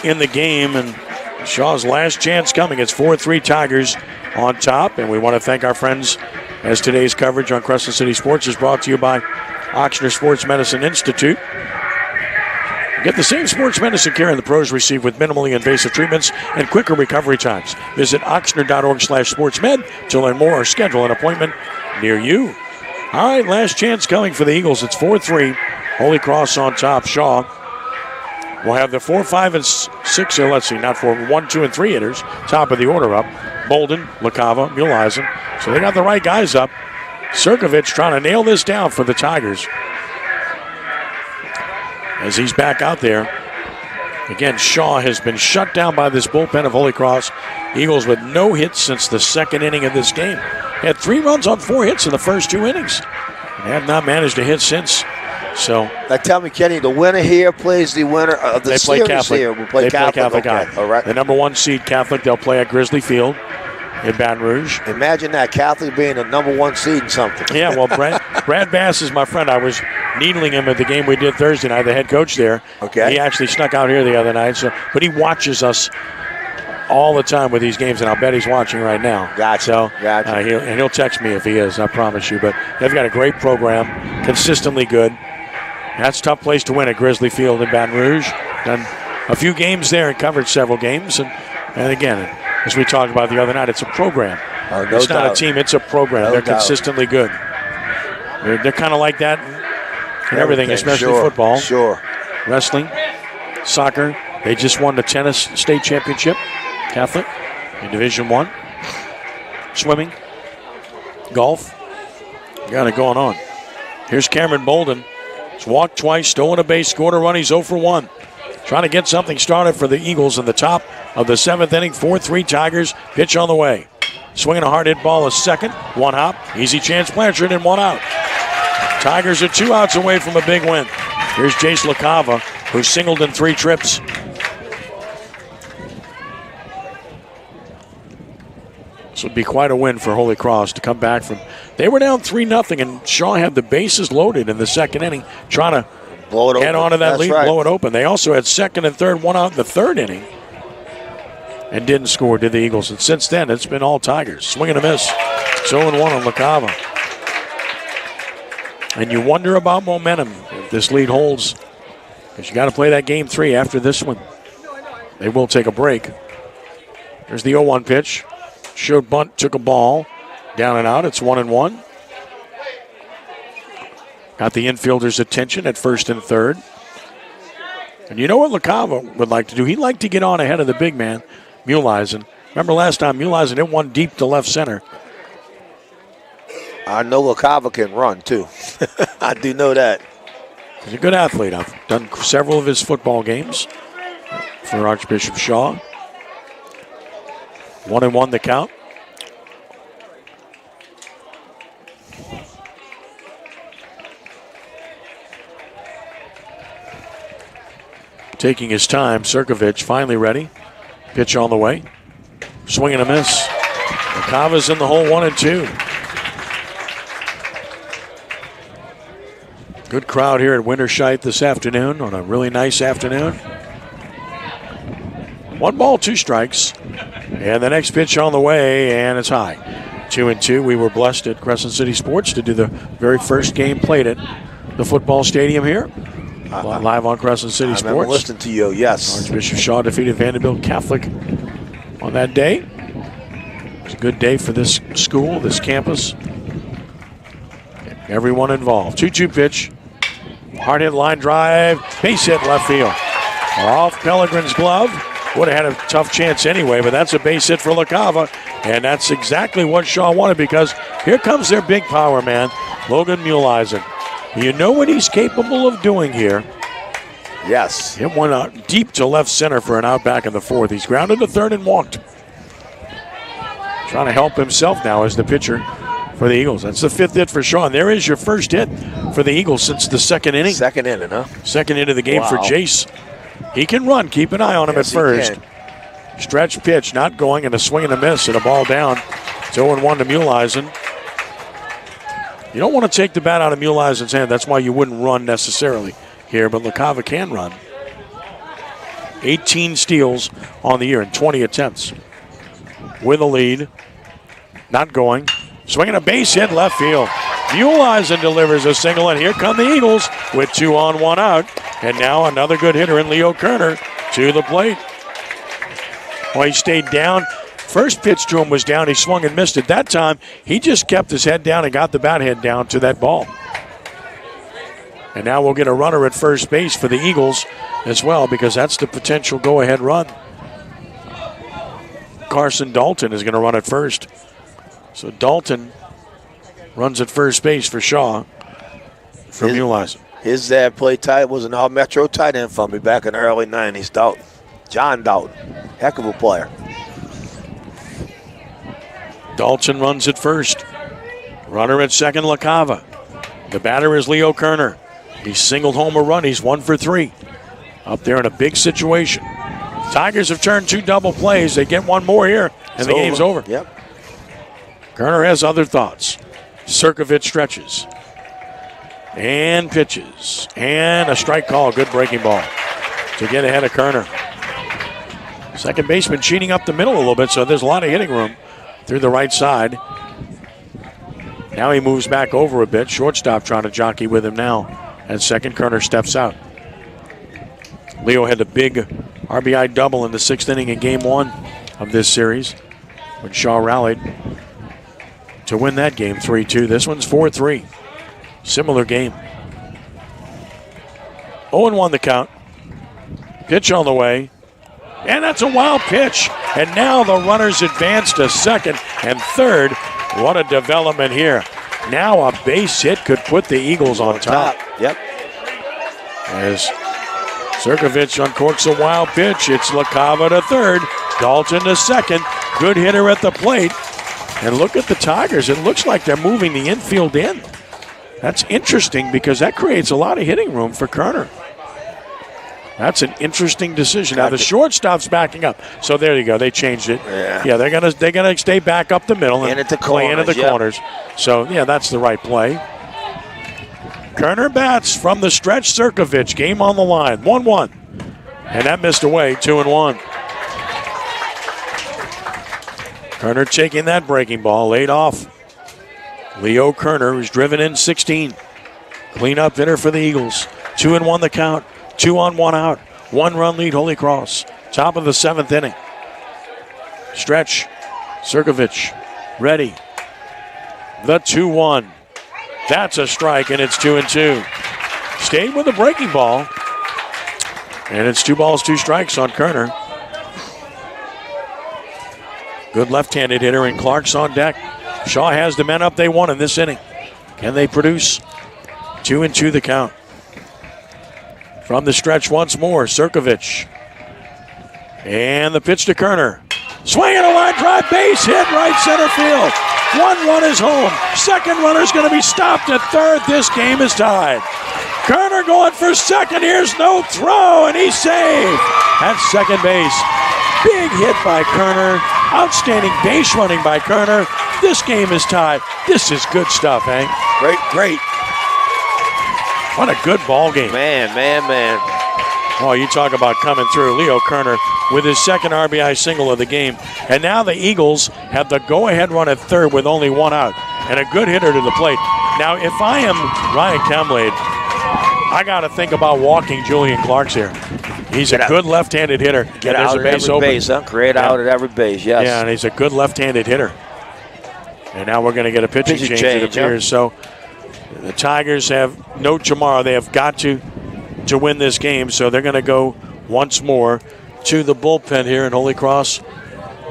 in the game, and Shaw's last chance coming. It's 4-3 Tigers on top, and we want to thank our friends as today's coverage on Crescent City Sports is brought to you by Ochsner Sports Medicine Institute. Get the same sports medicine care and the pros receive with minimally invasive treatments and quicker recovery times. Visit oxnard.org/sportsmed to learn more or schedule an appointment near you. All right, last chance coming for the Eagles. It's 4-3. Holy Cross on top. Shaw will have the 4, 5, and 6. Let's see, not 4, 1, 2, and 3 hitters. Top of the order up. Bolden, LaCava, Muleisen. So they got the right guys up. Sirkovich trying to nail this down for the Tigers. As he's back out there. Again, Shaw has been shut down by this bullpen of Holy Cross. Eagles with no hits since the second inning of this game. Had 3 runs on 4 hits in the first 2 innings. And have not managed a hit since. So now tell me, Kenny, the winner here plays the winner of the series Catholic. Here. We'll play Catholic. Okay. All right. The number 1 seed Catholic, they'll play at Grizzly Field in Baton Rouge. Imagine that, Catholic being the number 1 seed in something. Yeah, well, Brad Bass is my friend. I was needling him at the game we did Thursday night, the head coach there. Okay. He actually snuck out here the other night, but he watches us all the time with these games, and I'll bet he's watching right now. Gotcha. So, he'll text me if he is, I promise you. But they've got a great program, consistently good. That's a tough place to win at Grizzly Field in Baton Rouge. Done a few games there and covered several games. And again, as we talked about the other night, it's a program. It's not a team, it's a program. They're consistently good. They're kind of like that in everything, especially football. Sure. Wrestling, soccer. They just won the tennis state championship, Catholic, in Division I. Swimming, golf. Got it going on. Here's Cameron Bolden. He's walked twice, stolen a base, scored a run. He's 0 for 1. Trying to get something started for the Eagles in the top of the 7th inning. 4-3 Tigers. Pitch on the way. Swinging a hard hit ball, a second. 1 hop. Easy chance, Blanchard, and 1 out. Tigers are 2 outs away from a big win. Here's Jace LaCava, who singled in 3 trips. This would be quite a win for Holy Cross to come back from. They were down 3-0, and Shaw had the bases loaded in the second inning, trying to head onto that lead, blow it open. They also had second and third, 1 out in the 3rd inning, and didn't score, did the Eagles. And since then, it's been all Tigers. Swing and a miss. 0-1 on LaCava. And you wonder about momentum if this lead holds, because you got to play that game 3 after this one. They will take a break. There's the 0-1 pitch. Showed bunt, took a ball. Down and out, it's 1-1. Got the infielder's attention at first and third. And you know what LaCava would like to do? He'd like to get on ahead of the big man, Muleisen. Remember last time, Muleisen hit one deep to left center. I know LaCava can run, too. I do know that. He's a good athlete. I've done several of his football games for Archbishop Shaw. 1-1 the count. Taking his time, Sirkovich finally ready. Pitch on the way. Swing and a miss. LaCava's in the hole, 1-2. Good crowd here at Winterscheid this afternoon on a really nice afternoon. 1 ball, 2 strikes. And the next pitch on the way, and it's high. 2-2. We were blessed at Crescent City Sports to do the very first game played at the football stadium here. Live on Crescent City Sports. I remember listening to you, yes. Archbishop Shaw defeated Vanderbilt Catholic on that day. It's a good day for this school, this campus. Everyone involved. 2-2 pitch. Hard hit line drive. Base hit left field. Off Pellegrin's glove. Would have had a tough chance anyway, but that's a base hit for LaCava. And that's exactly what Shaw wanted, because here comes their big power man, Logan Muleisen. You know what he's capable of doing here. Yes. Hit one out deep to left center for an out back in the 4th. He's grounded to 3rd and walked. Trying to help himself now as the pitcher for the Eagles. That's the 5th hit for Shaw. And there is your first hit for the Eagles since the 2nd inning. 2nd inning, huh? 2nd inning of the game for Jace. He can run. Keep an eye on him at first. Stretch pitch, not going, and a swing and a miss and a ball down. It's 0-1 to Muleisen. You don't want to take the bat out of Muleisen's hand. That's why you wouldn't run necessarily here, but LaCava can run. 18 steals on the year in 20 attempts. With a lead. Not going. Swinging a base hit left field. Muleisen delivers a single, and here come the Eagles with 2 on, 1 out. And now another good hitter in Leo Kerner to the plate. Well, he stayed down. First pitch to him was down. He swung and missed it. That time, he just kept his head down and got the bat head down to that ball. And now we'll get a runner at first base for the Eagles as well, because that's the potential go-ahead run. Carson Dalton is going to run at first. So Dalton runs at first base for Shaw for Muleisen. His dad played tight, was an all-metro tight end for me back in the early 90s, Dalton. John Dalton. Heck of a player. Dalton runs at first. Runner at second, LaCava. The batter is Leo Kerner. He singled home a run. He's 1 for 3. Up there in a big situation. Tigers have turned 2 double plays. They get one more here, and the game's over. Yep. Kerner has other thoughts. Sirkovich stretches. And pitches. And a strike call. Good breaking ball to get ahead of Kerner. Second baseman cheating up the middle a little bit, so there's a lot of hitting room through the right side. Now he moves back over a bit. Shortstop trying to jockey with him now. And second, Kerner steps out. Leo had a big RBI double in the 6th inning in Game 1 of this series when Shaw rallied to win that game 3-2. This one's 4-3. Similar game. 0-1 the count. Pitch on the way. And that's a wild pitch. And now the runners advance to second and third. What a development here. Now a base hit could put the Eagles on top. Yep. As Sirkovich uncorks a wild pitch, it's LaCava to third. Dalton to second. Good hitter at the plate. And look at the Tigers. It looks like they're moving the infield in. That's interesting because that creates a lot of hitting room for Kerner. That's an interesting decision. Now the shortstop's backing up, so there you go. They changed it. Yeah, they're gonna stay back up the middle and play into the corners. So yeah, that's the right play. Kerner bats from the stretch. Sirkovich, game on the line, 1-1, and that missed away. 2-1. Kerner taking that breaking ball, laid off. Leo Kerner, who's driven in 16. Cleanup hitter for the Eagles. 2-1 the count. 2 on, 1 out. 1-run lead, Holy Cross. Top of the 7th inning. Stretch. Sirkovich. Ready. The 2-1. That's a strike, and it's 2-2. Stayed with the breaking ball. And it's 2 balls, 2 strikes on Kerner. Good left-handed hitter, and Clark's on deck. Shaw has the men up they want in this inning. Can they produce? 2-2 the count. From the stretch once more, Sirkovich. And the pitch to Kerner. Swing and a line drive, base hit, right center field. 1 run is home. Second runner's going to be stopped at third. This game is tied. Kerner going for second. Here's no throw, and he's safe at second base. Big hit by Kerner. Outstanding base running by Kerner. This game is tied. This is good stuff, Hank. Great. What a good ball game. Man. Oh, you talk about coming through. Leo Kerner with his second RBI single of the game. And now the Eagles have the go-ahead run at third with only 1 out. And a good hitter to the plate. Now, if I am Ryan Kemblade, I got to think about walking Julian Clark's here. He's a good left-handed hitter. Get out at every base, huh? Create out at every base, yes. Yeah, and he's a good left-handed hitter. And now we're going to get a pitching change, it appears. So the Tigers have no tomorrow. They have got to win this game, so they're going to go once more to the bullpen here, and Holy Cross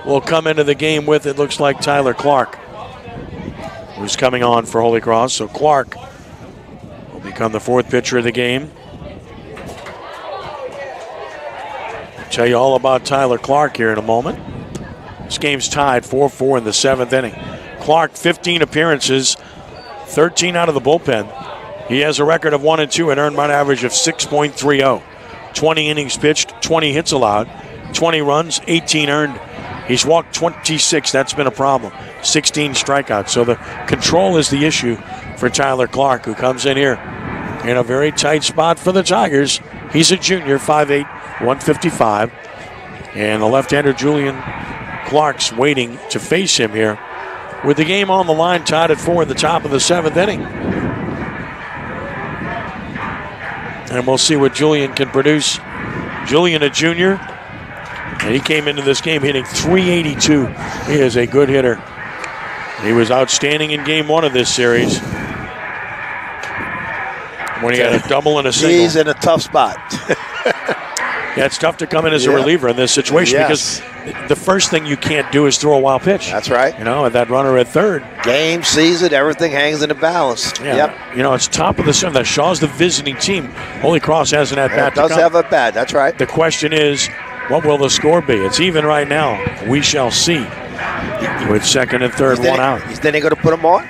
will come into the game with, it looks like, Tyler Clark, who's coming on for Holy Cross. So Clark will become the 4th pitcher of the game. I'll tell you all about Tyler Clark here in a moment. This game's tied 4-4 in the 7th inning. Clark, 15 appearances, 13 out of the bullpen. He has a record of 1-2, an earned run average of 6.30. 20 innings pitched, 20 hits allowed, 20 runs, 18 earned. He's walked 26. That's been a problem. 16 strikeouts. So the control is the issue for Tyler Clark, who comes in here in a very tight spot for the Tigers. He's a junior, 5'8", 155. And the left-hander Julian Clark's waiting to face him here with the game on the line, tied at 4 in the top of the 7th inning. And we'll see what Julian can produce. Julian, a junior, and he came into this game hitting .382. He is a good hitter. He was outstanding in game 1 of this series when he had a double and a single. He's in a tough spot. Yeah, it's tough to come in as a reliever in this situation because the first thing you can't do is throw a wild pitch. That's right. You know, and that runner at third. Game, season, everything hangs in the balance. Yeah. Yep. You know, it's top of the 7th. Shaw's the visiting team. Holy Cross hasn't had bat to come. Does have a bat, that's right. The question is, what will the score be? It's even right now. We shall see. With second and third, 1 out. Then they're going to put him on?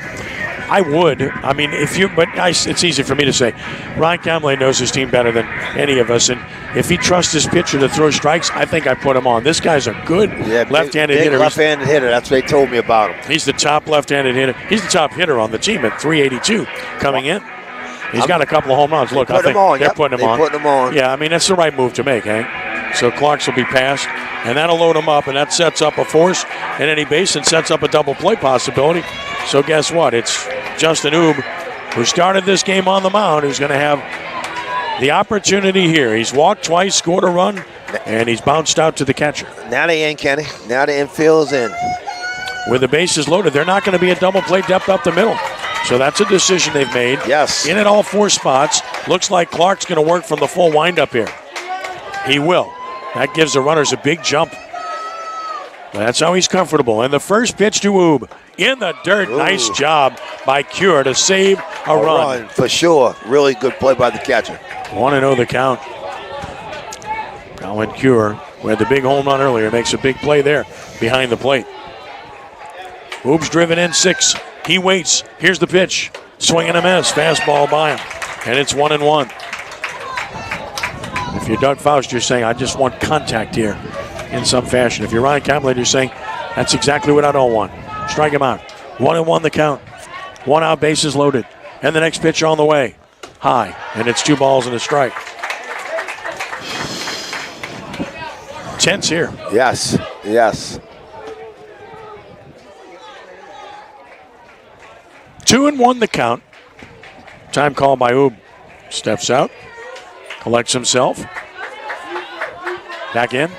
I would. I mean, it's easy for me to say. Ryan Kamlay knows his team better than any of us, and if he trusts his pitcher to throw strikes, I think I put him on. This guy's a good left-handed hitter. Left-handed hitter. That's what they told me about him. He's the top left-handed hitter. He's the top hitter on the team at .382 coming in. He's got a couple of home runs. Look, I think they're putting him on. Yeah, I mean, that's the right move to make, Hank. So Clark's will be passed, and that'll load him up, and that sets up a force at any base and sets up a double play possibility. So guess what? It's Justin Oob, who started this game on the mound, who's going to have the opportunity here. He's walked twice, scored a run, and he's bounced out to the catcher. Now they in, Kenny. Now the infield's in. With the bases loaded, they're not going to be a double play depth up the middle. So that's a decision they've made. Yes. In at all 4 spots. Looks like Clark's going to work from the full windup here. He will. That gives the runners a big jump. That's how he's comfortable. And the first pitch to Oob in the dirt. Ooh. Nice job by Cure to save a run. For sure. Really good play by the catcher. 1-0 the count. Colin Cure, who had the big home run earlier, makes a big play there behind the plate. Oob's driven in 6. He waits. Here's the pitch. Swing and a miss. Fastball by him. And it's 1-1. If you're Doug Faust, you're saying, I just want contact here in some fashion. If you're Ryan Kamlin, you're saying, that's exactly what I don't want. Strike him out. 1-1 the count. 1 out, bases loaded. And the next pitch on the way. High. And it's 2 balls and a strike. Tense here. Yes. Yes. 2-1 the count. Time call by Oob. Steps out. Collects himself. Back in.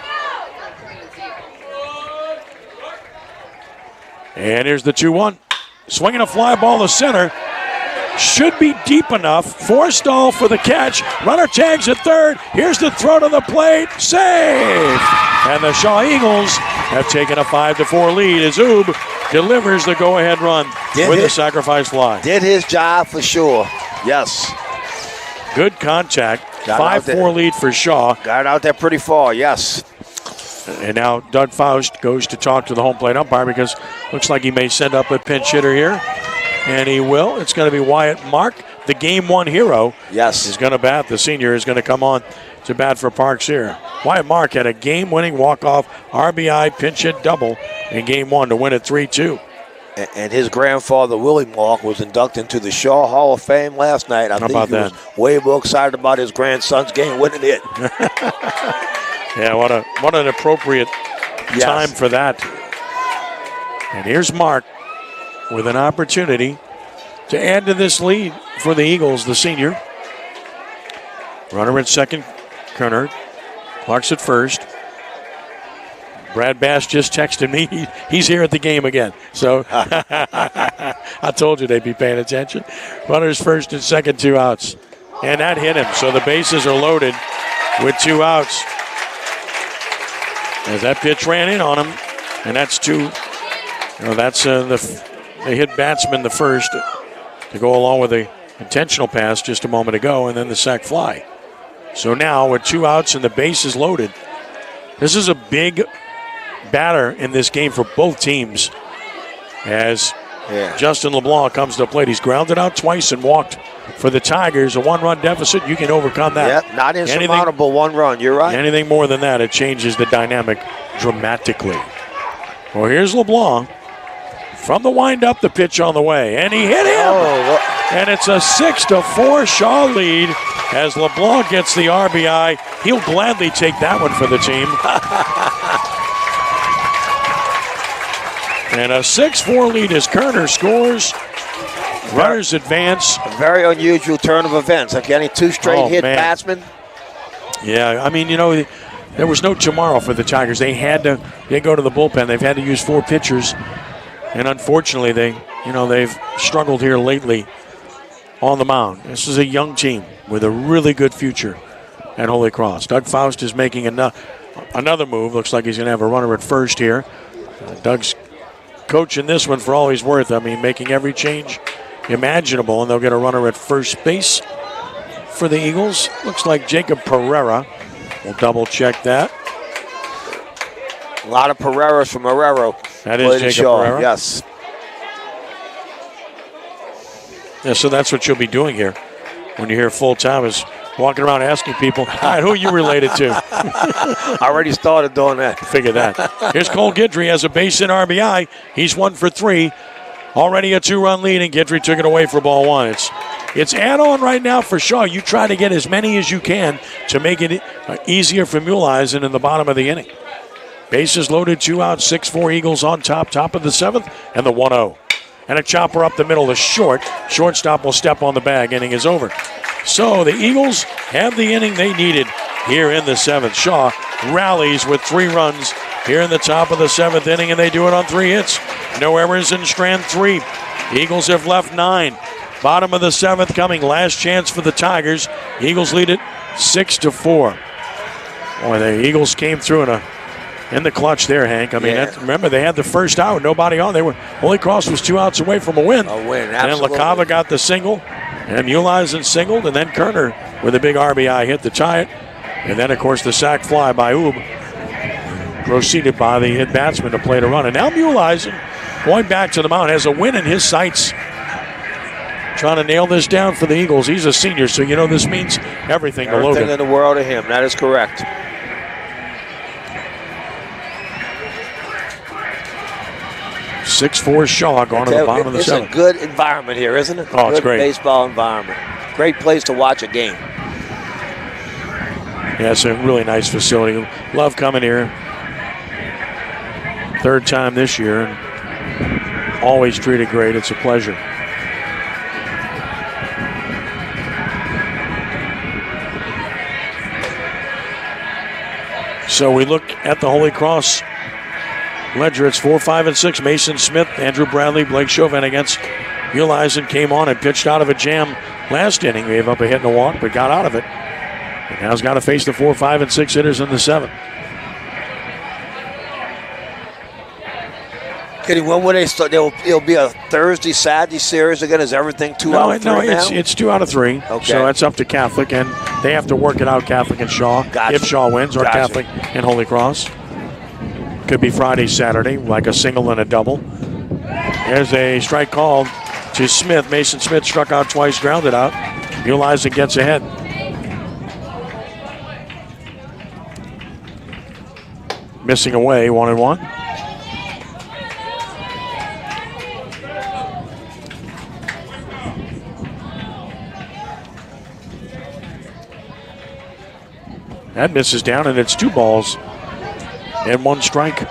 And here's the 2-1. Swinging a fly ball to center. should be deep enough. Forstall for the catch. Runner tags at third. Here's the throw to the plate. Safe. And the Shaw Eagles have taken a 5-4 lead as Oob delivers the go-ahead run with the sacrifice fly. Did his job for sure. Yes. Good contact. 5-4 lead for Shaw. Got out there pretty far, yes. And now Doug Faust goes to talk to the home plate umpire because looks like he may send up a pinch hitter here. And he will. It's going to be Wyatt Mark, the game one hero. Yes. He's going to bat. The senior is going to come on to bat for Parks here. Wyatt Mark had a game-winning walk-off RBI pinch hit double in game one to win it 3-2. And his grandfather, Willie Mark, was inducted into the Shaw Hall of Fame last night. I think he was way more excited about his grandson's game-winning hit. Yeah, what an appropriate time for that. And here's Mark with an opportunity to add to this lead for the Eagles, the senior. Runner at second, Kerner. Clark's at first. Brad Bass just texted me. He's here at the game again. So I told you they'd be paying attention. Runners first and second, 2 outs. And that hit him. So the bases are loaded with 2 outs. As that pitch ran in on him. And that's two. They hit batsman the first to go along with the intentional pass just a moment ago, and then the sac fly. So now with 2 outs and the bases loaded, this is a big batter in this game for both teams. As Justin LeBlanc comes to the plate, he's grounded out twice and walked for the Tigers. A 1-run deficit, you can overcome that. Yeah, not insurmountable. 1 run. You're right. Anything more than that, it changes the dynamic dramatically. Well, here's LeBlanc. From the windup, the pitch on the way, and he hit him. And it's a 6-4 Shaw lead as LeBlanc gets the RBI. He'll gladly take that one for the team. And a 6-4 lead as Kerner scores. Runners advance. A very unusual turn of events. Like getting 2 straight hit batsmen. Yeah, I mean, there was no tomorrow for the Tigers. They go to the bullpen. They've had to use 4 pitchers. And unfortunately, they've struggled here lately on the mound. This is a young team with a really good future at Holy Cross. Doug Faust is making another move. Looks like he's going to have a runner at first here. Doug's coaching this one for all he's worth. I mean, making every change imaginable, and they'll get a runner at first base for the Eagles. Looks like Jacob Pereira. We'll double-check that. A lot of Pereiras from Marrero. That is Jacob Pereira? Yes. Yeah, so that's what you'll be doing here when you're here full-time is walking around asking people, all right, who are you related to? I already started doing that. Figure that. Here's Cole Guidry has a base in RBI. He's 1 for 3. Already a 2-run lead, and Guidry took it away for ball 1. It's add-on right now for Shaw. You try to get as many as you can to make it easier for Muleisen in the bottom of the inning. Bases loaded, 2 outs, 6-4 Eagles on top of the 7th, and the 1-0. And a chopper up the middle is short. Shortstop will step on the bag. Inning is over. So the Eagles have the inning they needed here in the 7th. Shaw rallies with 3 runs here in the top of the 7th inning, and they do it on 3 hits. No errors in strand 3. Eagles have left 9. Bottom of the 7th coming. Last chance for the Tigers. Eagles lead it 6-4. Boy, the Eagles came through in the clutch there, Hank. I mean, remember, they had the first out, nobody on. Holy Cross was 2 outs away from a win. Absolutely. And then LaCava got the single, and Muleisen singled, and then Kerner with a big RBI hit to tie it. And then, of course, the sac fly by Oob, proceeded by the hit batsman to play to run. And now Muleisen, going back to the mound, has a win in his sights. Trying to nail this down for the Eagles. He's a senior, so this means everything to Logan. Everything in the world to him. That is correct. 6-4 Shaw going to the bottom of the 7th. It's a good environment here, isn't it? Oh, it's great. Baseball environment. Great place to watch a game. Yeah, it's a really nice facility. Love coming here. 3rd time this year, and always treated great. It's a pleasure. So we look at the Holy Cross ledger. It's 4, 5, and 6. Mason Smith, Andrew Bradley, Blake Chauvin against Muleisen came on and pitched out of a jam last inning. Gave up a hit and a walk, but got out of it. And now's got to face the 4, 5, and 6 hitters in the 7th. Kenny, when will they start? It'll be a Thursday, Saturday series again. Is everything 2 out of 3 now? It's 2 out of 3. Okay. So that's up to Catholic, and they have to work it out, Catholic and Shaw. Gotcha. If Shaw wins, or Gotcha. Catholic and Holy Cross. Could be Friday, Saturday, like a single and a double. There's a strike called to Smith. Mason Smith struck out twice, grounded out. Muleisen gets ahead. Missing away, 1-1. That misses down, and it's 2 balls and 1 strike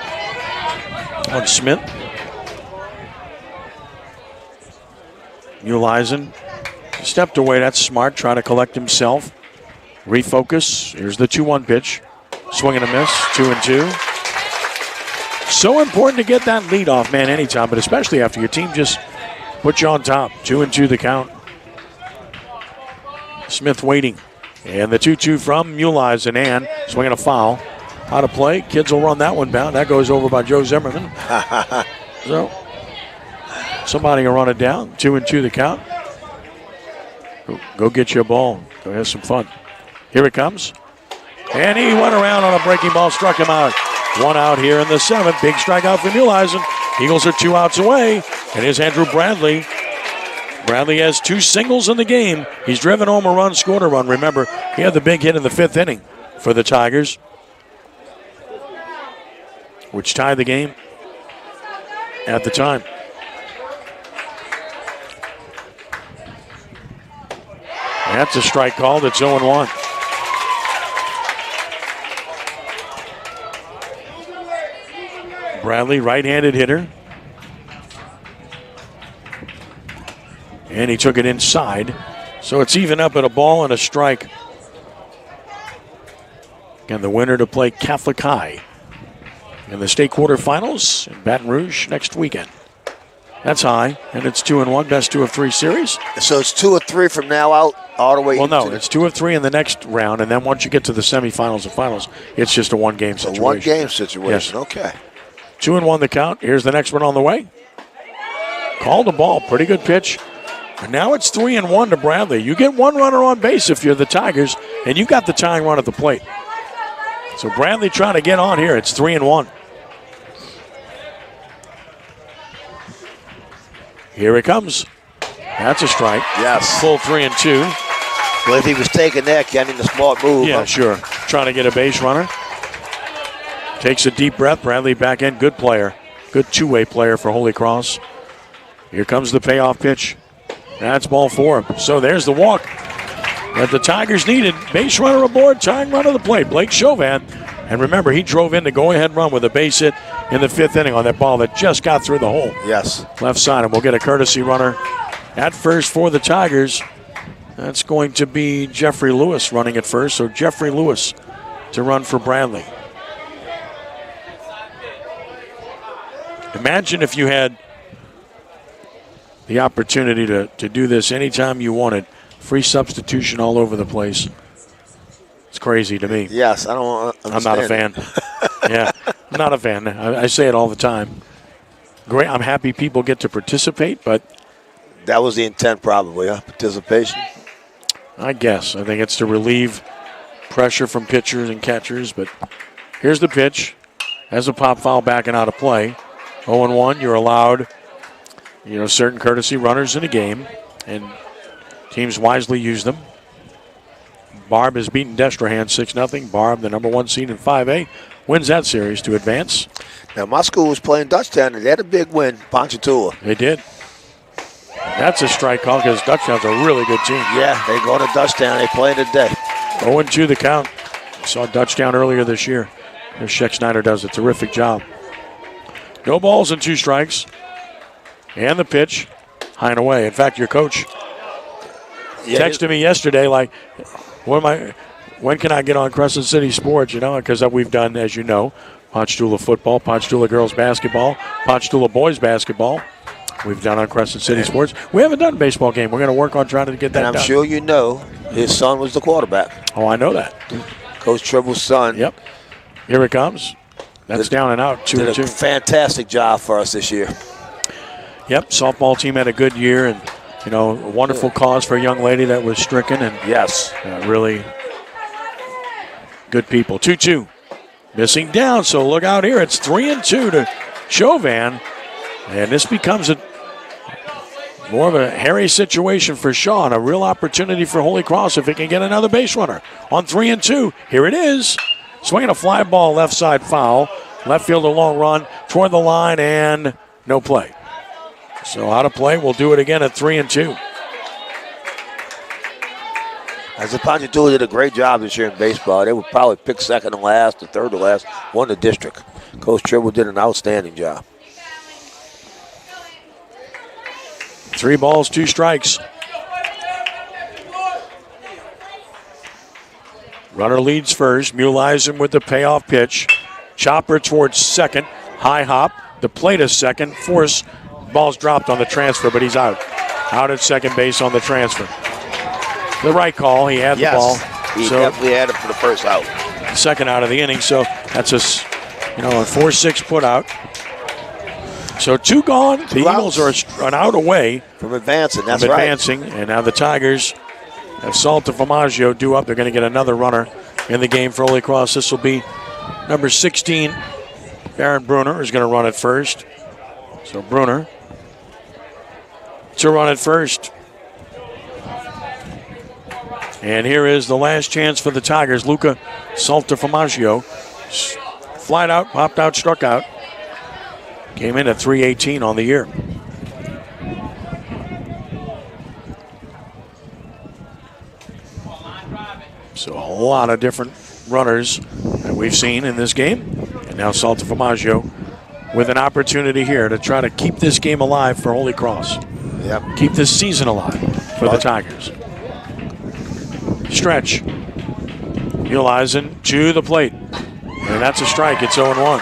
on Smith. Muleisen stepped away. That's smart. Trying to collect himself. Refocus. Here's the 2-1 pitch. Swing and a miss. 2-2. So important to get that leadoff man anytime, but especially after your team just put you on top. 2-2 the count. Smith waiting. And the 2-2 from Muleisen, and swinging a foul. Out of play. Kids will run that one down. That goes over by Joe Zimmerman. So somebody will run it down. 2-2 the count. Go get you a ball. Go have some fun. Here it comes. And he went around on a breaking ball, struck him out. 1 out here in the 7th. Big strikeout for Muleisen. Eagles are 2 outs away. And here's Andrew Bradley. Bradley has 2 singles in the game. He's driven home a run, scored a run. Remember, he had the big hit in the 5th inning for the Tigers, which tied the game at the time. That's a strike called. It's 0-1. Bradley, right-handed hitter. And he took it inside. So it's even up at a ball and a strike. And the winner to play Catholic High in the state quarterfinals in Baton Rouge next weekend. That's high, and it's 2-1, best 2 of 3 series. So it's 2 or 3 from now out all the way. Well, no, it's 2 of 3 in the next round, and then once you get to the semifinals and finals, it's just a 1-game situation. A 1-game situation, yes. Okay. 2-1 the count. Here's the next one on the way. Called the ball, pretty good pitch. And now it's 3-1 to Bradley. You get 1 runner on base if you're the Tigers, and you got the tying run at the plate. So Bradley trying to get on here. It's 3-1. Here it comes. That's a strike. Yes. Full 3-2. Well, if he was taking that, Kenny, the smart move. Yeah, sure. Trying to get a base runner. Takes a deep breath. Bradley back in. Good player. Good two-way player for Holy Cross. Here comes the payoff pitch. That's ball 4. So there's the walk that the Tigers needed. Base runner aboard, tying run of the plate. Blake Chauvin. And remember, he drove in the go-ahead run with a base hit in the 5th inning on that ball that just got through the hole. Yes. Left side, and we'll get a courtesy runner at first for the Tigers. That's going to be Jeffrey Lewis running at first. So Jeffrey Lewis to run for Bradley. Imagine if you had the opportunity to do this anytime you wanted. Free substitution all over the place. It's crazy to me. Yes, I don't understand. I'm not a fan. Yeah, I'm not a fan. I say it all the time. Great. I'm happy people get to participate, but that was the intent probably, huh? Participation? I guess. I think it's to relieve pressure from pitchers and catchers, but here's the pitch. Has a pop foul backing out of play. 0-1, you're allowed, certain courtesy runners in a game, and teams wisely use them. Barb has beaten Destrehan 6-0. Barb, the number 1 seed in 5A, wins that series to advance. Now, my school was playing Dutchtown, and they had a big win, Ponchatoula. They did. That's a strike call because Dutchtown's a really good team. Yeah, they go to Dutchtown. They play today. 0-2 the count. Saw Dutchtown earlier this year. Sheck Snyder does a terrific job. No balls and 2 strikes. And the pitch, high and away. In fact, your coach texted me yesterday like, when can I get on Crescent City Sports, because we've done, as you know, Ponchatoula football, Ponchatoula girls basketball, Ponchatoula boys basketball. we've done on Crescent City Sports. We haven't done a baseball game. We're going to work on trying to get that done. And I'm sure you know his son was the quarterback. Oh, I know that. Coach Tribble's son. Yep. Here it comes. That's down and out, 2-2. Did a fantastic job for us this year. Yep, softball team had a good year, and a wonderful cause for a young lady that was stricken, and yes, really good people. 2-2, missing down. So look out here. It's 3-2 to Chauvin, and this becomes more of a hairy situation for Shaw, and a real opportunity for Holy Cross if it can get another base runner on 3-2. Here it is, swinging a fly ball, left side foul, left field a long run toward the line, and no play. So out of play, we'll do it again at 3-2. As the Ponchatoula did a great job this year in baseball. They would probably pick second to last, or third to last, won the district. Coach Tribble did an outstanding job. 3 balls, 2 strikes. Runner leads first. Muleisen with the payoff pitch. Chopper towards second. High hop. The plate is second. Force. Ball's dropped on the transfer, but he's out. Out at second base on the transfer. The right call. He had the ball. He definitely had it for the first out. Second out of the inning. So that's a 4-6 put out. So 2 gone. The Eagles are an out away from advancing. That's advancing, and now the Tigers have Salta Formaggio due up. They're going to get another runner in the game for Holy Cross. This will be number 16. Baron Bruner is going to run it first. So Bruner to run it first. And here is the last chance for the Tigers. Luca Salta Formaggio flied out, popped out, struck out. Came in at 318 on the year. So a lot of different runners that we've seen in this game. And now Salta Formaggio with an opportunity here to try to keep this game alive for Holy Cross. Yep. Keep this season alive for the Tigers. Stretch. Muleisen to the plate. And that's a strike. It's 0-1.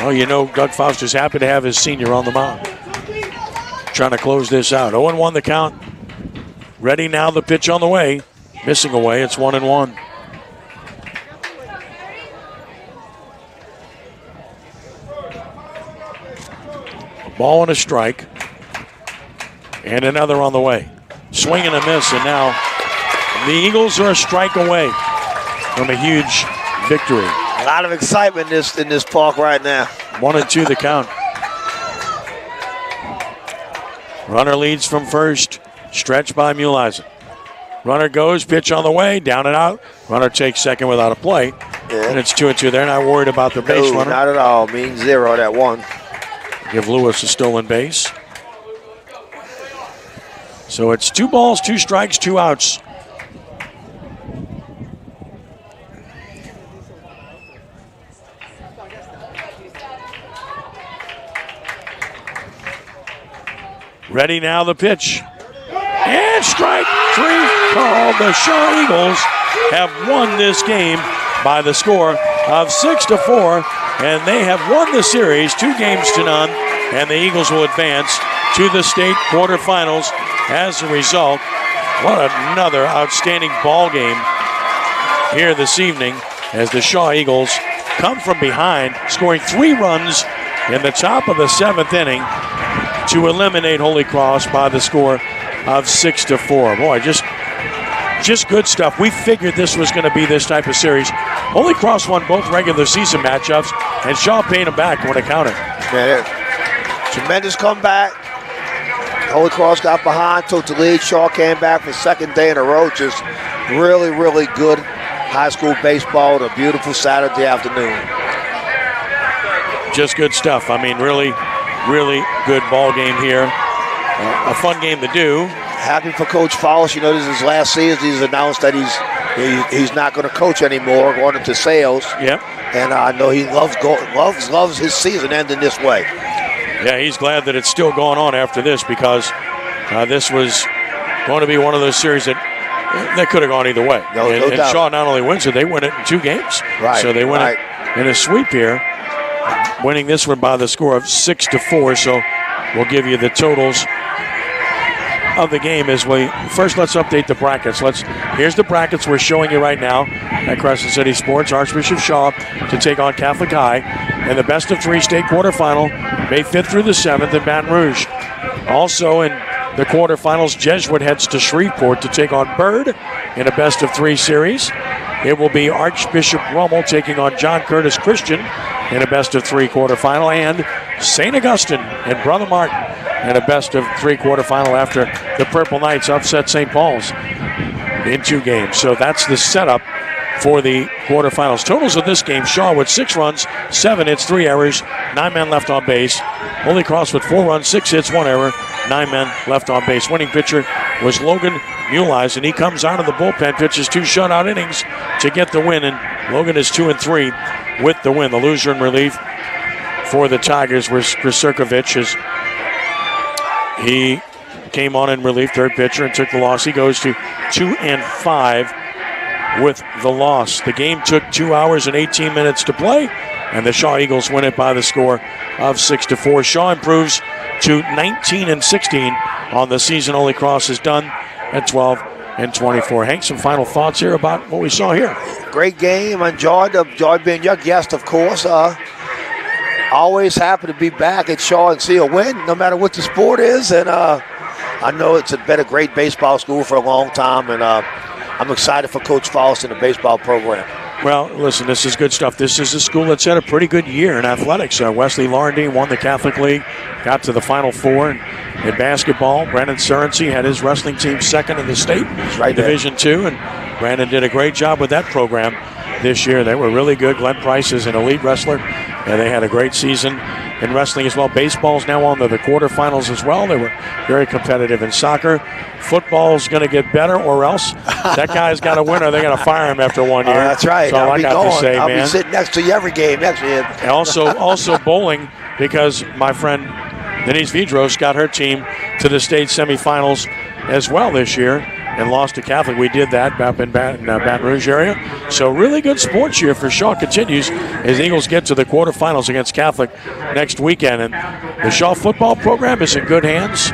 Oh, Doug Foster's happy to have his senior on the mound. Trying to close this out. 0-1 the count. Ready now, the pitch on the way. Missing away, it's 1-1. A ball and a strike. And another on the way. Swing and a miss, and now the Eagles are a strike away from a huge victory. A lot of excitement in this park right now. 1-2 the count. Runner leads from first. Stretch by Muleisen. Runner goes, pitch on the way, down and out. Runner takes second without a play. Yeah. And it's 2-2. They're not worried about the base runner. Not at all. Means 0, that one. Give Lewis a stolen base. So it's 2 balls, 2 strikes, 2 outs. Ready now, the pitch. And strike 3 called. The Shaw Eagles have won this game by the score of 6-4, and they have won the series 2-0, and the Eagles will advance to the state quarterfinals as a result. What another outstanding ball game here this evening as the Shaw Eagles come from behind, scoring 3 runs in the top of the 7th inning to eliminate Holy Cross by the score of 6-4. Boy, just good stuff. We figured this was going to be this type of series. Holy Cross won both regular season matchups, and Shaw paid them back when it counted. Man, tremendous comeback. Holy Cross got behind, took the lead. Shaw came back for the 2nd day in a row. Just really, really good high school baseball on a beautiful Saturday afternoon. Just good stuff. I mean, really, really good ball game here. A fun game to do. Happy for Coach Fowles. This is his last season. He's announced that he's not going to coach anymore, going into sales. Yep. And I know he loves his season ending this way. Yeah, he's glad that it's still going on after this because this was going to be one of those series that could have gone either way. No doubt. Shaw not only wins it, they win it in 2 games. Right. So they win it in a sweep here. winning this one by the score of 6-4. So we'll give you the totals of the game as we first. Let's update the brackets. Here's the brackets we're showing you right now at Crescent City Sports. Archbishop Shaw to take on Catholic High in the best of 3 state quarterfinal, May 5th through the 7th in Baton Rouge. Also in the quarterfinals, Jesuit heads to Shreveport to take on Byrd in a best of 3 series. It will be Archbishop Rummel taking on John Curtis Christian in a best of 3 quarterfinal, and St. Augustine and Brother Martin in a best of 3 quarterfinal after the Purple Knights upset St. Paul's in 2 games. So that's the setup for the quarterfinals. Totals of this game: Shaw with 6 runs, 7 hits, 3 errors, 9 men left on base. Holy Cross with 4 runs, 6 hits, 1 error, 9 men left on base. Winning pitcher was Logan Muleis, and he comes out of the bullpen, pitches 2 shutout innings to get the win, and Logan is 2-3 with the win. The loser in relief for the Tigers was Krasirkovich. He came on in relief, third pitcher, and took the loss. He goes to 2-5 with the loss. The game took 2 hours and 18 minutes to play, and the Shaw Eagles win it by the score of 6-4. Shaw improves to 19-16 on the season. Holy Cross is done at 12-24. Hank, some final thoughts here about what we saw here? Great game. Enjoyed being your guest, of course. Always happy to be back at Shaw and see a win, no matter what the sport is. And I know it's been a great baseball school for a long time, and I'm excited for Coach Faust and the baseball program. Well, listen, this is good stuff. This is a school that's had a pretty good year in athletics. Wesley Laurendine won the Catholic League, got to the Final Four. In basketball, Brandon Surrency had his wrestling team second in the state, right, Division II, and Brandon did a great job with that program this year. They were really good. Glenn Price is an elite wrestler, and they had a great season in wrestling as well. Baseball's now on to the quarterfinals as well. They were very competitive in soccer. Football's going to get better, or else that guy's got to win, or they're going to fire him after 1 year. That's right. So I got to say, I'll man. be sitting next to you every game next year. And also bowling, because my friend Denise Vidros got her team to the state semifinals as well this year and lost to Catholic. We did that back in Baton Rouge area. So really good sports year for Shaw continues as Eagles get to the quarterfinals against Catholic next weekend. And the Shaw football program is in good hands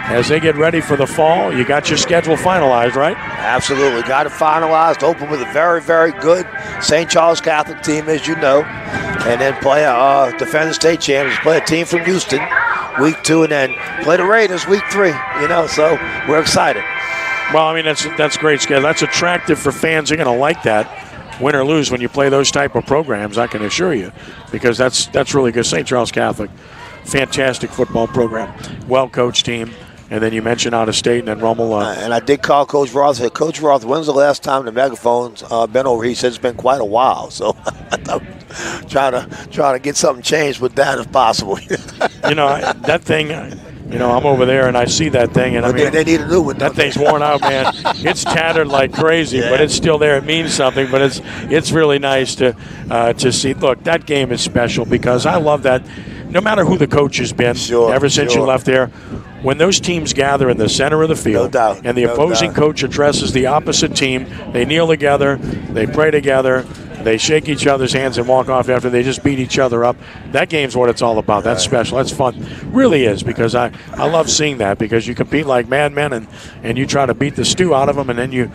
as they get ready for the fall. You got your schedule finalized, right? Absolutely. Got it finalized. Open with a very, very good St. Charles Catholic team, as you know. And then play defending state champions, play a team from Houston week 2, and then play the Raiders week 3. So we're excited. Well, I mean, that's great schedule. That's attractive for fans. They're going to like that, win or lose, when you play those type of programs, I can assure you, because that's really good. St. Charles Catholic, fantastic football program, well-coached team. And then you mentioned out of state, and then Rummel. And I did call Coach Roth. I said, Coach Roth, when's the last time the megaphone's been over? He said it's been quite a while. So I'm trying to get something changed with that if possible. That thing. I'm over there and I see that thing, and they need a new one. That thing's worn out, man. It's tattered like crazy, but it's still there. It means something, but it's really nice to see. Look, that game is special because I love that. No matter who the coach has been, ever since you left there, when those teams gather in the center of the field, and the opposing coach addresses the opposite team, they kneel together, they pray together, they shake each other's hands and walk off after they just beat each other up. That game's what it's all about. That's special. That's fun. Really is, because I love seeing that, because you compete like madmen and you try to beat the stew out of them, and then you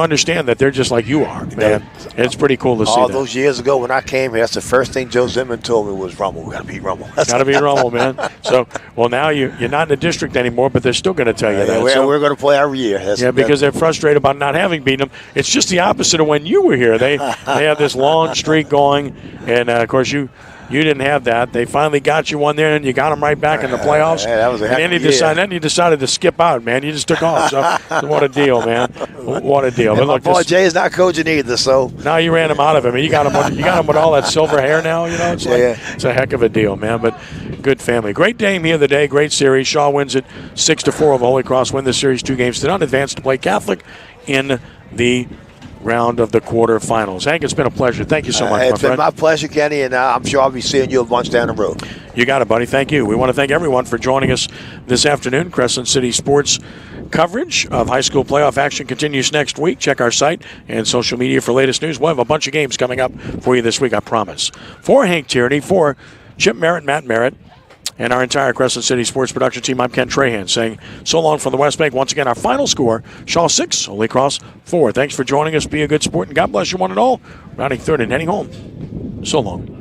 understand that they're just like you are, man. It's pretty cool to see all that. Those years ago when I came here, that's the first thing Joe Zimmerman told me was Rummel. We got to beat Rummel. Got to beat Rummel, man. So, well, now you're not in the district anymore, but they're still going to tell you that. We're going to play every year. Because they're frustrated about not having beaten them. It's just the opposite of when you were here. They have this long streak going, and, of course, you didn't have that. They finally got you one there, and you got them right back in the playoffs. That was a heck of a year. Then you decided to skip out, man. You just took off. So what a deal, man. What a deal. But look, my boy Jay is not coaching either, so. Now you ran him out of him. You got him with all that silver hair now, It's a heck of a deal, man. But good family. Great game here today. Great series. Shaw wins it 6-4 over Holy Cross. Win the series 2 games to none. Advance to play Catholic in the round of the quarterfinals. Hank, it's been a pleasure. Thank you so much, my friend. It's been my pleasure, Kenny, and I'm sure I'll be seeing you a bunch down the road. You got it, buddy. Thank you. We want to thank everyone for joining us this afternoon. Crescent City Sports coverage of high school playoff action continues next week. Check our site and social media for latest news. We'll have a bunch of games coming up for you this week, I promise. For Hank Tierney, for Chip Merritt, Matt Merritt, and our entire Crescent City Sports Production team, I'm Ken Trahan saying so long from the West Bank. Once again, our final score, Shaw 6, Holy Cross 4. Thanks for joining us. Be a good sport, and God bless you one and all. Rounding third and heading home. So long.